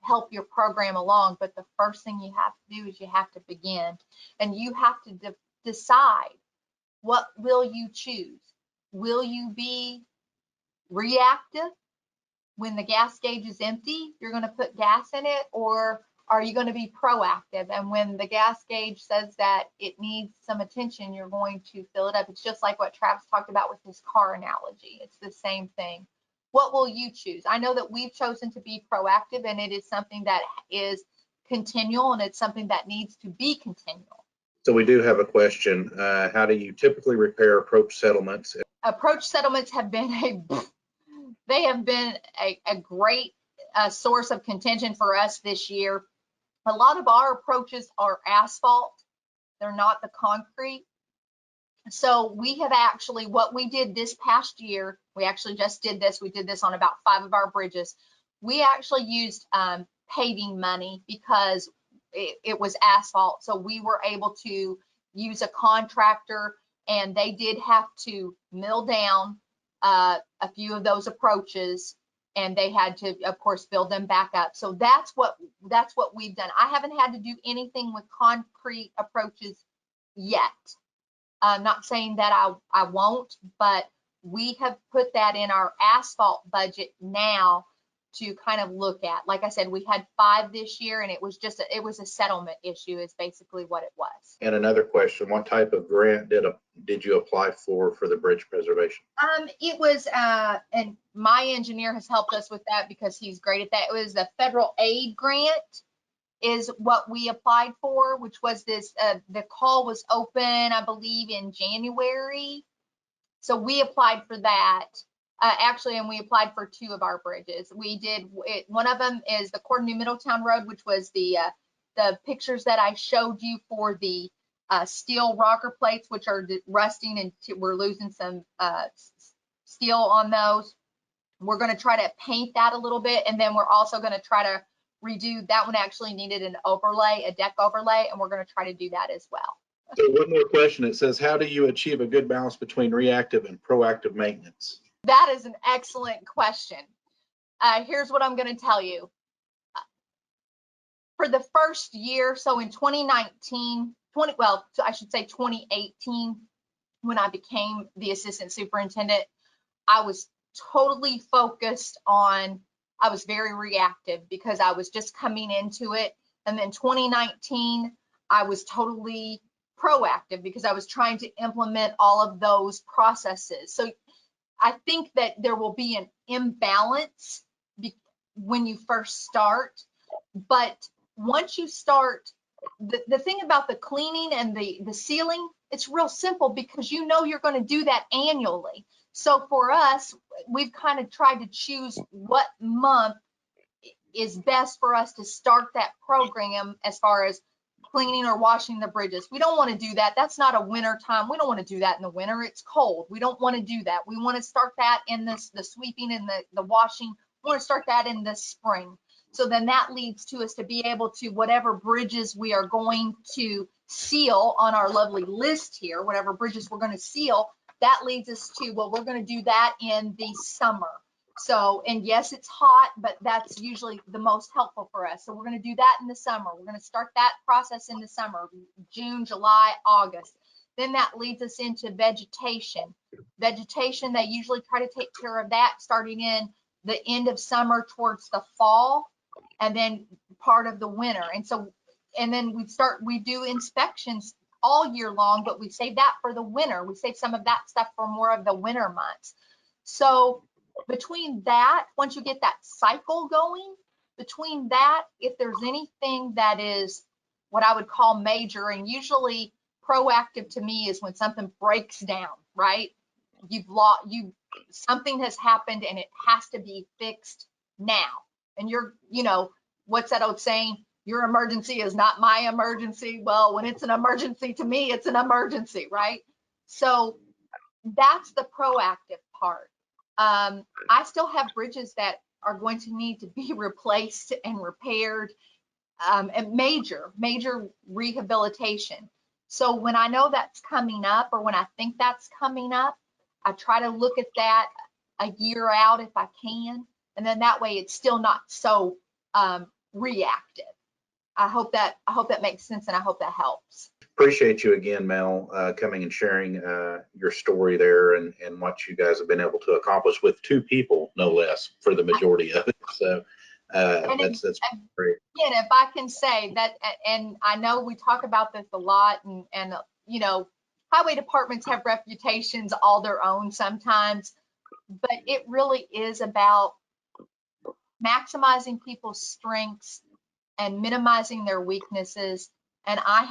help your program along, but the first thing you have to do is you have to begin, and you have to decide, what will you choose? Will you be reactive? When the gas gauge is empty, you're going to put gas in it, or are you going to be proactive? And when the gas gauge says that it needs some attention, you're going to fill it up. It's just like what Travis talked about with his car analogy. It's the same thing. What will you choose? I know that we've chosen to be proactive, and it is something that is continual, and it's something that needs to be continual. So we do have a question. How do you typically repair approach settlements? Approach settlements have been a great source of contention for us this year. A lot of our approaches are asphalt. They're not the concrete. So we have actually, what we did this past year, we actually just did this. We did this on about 5 of our bridges. We actually used paving money because it was asphalt. So we were able to use a contractor, and they did have to mill down a few of those approaches, and they had to, of course, build them back up. So that's what we've done. I haven't had to do anything with concrete approaches yet. I'm not saying that I won't, but we have put that in our asphalt budget now to kind of look at. Like I said, we had 5 this year, and it was a settlement issue is basically what it was. And another question, what type of grant did you apply for the bridge preservation? It was, and my engineer has helped us with that because he's great at that. It was the federal aid grant is what we applied for, which was this, the call was open, I believe, in January. So we applied for that. Actually, and we applied for 2 of our bridges. We did one of them is the Cordon New Middletown Road, which was the pictures that I showed you for the steel rocker plates, which are rusting, and we're losing some steel on those. We're going to try to paint that a little bit, and then we're also going to try to redo that one. Actually needed an overlay, a deck overlay, and we're going to try to do that as well. So one more question. It says, how do you achieve a good balance between reactive and proactive maintenance? That is an excellent question. Here's what I'm going to tell you. For the first year, so in 2018, when I became the assistant superintendent, I was totally focused on, I was very reactive because I was just coming into it. And then 2019, I was totally proactive because I was trying to implement all of those processes. So I think that there will be an imbalance when you first start, but once you start, the thing about the cleaning and the sealing, it's real simple because you know you're going to do that annually. So for us, we've kind of tried to choose what month is best for us to start that program as far as cleaning or washing the bridges. We don't want to do that. That's not a winter time. We don't want to do that in the winter. It's cold. We don't want to do that. We want to start that in the sweeping and the washing. We want to start that in the spring. So then that leads to us to be able to, whatever bridges we are going to seal on our lovely list here, whatever bridges we're going to seal, that leads us to, well, we're going to do that in the summer. So, and yes, it's hot, but that's usually the most helpful for us. So we're going to do that in the summer. We're going to start that process in the summer, June, July, August. Then that leads us into vegetation. Vegetation, they usually try to take care of that starting in the end of summer towards the fall, and then part of the winter. And so, and then we do inspections all year long, but we save that for the winter. We save some of that stuff for more of the winter months. So between that, once you get that cycle going, between that, if there's anything that is what I would call major, and usually proactive to me is when something breaks down, right? Something has happened and it has to be fixed now. And what's that old saying? Your emergency is not my emergency. Well, when it's an emergency to me, it's an emergency, right? So that's the proactive part. I still have bridges that are going to need to be replaced and repaired, and major rehabilitation. So when I know that's coming up, or when I think that's coming up, I try to look at that a year out if I can, and then that way it's still not so reactive. I hope that makes sense, and I hope that helps. Appreciate you again, Mel, coming and sharing your story there and what you guys have been able to accomplish with 2 people, no less, for the majority of it. So that's great. And if I can say that, and I know we talk about this a lot, and highway departments have reputations all their own sometimes, but it really is about maximizing people's strengths and minimizing their weaknesses. And I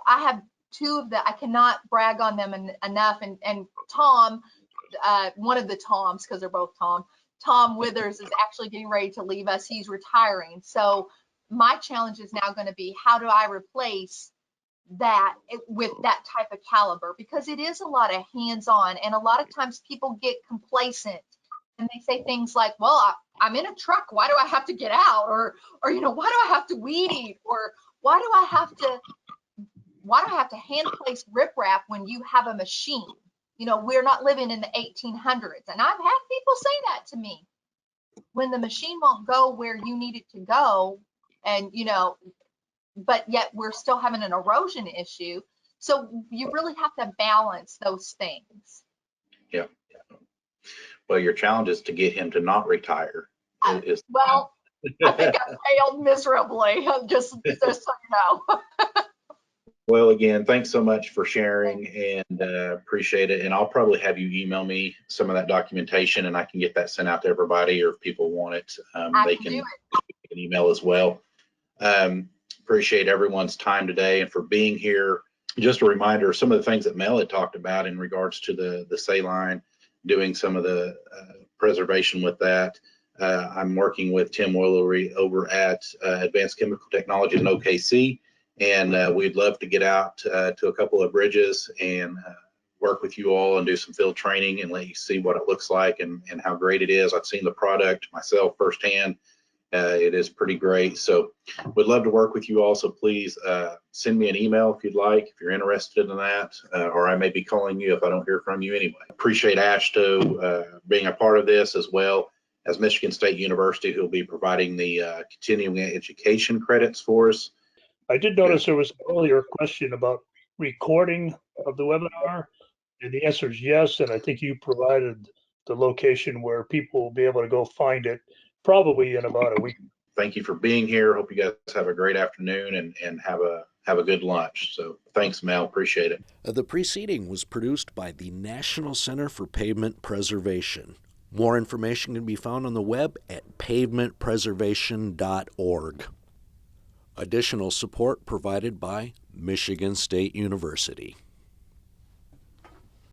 have I cannot brag on them enough. And Tom, one of the Toms, because they're both Tom Withers is actually getting ready to leave us. He's retiring. So my challenge is now going to be, how do I replace that with that type of caliber? Because it is a lot of hands-on, and a lot of times people get complacent and they say things like, well, I'm in a truck, why do I have to get out? Or why do I have to weed eat? Or why do I have to hand place riprap when you have a machine? We're not living in the 1800s. And I've had people say that to me. When the machine won't go where you need it to go, and but yet we're still having an erosion issue. So you really have to balance those things. Yeah. Well, your challenge is to get him to not retire. Well, I think I failed miserably, just so you know. Well, again, thanks so much for sharing, and appreciate it. And I'll probably have you email me some of that documentation, and I can get that sent out to everybody, or if people want it, they can email as well. Appreciate everyone's time today and for being here. Just a reminder of some of the things that Mel had talked about in regards to the saline, doing some of the preservation with that. I'm working with Tim Willery over at Advanced Chemical Technologies in OKC, and we'd love to get out to a couple of bridges and work with you all and do some field training and let you see what it looks like and how great it is. I've seen the product myself firsthand. It is pretty great. So we'd love to work with you all. So please send me an email if you'd like, if you're interested in that, or I may be calling you if I don't hear from you anyway. Appreciate AASHTO being a part of this, as well as Michigan State University, who'll be providing the continuing education credits for us. I did notice there was an earlier question about recording of the webinar, and the answer is yes. And I think you provided the location where people will be able to go find it probably in about a week. Thank you for being here. Hope you guys have a great afternoon and have a good lunch. So thanks, Mel. Appreciate it. The preceding was produced by the National Center for Pavement Preservation. More information can be found on the web at pavementpreservation.org. Additional support provided by Michigan State University.